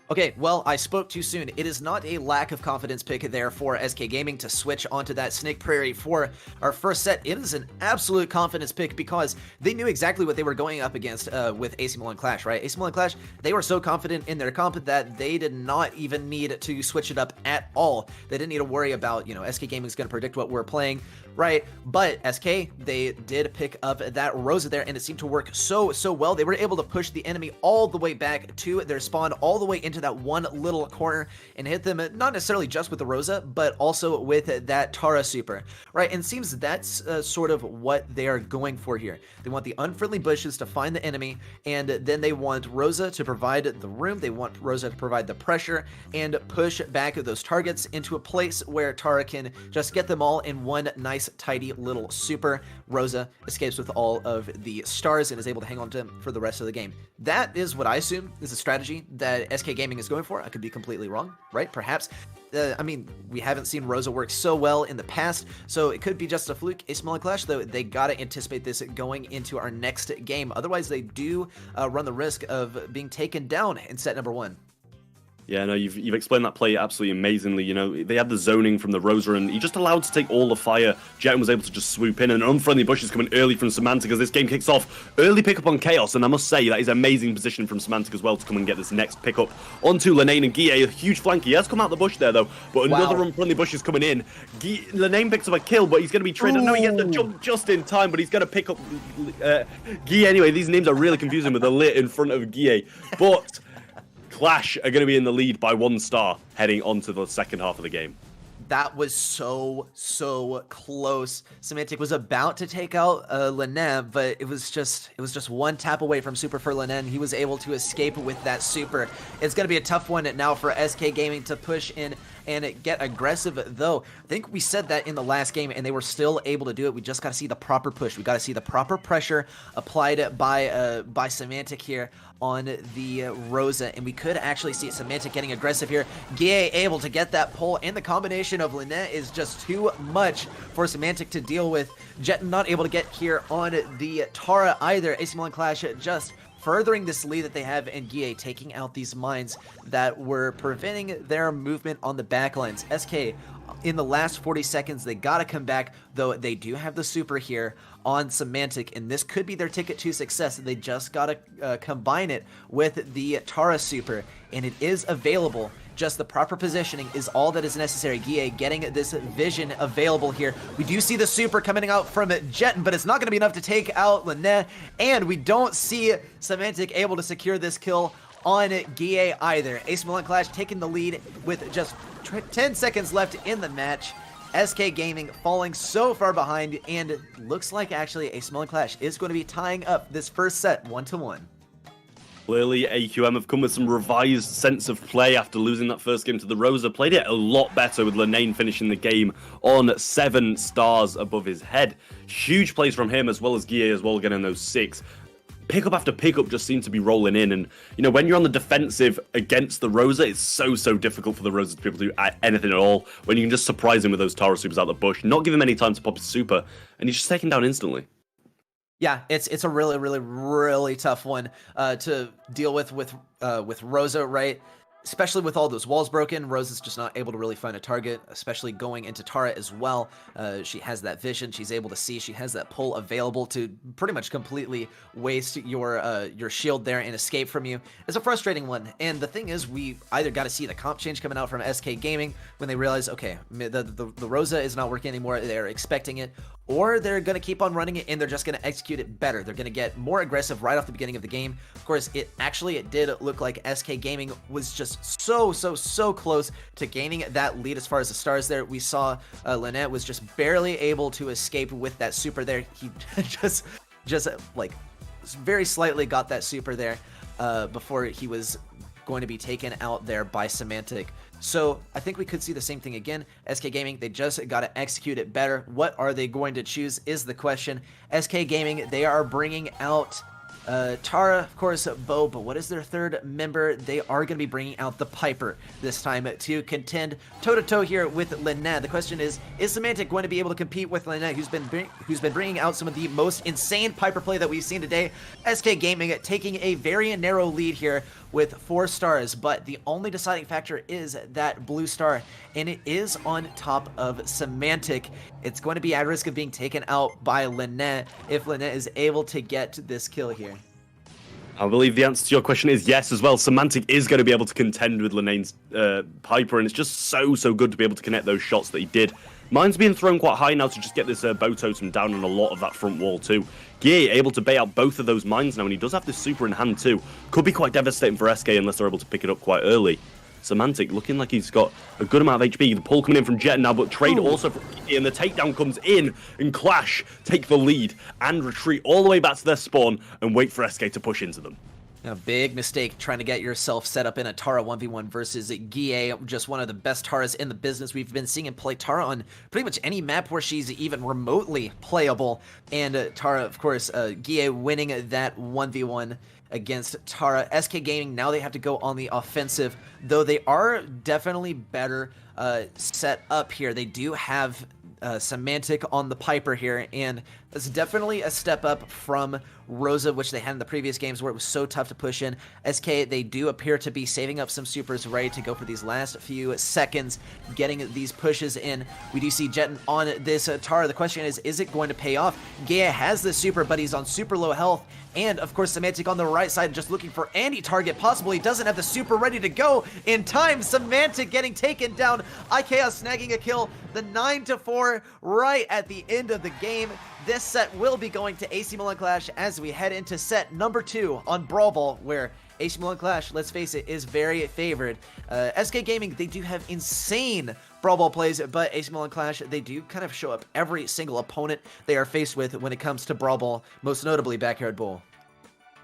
Okay, well, I spoke too soon. It is not a lack of confidence pick there for SK Gaming to switch onto that Snake Prairie for our first set. It is an absolute confidence pick because they knew exactly what they were going up against with AC Milan Clash, right? AC Milan Clash, they were so confident in their comp that they did not even need to switch it up at all. They didn't need to worry about, you know, SK Gaming is going to predict what we're playing, right? But SK, they did pick up that Rosa there, and it seemed to work so well. They were able to push the enemy all the way back to their spawn, all the way into that one little corner, and hit them not necessarily just with the Rosa, but also with that Tara super, right? And it seems that's sort of what they are going for here. They want the unfriendly bushes to find the enemy, and then they want Rosa to provide the room. They want Rosa to provide the pressure and push back those targets into a place where Tara can just get them all in one nice tidy little super. Rosa escapes with all of the stars and is able to hang on to them for the rest of the game. That is what I assume is a strategy that SK Gaming is going for. I could be completely wrong, right? Perhaps. I mean, we haven't seen Rosa work so well in the past, so it could be just a fluke. AC Milan Clash, though, they gotta anticipate this going into our next game. Otherwise, they do run the risk of being taken down in set number 1. Yeah, no, you've explained that play absolutely amazingly. You know, they had the zoning from the Rosa, and he just allowed to take all the fire. Jetton was able to just swoop in, and an unfriendly bush is coming early from Semantic as this game kicks off. Early pickup on Chaos, and I must say, that is amazing position from Semantic as well to come and get this next pickup onto Lenane and Guille. A huge flank. He has come out the bush there, though, but another unfriendly bush is coming in. Lenane picks up a kill, but he's going to be traded. No, he gets the jump just in time, but he's going to pick up Guille anyway. These names are really confusing with the lit in front of Guille, but Clash are going to be in the lead by 1 star heading on to the second half of the game. That was so close. Semantic was about to take out Lene, but it was just one tap away from super for Lene. He was able to escape with that super. It's going to be a tough one now for SK Gaming to push in and get aggressive, though. I think we said that in the last game, and they were still able to do it. We just got to see the proper push. We got to see the proper pressure applied by Semantic here on the Rosa, and we could actually see Semantic getting aggressive here. Guille able to get that pull, and the combination of Lene is just too much for Semantic to deal with. Jetton not able to get here on the Tara either. AC Milan Clash just furthering this lead that they have, and Guille taking out these mines that were preventing their movement on the backlines. SK, in the last 40 seconds, they gotta come back, though they do have the super here on Semantic, and this could be their ticket to success. They just gotta combine it with the Tara super, and it is available. Just the proper positioning is all that is necessary. Guille getting this vision available here. We do see the super coming out from Jetton, but it's not going to be enough to take out Lene, and we don't see Semantic able to secure this kill on Guille either. AC Milan Clash taking the lead with just 10 seconds left in the match. SK Gaming falling so far behind, and looks like actually AC Milan Clash is going to be tying up this first set 1-1. Clearly, AQM have come with some revised sense of play after losing that first game to the Rosa. Played it a lot better with Lenane finishing the game on 7 stars above his head. Huge plays from him as well as Guille as well, getting those 6. Pickup after pickup just seems to be rolling in, and you know, when you're on the defensive against the Rosa, it's so difficult for the Rosa to be able to do anything at all, when you can just surprise him with those Tara supers out the bush, not give him any time to pop his super, and he's just taken down instantly. Yeah, it's a really tough one to deal with Rosa, right? especially with all those walls broken, Rose is just not able to really find a target, especially going into Tara as well. She has that vision, she's able to see, she has that pull available to pretty much completely waste your shield there and escape from you. It's a frustrating one, and the thing is, we either got to see the comp change coming out from SK Gaming when they realize, okay, the Rosa is not working anymore, they're expecting it, or they're going to keep on running it and they're just going to execute it better. They're going to get more aggressive right off the beginning of the game. Of course, it did look like SK Gaming was just so close to gaining that lead as far as the stars there. We saw Lynette was just barely able to escape with that super there. He just like very slightly got that super there before he was going to be taken out there by Semantic. So I think we could see the same thing again. SK Gaming, they just got to execute it better. What are they going to choose is the question. SK Gaming, they are bringing out Tara, of course, Bo, but what is their third member? They are going to be bringing out the Piper this time to contend toe-to-toe here with Lynette. The question is Semantic going to be able to compete with Lynette, who's been bringing out some of the most insane Piper play that we've seen today? SK Gaming taking a very narrow lead here with 4 stars, but the only deciding factor is that blue star, and it is on top of Semantic. It's going to be at risk of being taken out by Lynette if Lynette is able to get this kill here. I believe the answer to your question is yes as well. Semantic is going to be able to contend with Linnae's Piper, and it's just so good to be able to connect those shots that he did. Mine's being thrown quite high now to just get this bow totem down on a lot of that front wall too. Gie able to bait out both of those mines now, and he does have this super in hand too. Could be quite devastating for SK unless they're able to pick it up quite early. Semantic looking like he's got a good amount of HP. The pull coming in from Jet now, but trade also from Gie, and the takedown comes in, and Clash take the lead and retreat all the way back to their spawn and wait for SK to push into them. A big mistake trying to get yourself set up in a Tara 1v1 versus Gie, just one of the best Taras in the business. We've been seeing him play Tara on pretty much any map where she's even remotely playable. And Tara, of course, Gie winning that 1v1 against Tara. SK Gaming, now they have to go on the offensive, though they are definitely better set up here. They do have Semantic on the Piper here, and that's definitely a step up from Rosa, which they had in the previous games where it was so tough to push in. SK, they do appear to be saving up some supers ready to go for these last few seconds, getting these pushes in. We do see Jet on this Tara. The question is it going to pay off? Gaia has the super, but he's on super low health. And, of course, Semantic on the right side just looking for any target possible. He doesn't have the super ready to go in time. Semantic getting taken down. IKEA snagging a kill. The 9-4 right at the end of the game. This set will be going to AC Milan Clash as we head into set number 2 on Brawl Ball, where AC Milan Clash, let's face it, is very favored. SK Gaming, they do have insane Brawl Ball plays, but AC Milan Clash, they do kind of show up every single opponent they are faced with when it comes to Brawl Ball, most notably Backyard Bull.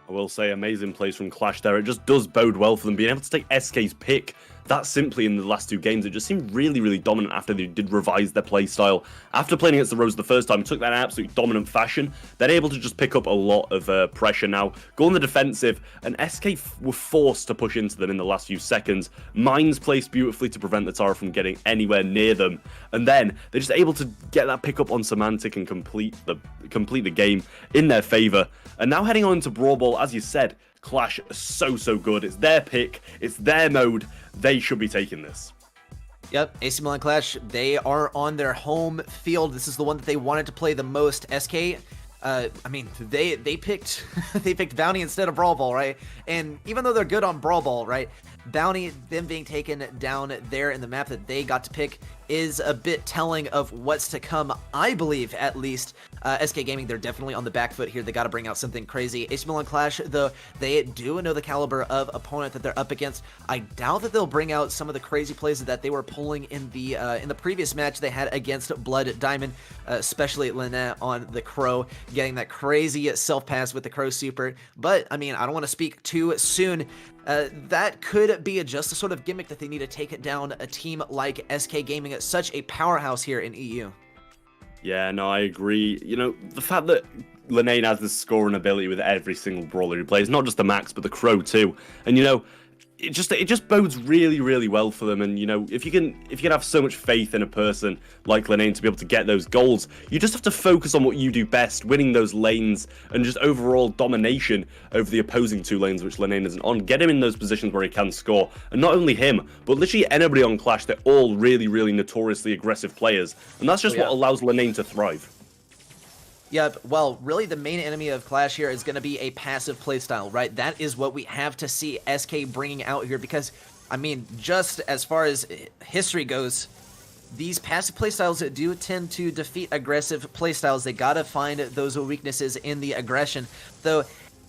I will say amazing plays from Clash there. It just does bode well for them. Being able to take SK's pick that simply in the last 2 games, it just seemed really dominant after they did revise their play style. After playing against the Rose the first time, took that in an absolute dominant fashion. They're able to just pick up a lot of pressure now, go on the defensive, and SK were forced to push into them in the last few seconds. Mines placed beautifully to prevent the Tara from getting anywhere near them, and then they're just able to get that pick up on Semantic and complete the game in their favor. And now heading on into Brawl Ball, as you said, Clash so good. It's their pick, it's their mode. They should be taking this. Yep, AC Milan Clash, they are on their home field. This is the one that they wanted to play the most. SK, I mean, they picked they picked Bounty instead of Brawl Ball, right? And even though they're good on Brawl Ball, right, Bounty, them being taken down there in the map that they got to pick is a bit telling of what's to come, I believe, at least. SK Gaming, they're definitely on the back foot here. They got to bring out something crazy. AC Milan Clash, though, they do know the caliber of opponent that they're up against. I doubt that they'll bring out some of the crazy plays that they were pulling in the previous match they had against Blood Diamond, especially Lynette on the Crow, getting that crazy self-pass with the Crow super. But, I mean, I don't want to speak too soon. That could be just a sort of gimmick that they need to take down a team like SK Gaming, at such a powerhouse here in EU. Yeah, no, I agree. You know, the fact that Lynette has this scoring ability with every single brawler he plays, not just the Max, but the Crow too. And, you know, it just bodes really, really well for them. And you know, if you can have so much faith in a person like Lenane to be able to get those goals, you just have to focus on what you do best, winning those lanes and just overall domination over the opposing 2 lanes, which Lenane isn't on. Get him in those positions where he can score. And not only him, but literally anybody on Clash, they're all really, really notoriously aggressive players. And that's just what allows Lenane to thrive. Yep, well, really the main enemy of Clash here is going to be a passive playstyle, right? That is what we have to see SK bringing out here because, I mean, just as far as history goes, these passive playstyles do tend to defeat aggressive playstyles. They gotta find those weaknesses in the aggression. Though,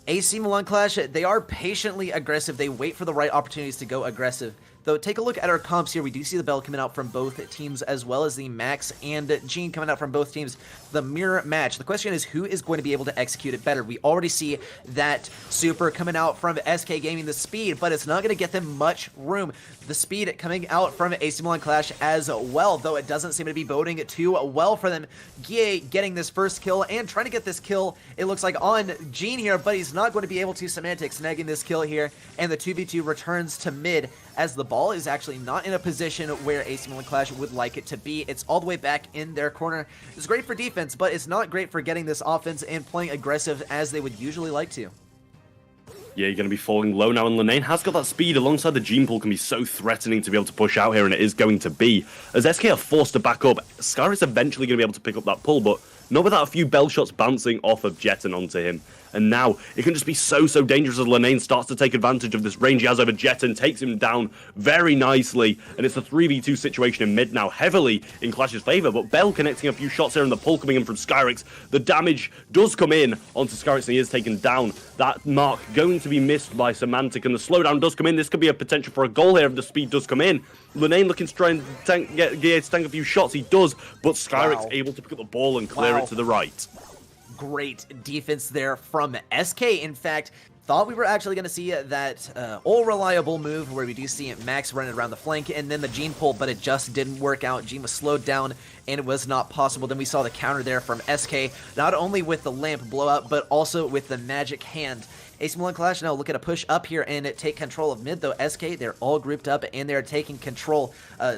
AC Milan Clash, they are patiently aggressive. They wait for the right opportunities to go aggressive. Though, take a look at our comps here. We do see the Bell coming out from both teams, as well as the Max and Gene coming out from both teams. The mirror match. The question is, who is going to be able to execute it better? We already see that Super coming out from SK Gaming, the speed, but it's not going to get them much room. The speed coming out from AC Milan Clash as well, though it doesn't seem to be boding too well for them. Gie getting this first kill and trying to get this kill, it looks like, on Gene here, but he's not going to be able to. Semantic snagging this kill here, and the 2v2 returns to mid, as the ball is actually not in a position where AC Milan Clash would like it to be. It's all the way back in their corner. It's great for defense, but it's not great for getting this offense and playing aggressive as they would usually like to. Yeah, you're going to be falling low now, and Lenane has got that speed alongside the gene pool can be so threatening to be able to push out here, and it is going to be. As SK are forced to back up, Skyrick's eventually going to be able to pick up that pull, but not without a few bell shots bouncing off of Jetton onto him. And now, it can just be so dangerous as Lenane starts to take advantage of this range he has over Jetton, takes him down very nicely, and it's a 3v2 situation in mid now, heavily in Clash's favour, but Bell connecting a few shots here and the pull coming in from Skyrix. The damage does come in onto Skyrix and he is taken down. That mark going to be missed by Semantic, and the slowdown does come in. This could be a potential for a goal here if the speed does come in. Lenane looking to try and get Gie to tank a few shots, he does, but Skyrix able to pick up the ball and clear it to the right. Great defense there from SK. In fact, thought we were actually going to see that all-reliable move where we do see Max running around the flank and then the Gene pull, but it just didn't work out. Gene was slowed down and it was not possible. Then we saw the counter there from SK, not only with the lamp blowout, but also with the magic hand. AC Milan Clash now looking to push up here and take control of mid, though SK, they're all grouped up and they're taking control.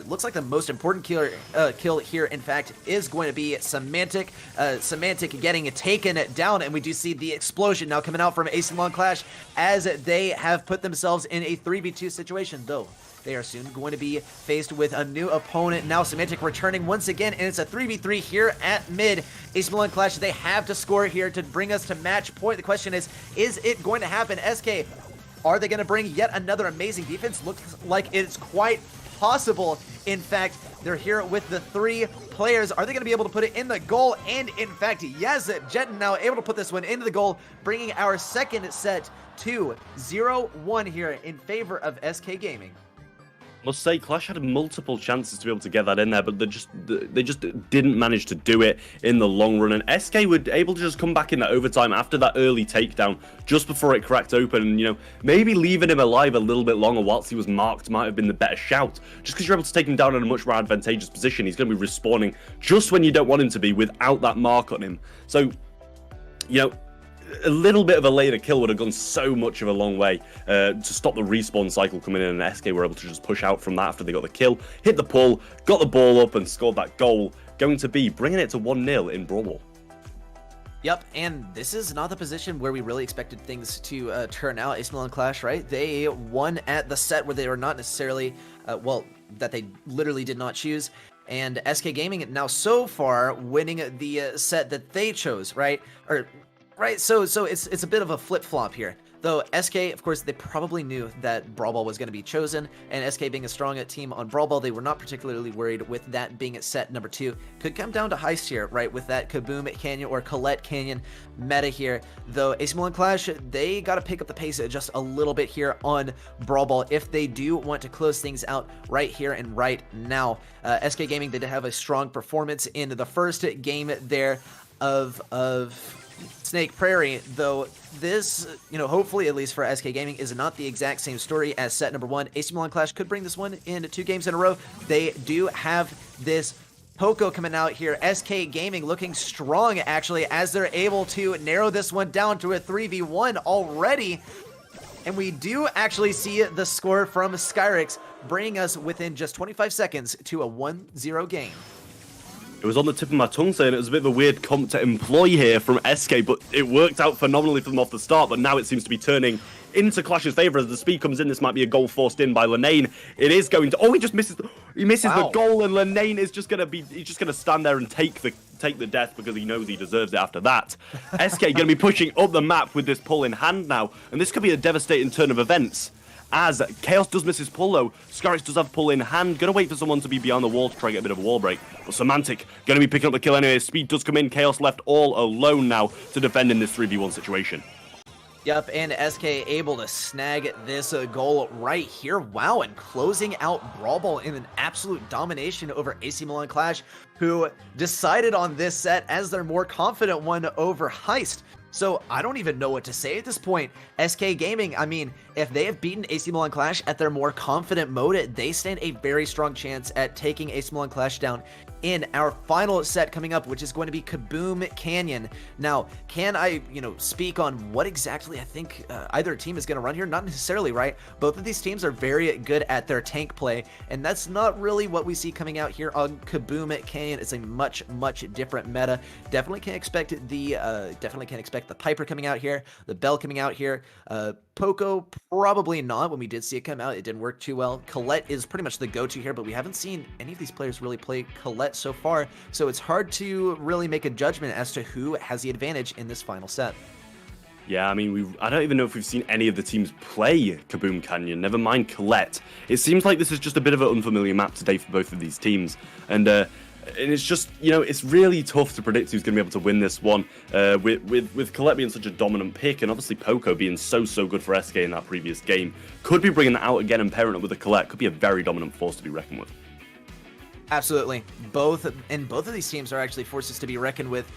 Looks like the most important kill here, in fact, is going to be Semantic. Semantic getting taken down, and we do see the explosion now coming out from AC Milan Clash as they have put themselves in a 3v2 situation, though. They are soon going to be faced with a new opponent. Now Semantic returning once again, and it's a 3v3 here at mid. AC Milan Clash, they have to score here to bring us to match point. The question is it going to happen? SK, are they going to bring yet another amazing defense? Looks like it's quite possible. In fact, they're here with the 3 players. Are they going to be able to put it in the goal? And in fact, yes, Jetton now able to put this one into the goal, bringing our second set to 0-1 here in favor of SK Gaming. Must say, Clash had multiple chances to be able to get that in there, but they just didn't manage to do it in the long run. And SK were able to just come back in that overtime after that early takedown, just before it cracked open. And, you know, maybe leaving him alive a little bit longer whilst he was marked might have been the better shout. Just because you're able to take him down in a much more advantageous position, he's going to be respawning just when you don't want him to be without that mark on him. So, you know, a little bit of a later kill would have gone so much of a long way to stop the respawn cycle coming in, and SK were able to just push out from that after they got the kill, hit the pull, got the ball up and scored that goal, going to be bringing it to 1-0 in Brawl. Yep, and this is not the position where we really expected things to turn out. AC Milan Clash, right? They won at the set where they were not necessarily, well, that they literally did not choose. And SK Gaming now so far winning the set that they chose, right? Right, so it's a bit of a flip-flop here. Though SK, of course, they probably knew that Brawl Ball was going to be chosen, and SK being a strong team on Brawl Ball, they were not particularly worried with that being set number 2. Could come down to Heist here, right, with that Kaboom Canyon or Colette Canyon meta here. Though AC Milan Clash, they got to pick up the pace just a little bit here on Brawl Ball if they do want to close things out right here and right now. SK Gaming, they did have a strong performance in the first game there of Snake Prairie, though this, you know, hopefully at least for SK Gaming, is not the exact same story as set number 1. AC Milan Clash could bring this one in 2 games in a row. They do have this Poco coming out here. SK Gaming looking strong, actually, as they're able to narrow this one down to a 3v1 already. And we do actually see the score from Skyrix, bringing us within just 25 seconds to a 1-0 game. It was on the tip of my tongue saying it was a bit of a weird comp to employ here from SK, but it worked out phenomenally for them off the start, but now it seems to be turning into Clash's favour as the speed comes in. This might be a goal forced in by Lenane. It is going to... Oh, he just misses... He misses the goal, and Lenane is just going to be... He's just going to stand there and take the death because he knows he deserves it after that. SK going to be pushing up the map with this pull in hand now, and this could be a devastating turn of events. As Chaos does miss his pull though, Skyrix does have pull in hand. Gonna wait for someone to be beyond the wall to try and get a bit of a wall break. But Semantic gonna be picking up the kill anyway. Speed does come in. Chaos left all alone now to defend in this 3v1 situation. Yep, and SK able to snag this goal right here. Wow, and closing out Brawl Ball in an absolute domination over AC Milan Clash, who decided on this set as their more confident one over Heist. So I don't even know what to say at this point. SK Gaming, I mean, if they have beaten AC Milan Clash at their more confident mode, they stand a very strong chance at taking AC Milan Clash down in our final set coming up, which is going to be Kaboom Canyon. Now, can I, speak on what exactly I think either team is going to run here? Not necessarily, right? Both of these teams are very good at their tank play, and that's not really what we see coming out here on Kaboom Canyon. It's a much, much different meta. Definitely can't expect the Piper coming out here, the Bell coming out here. Poco, probably not. When we did see it come out, it didn't work too well. Colette is pretty much the go-to here, but we haven't seen any of these players really play Colette so far, so it's hard to really make a judgment as to who has the advantage in this final set. Yeah, I mean, I don't even know if we've seen any of the teams play Kaboom Canyon, never mind Colette. It seems like this is just a bit of an unfamiliar map today for both of these teams, and it's just, it's really tough to predict who's going to be able to win this one, with Colette being such a dominant pick, and obviously Poco being so good for SK in that previous game. Could be bringing that out again and pairing up with a Colette. Could be a very dominant force to be reckoned with. Absolutely. Both of these teams are actually forces to be reckoned with.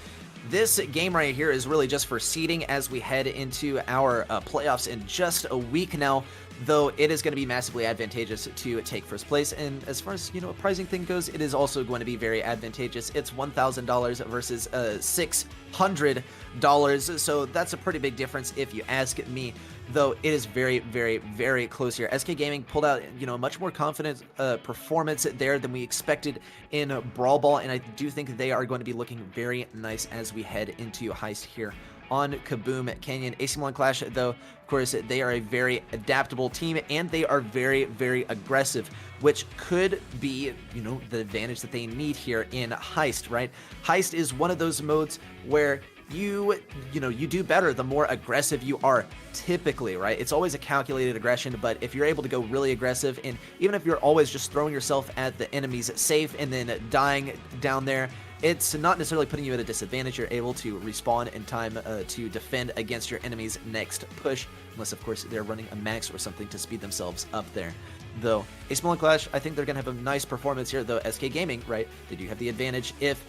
This game right here is really just for seeding as we head into our playoffs in just a week now, though it is going to be massively advantageous to take first place. And as far as, a pricing thing goes, it is also going to be very advantageous. It's $1,000 versus $600, so that's a pretty big difference if you ask me. Though it is very, very, very close here. SK Gaming pulled out, much more confident performance there than we expected in Brawl Ball, and I do think they are going to be looking very nice as we head into Heist here on Kaboom Canyon. AC Milan Clash, though, of course, they are a very adaptable team, and they are very, very aggressive, which could be, the advantage that they need here in Heist, right? Heist is one of those modes where you do better the more aggressive you are, typically, right? It's always a calculated aggression, but if you're able to go really aggressive, and even if you're always just throwing yourself at the enemy's safe and then dying down there, it's not necessarily putting you at a disadvantage. You're able to respawn in time to defend against your enemy's next push, unless, of course, they're running a max or something to speed themselves up there. Though, AC Milan Clash, I think they're going to have a nice performance here, though SK Gaming, right, they do have the advantage if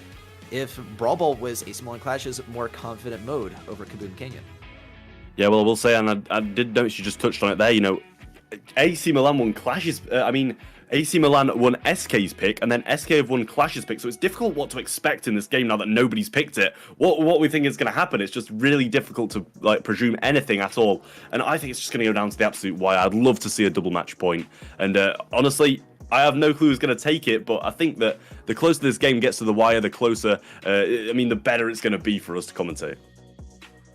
Brawl Ball was AC Milan Clash's more confident mode over Kaboom Canyon. Yeah, well, I will say, and I did notice you just touched on it there, AC Milan won Clash's, AC Milan won SK's pick, and then SK have won Clash's pick, so it's difficult what to expect in this game now that nobody's picked it. What we think is going to happen, it's just really difficult to presume anything at all, and I think it's just going to go down to the absolute wire. I'd love to see a double match point, and honestly, I have no clue who's going to take it, but I think that the closer this game gets to the wire, the closer, the better it's going to be for us to commentate.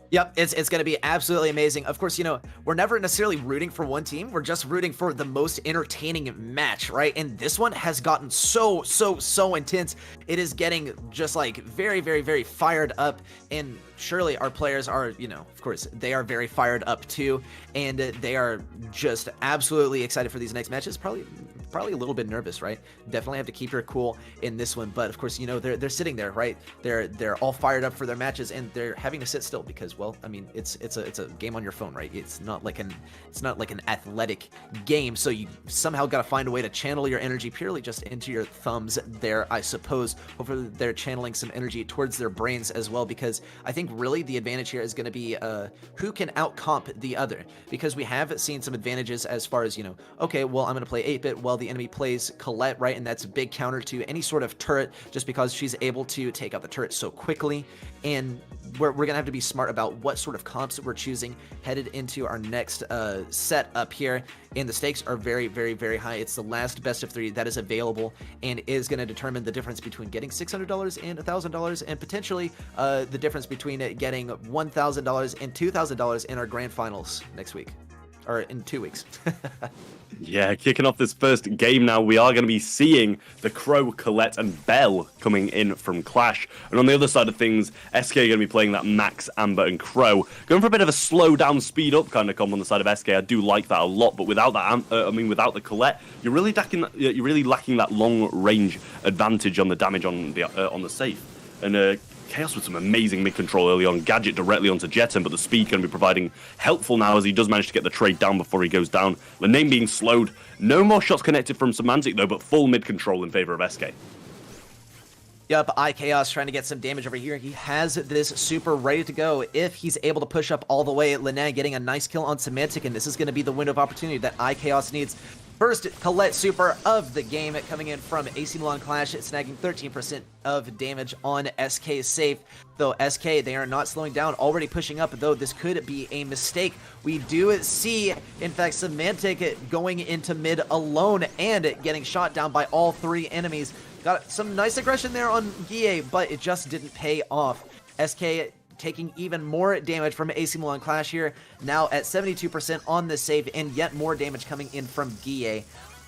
Yep, it's going to be absolutely amazing. Of course, we're never necessarily rooting for one team. We're just rooting for the most entertaining match, right? And this one has gotten so intense. It is getting just very, very, very fired up. And surely our players are, of course, they are very fired up too. And they are just absolutely excited for these next matches. Probably a little bit nervous, right? Definitely have to keep your cool in this one. But of course, they're sitting there, right? They're all fired up for their matches, and they're having to sit still because, well, I mean, it's a game on your phone, right? It's not like an athletic game, so you somehow got to find a way to channel your energy purely just into your thumbs there, I suppose. Hopefully they're channeling some energy towards their brains as well, because I think really the advantage here is going to be who can out-comp the other, because we have seen some advantages as far as, okay, well, I'm going to play 8-bit, well, the enemy plays Colette, right? And that's a big counter to any sort of turret, just because she's able to take out the turret so quickly. And we're going to have to be smart about what sort of comps we're choosing headed into our next set up here. And the stakes are very, very, very high. It's the last best of 3 that is available and is going to determine the difference between getting $600 and $1,000, and potentially the difference between getting $1,000 and $2,000 in our grand finals next week, or in 2 weeks. Yeah, kicking off this first game now, we are going to be seeing the Crow, Colette, and Belle coming in from Clash. And on the other side of things, SK are going to be playing that Max, Amber, and Crow. Going for a bit of a slow down, speed up kind of comp on the side of SK. I do like that a lot, but without that, without the Colette, you're really lacking that long range advantage on the damage on the safe. And Chaos with some amazing mid-control early on, Gadget directly onto Jeton, but the speed going to be providing helpful now as he does manage to get the trade down before he goes down. Lenane being slowed. No more shots connected from Semantic though, but full mid-control in favor of SK. Yep, iChaos trying to get some damage over here. He has this super ready to go if he's able to push up all the way. Lenane getting a nice kill on Semantic, and this is going to be the window of opportunity that iChaos needs. First Colette super of the game coming in from AC Milan Clash, snagging 13% of damage on SK's safe. Though SK, they are not slowing down, already pushing up, though this could be a mistake. We do see, in fact, Semantic going into mid alone and getting shot down by all 3 enemies. Got some nice aggression there on Guille, but it just didn't pay off. SK taking even more damage from AC Milan Clash here, now at 72% on the save, and yet more damage coming in from Guille.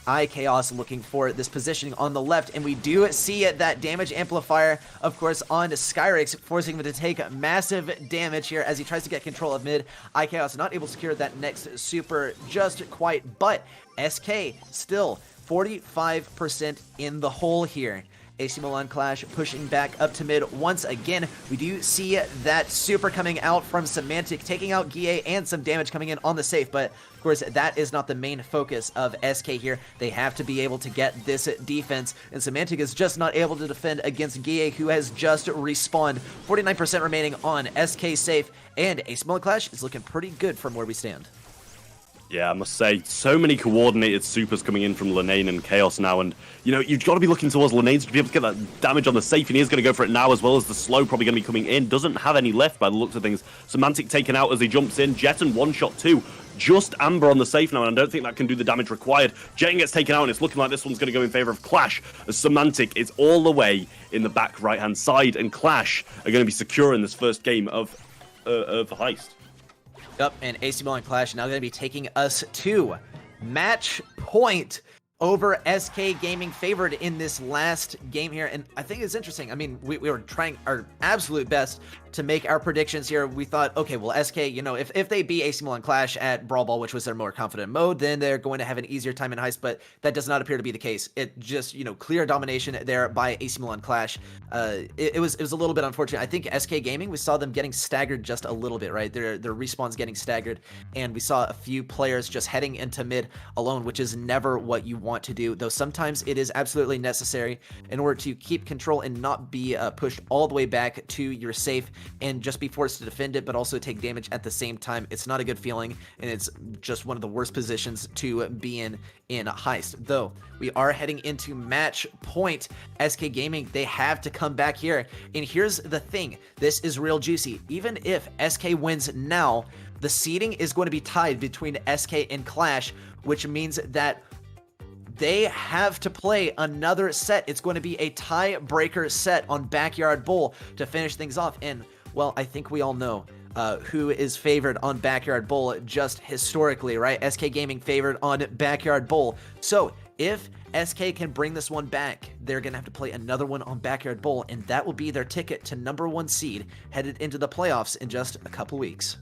iChaos looking for this positioning on the left, and we do see that damage amplifier, of course, on Skyrix, forcing him to take massive damage here as he tries to get control of mid. iChaos not able to secure that next super just quite, but SK still 45% in the hole here. AC Milan Clash pushing back up to mid once again. We do see that super coming out from Semantic, taking out Guille and some damage coming in on the safe, but of course that is not the main focus of SK here. They have to be able to get this defense, and Semantic is just not able to defend against Guille, who has just respawned. 49% remaining on SK safe, and AC Milan Clash is looking pretty good from where we stand. Yeah, I must say, so many coordinated supers coming in from Lenane and Chaos now, and, you know, you've got to be looking towards Lenane to be able to get that damage on the safe, and he is going to go for it now, as well as the slow probably going to be coming in. Doesn't have any left by the looks of things. Semantic taken out as he jumps in. Jeton one-shot too. Just Amber on the safe now, and I don't think that can do the damage required. Jeton gets taken out, and it's looking like this one's going to go in favor of Clash, as Semantic is all the way in the back right-hand side, and Clash are going to be secure in this first game of Heist. Yep, and AC Milan Clash now going to be taking us to match point over SK Gaming, favored in this last game here. And I think it's interesting. I mean, we were trying our absolute best to make our predictions here. We thought, okay, well, SK, you know, if they beat AC Milan Clash at Brawl Ball, which was their more confident mode, then they're going to have an easier time in Heist, but that does not appear to be the case. It just, you know, clear domination there by AC Milan Clash. It was a little bit unfortunate. I think SK Gaming, we saw them getting staggered just a little bit, right? Their respawns getting staggered, and we saw a few players just heading into mid alone, which is never what you want to do, though sometimes it is absolutely necessary in order to keep control and not be pushed all the way back to your safe and just be forced to defend it, but also take damage at the same time. It's not a good feeling, and it's just one of the worst positions to be in Heist. Though we are heading into match point, SK Gaming, they have to come back here. And here's the thing, this is real juicy. Even if SK wins now, the seeding is going to be tied between SK and Clash, which means that they have to play another set. It's going to be a tiebreaker set on Backyard Bowl to finish things off. And, well, I think we all know who is favored on Backyard Bowl just historically, right? SK Gaming favored on Backyard Bowl. So if SK can bring this one back, they're going to have to play another one on Backyard Bowl, and that will be their ticket to #1 seed headed into the playoffs in just a couple weeks.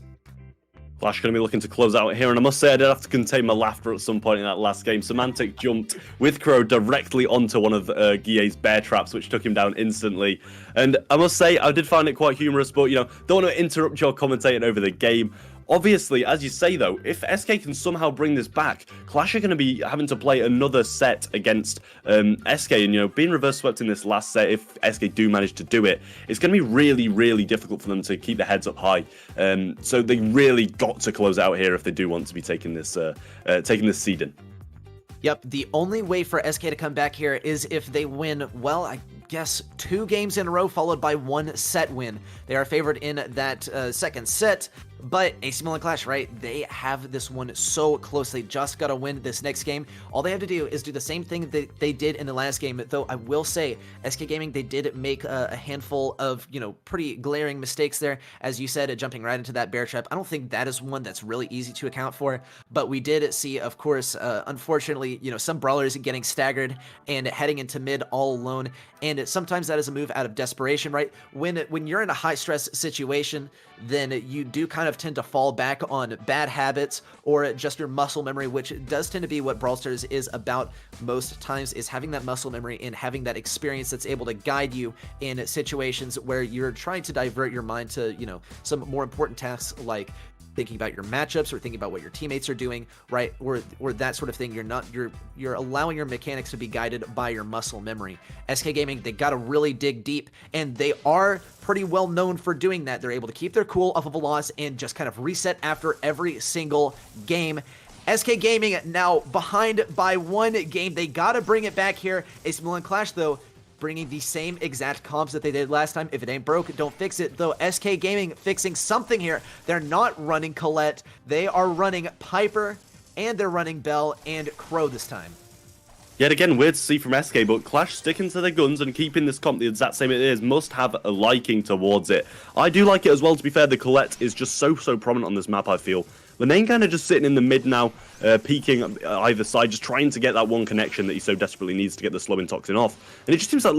Clash going to be looking to close out here, and I must say I did have to contain my laughter at some point in that last game. Semantic jumped with Crow directly onto one of Guille's bear traps, which took him down instantly. And I must say, I did find it quite humorous, but, you know, don't want to interrupt your commentating over the game. Obviously, as you say, though, if SK can somehow bring this back, Clash are going to be having to play another set against SK. And, you know, being reverse swept in this last set, if SK do manage to do it, it's going to be really, really difficult for them to keep their heads up high. So they really got to close out here if they do want to be taking this seeding. Yep, the only way for SK to come back here is if they win, well, I guess 2 games in a row followed by 1 set win. They are favored in that second set, but AC Milan Clash, right? They have this one so close. They just got to win this next game. All they have to do is do the same thing that they did in the last game, though I will say, SK Gaming, they did make a handful of, pretty glaring mistakes there. As you said, jumping right into that bear trap. I don't think that is one that's really easy to account for, but we did see, of course, unfortunately, some brawlers getting staggered and heading into mid all alone, and sometimes that is a move out of desperation, right? When you're in a high stress situation, then you do kind of tend to fall back on bad habits or just your muscle memory, which does tend to be what Brawl Stars is about most times, is having that muscle memory and having that experience that's able to guide you in situations where you're trying to divert your mind to, some more important tasks like thinking about your matchups or thinking about what your teammates are doing, right? Or that sort of thing. You're allowing your mechanics to be guided by your muscle memory. SK Gaming, they got to really dig deep, and they are pretty well known for doing that. They're able to keep their cool off of a loss and just kind of reset after every single game. SK Gaming now behind by 1 game. They got to bring it back here. AC Milan Clash, though, bringing the same exact comps that they did last time. If it ain't broke, don't fix it. Though SK Gaming fixing something here. They're not running Colette. They are running Piper, and they're running Belle and Crow this time. Yet again, weird to see from SK, but Clash sticking to their guns and keeping this comp the exact same it is must have a liking towards it. I do like it as well, to be fair. The Colette is just so prominent on this map, I feel. Lennane kind of just sitting in the mid now, peeking either side, just trying to get that one connection that he so desperately needs to get the slowing toxin off. And it just seems like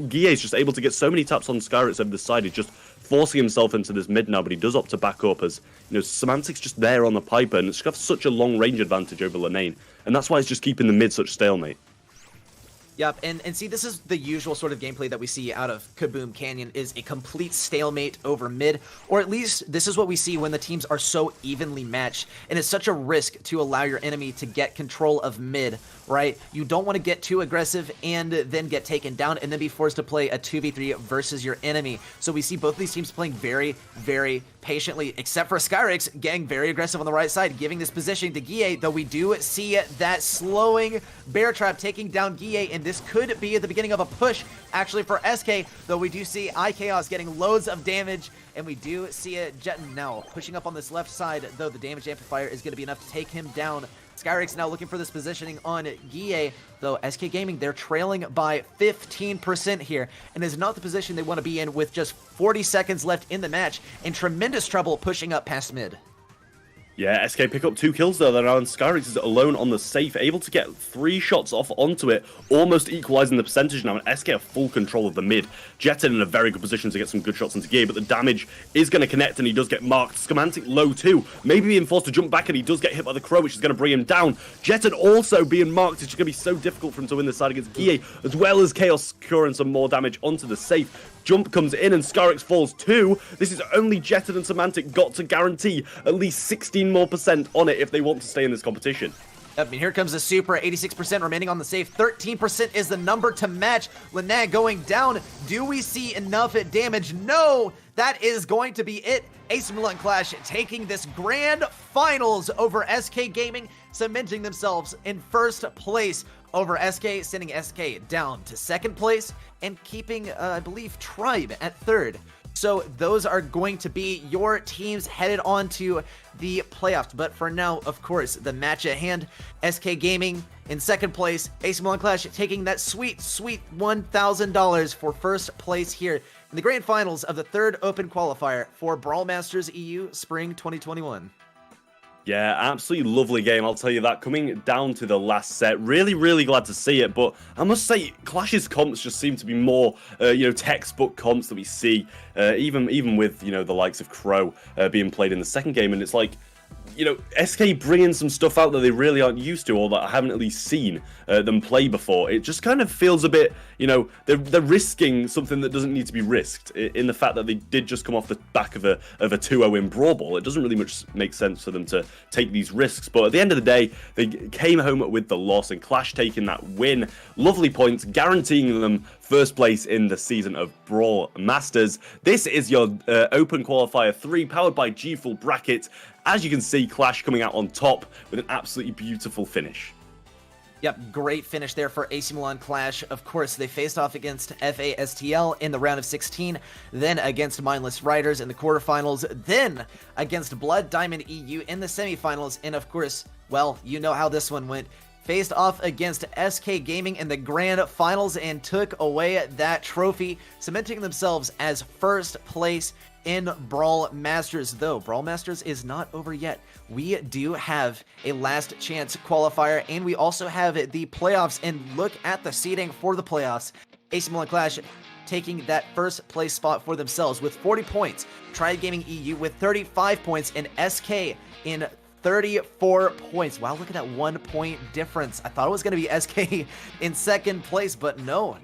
Guille is just able to get so many taps on Skyrix over the side. He's just forcing himself into this mid now, but he does opt to back up as, Semantic's just there on the Piper, and it's got such a long range advantage over Lennane. And that's why it's just keeping the mid such stalemate. Yep, and see, this is the usual sort of gameplay that we see out of Kaboom Canyon, is a complete stalemate over mid, or at least this is what we see when the teams are so evenly matched, and it's such a risk to allow your enemy to get control of mid, right? You don't want to get too aggressive and then get taken down and then be forced to play a 2v3 versus your enemy. So we see both of these teams playing very, very patiently, except for Skyrix getting very aggressive on the right side, giving this position to Guille, though we do see that slowing bear trap taking down Guille, and this could be at the beginning of a push actually for SK, though we do see iKaos getting loads of damage, and we do see it Jetton now pushing up on this left side, though the damage amplifier is going to be enough to take him down. Skyrix now looking for this positioning on Guille, though SK Gaming, they're trailing by 15% here, and is not the position they want to be in with just 40 seconds left in the match, in tremendous trouble pushing up past mid. Yeah, SK pick up 2 kills though, and Skyrix is alone on the safe, able to get 3 shots off onto it, almost equalizing the percentage now, and SK have full control of the mid. Jetton in a very good position to get some good shots into gear, but the damage is going to connect, and he does get marked. Skymantic low too, maybe being forced to jump back, and he does get hit by the Crow, which is going to bring him down. Jetton also being marked, it's going to be so difficult for him to win this side against Guille, as well as Chaos securing some more damage onto the safe. Jump comes in and Skyrix falls too. This is only Jetton and Symantec got to guarantee at least 16% more on it if they want to stay in this competition. I mean, here comes the super, 86% remaining on the safe, 13% is the number to match. Lennane going down. Do we see enough damage? No, that is going to be it. AC Milan Clash taking this grand finals over SK Gaming, cementing themselves in first place over SK, sending SK down to second place, and keeping, I believe, Tribe at third. So those are going to be your teams headed on to the playoffs. But for now, of course, the match at hand, SK Gaming in second place, AC Milan Clash taking that sweet, sweet $1,000 for first place here in the grand finals of the third open qualifier for Brawl Masters EU Spring 2021. Yeah, absolutely lovely game, I'll tell you that. Coming down to the last set, really glad to see it. But I must say, Clash's comps just seem to be more, textbook comps that we see, even with, the likes of Crow being played in the second game. And it's like, SK bringing some stuff out that they really aren't used to, or that I haven't at least seen them play before. It just kind of feels a bit, they're risking something that doesn't need to be risked, in the fact that they did just come off the back of a 2-0 in Brawl Ball. It doesn't really much make sense for them to take these risks, but at the end of the day, they came home with the loss, and Clash taking that win. Lovely points, guaranteeing them first place in the season of Brawl Masters. This is your Open Qualifier 3, powered by G-Full Bracket. As you can see, Clash coming out on top with an absolutely beautiful finish. Yep, great finish there for AC Milan Clash. Of course, they faced off against FASTL in the round of 16, then against Mindless Riders in the quarterfinals, then against Blood Diamond EU in the semifinals, and of course, well, you know how this one went. Faced off against SK Gaming in the grand finals and took away that trophy, cementing themselves as first place in Brawl Masters. Though Brawl Masters is not over yet. We do have a last chance qualifier, and we also have the playoffs. And look at the seeding for the playoffs. AC Milan Clash taking that first place spot for themselves with 40 points. Triad Gaming EU with 35 points, and SK in 34 points. Wow, look at that 1 point difference. I thought it was going to be SK in second place, but no,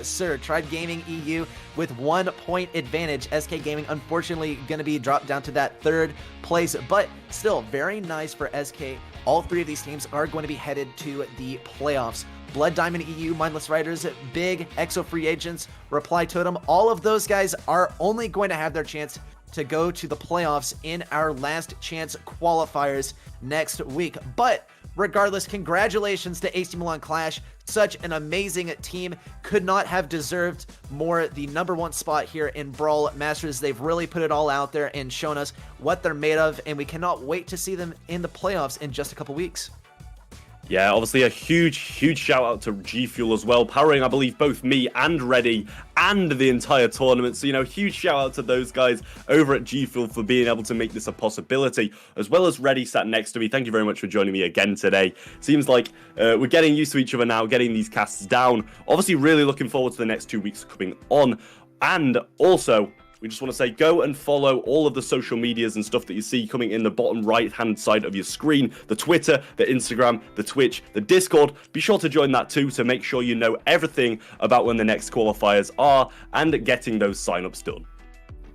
sir. Triad Gaming EU with 1 point advantage. SK Gaming, unfortunately, going to be dropped down to that third place, but still very nice for SK. All three of these teams are going to be headed to the playoffs. Blood Diamond EU, Mindless Riders, Big, Exo Free Agents, Reply Totem, all of those guys are only going to have their chance to go to the playoffs in our last chance qualifiers next week. But regardless, congratulations to AC Milan Clash. Such an amazing team. Could not have deserved more the #1 spot here in Brawl Masters. They've really put it all out there and shown us what they're made of, and we cannot wait to see them in the playoffs in just a couple weeks. Yeah, obviously a huge shout out to G Fuel as well, powering, I believe, both me and Reddy and the entire tournament. So, huge shout out to those guys over at G Fuel for being able to make this a possibility, as well as Reddy sat next to me. Thank you very much for joining me again today. Seems like we're getting used to each other now, getting these casts down. Obviously, really looking forward to the next 2 weeks coming on. And also, we just want to say, go and follow all of the social medias and stuff that you see coming in the bottom right-hand side of your screen. The Twitter, the Instagram, the Twitch, the Discord. Be sure to join that too to make sure you know everything about when the next qualifiers are and getting those sign-ups done.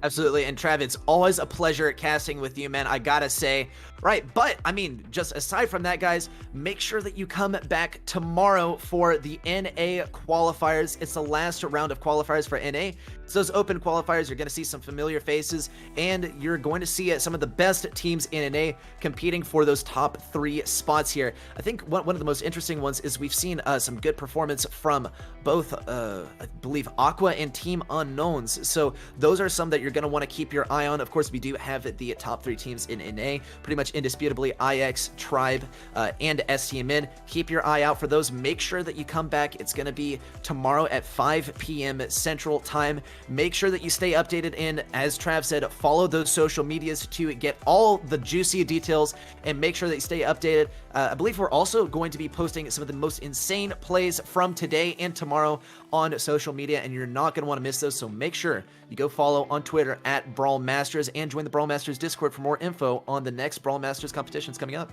Absolutely, and Trav, it's always a pleasure casting with you, man, I gotta say. Right, but, I mean, just aside from that, guys, make sure that you come back tomorrow for the NA qualifiers. It's the last round of qualifiers for NA. It's those open qualifiers. You're going to see some familiar faces, and you're going to see some of the best teams in NA competing for those top 3 spots here. I think one of the most interesting ones is we've seen some good performance from both, I believe, Aqua and Team Unknowns. So those are some that you're going to want to keep your eye on. Of course, we do have the top 3 teams in NA, pretty much indisputably IX, Tribe, and STMN. Keep your eye out for those. Make sure that you come back. It's going to be tomorrow at 5 p.m. Central Time. Make sure that you stay updated, and as Trav said, follow those social medias to get all the juicy details, and make sure that you stay updated. I believe we're also going to be posting some of the most insane plays from today and tomorrow on social media, and you're not going to want to miss those, so make sure you go follow on Twitter at BrawlMSTRS and join the BrawlMSTRS Discord for more info on the next BrawlMSTRS competitions coming up.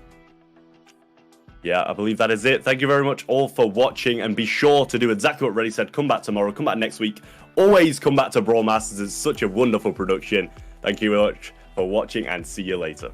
Yeah, I believe that is it. Thank you very much all for watching, and be sure to do exactly what Reddy said. Come back tomorrow, come back next week. Always come back to Brawl Masters. It's such a wonderful production. Thank you very much for watching, and see you later.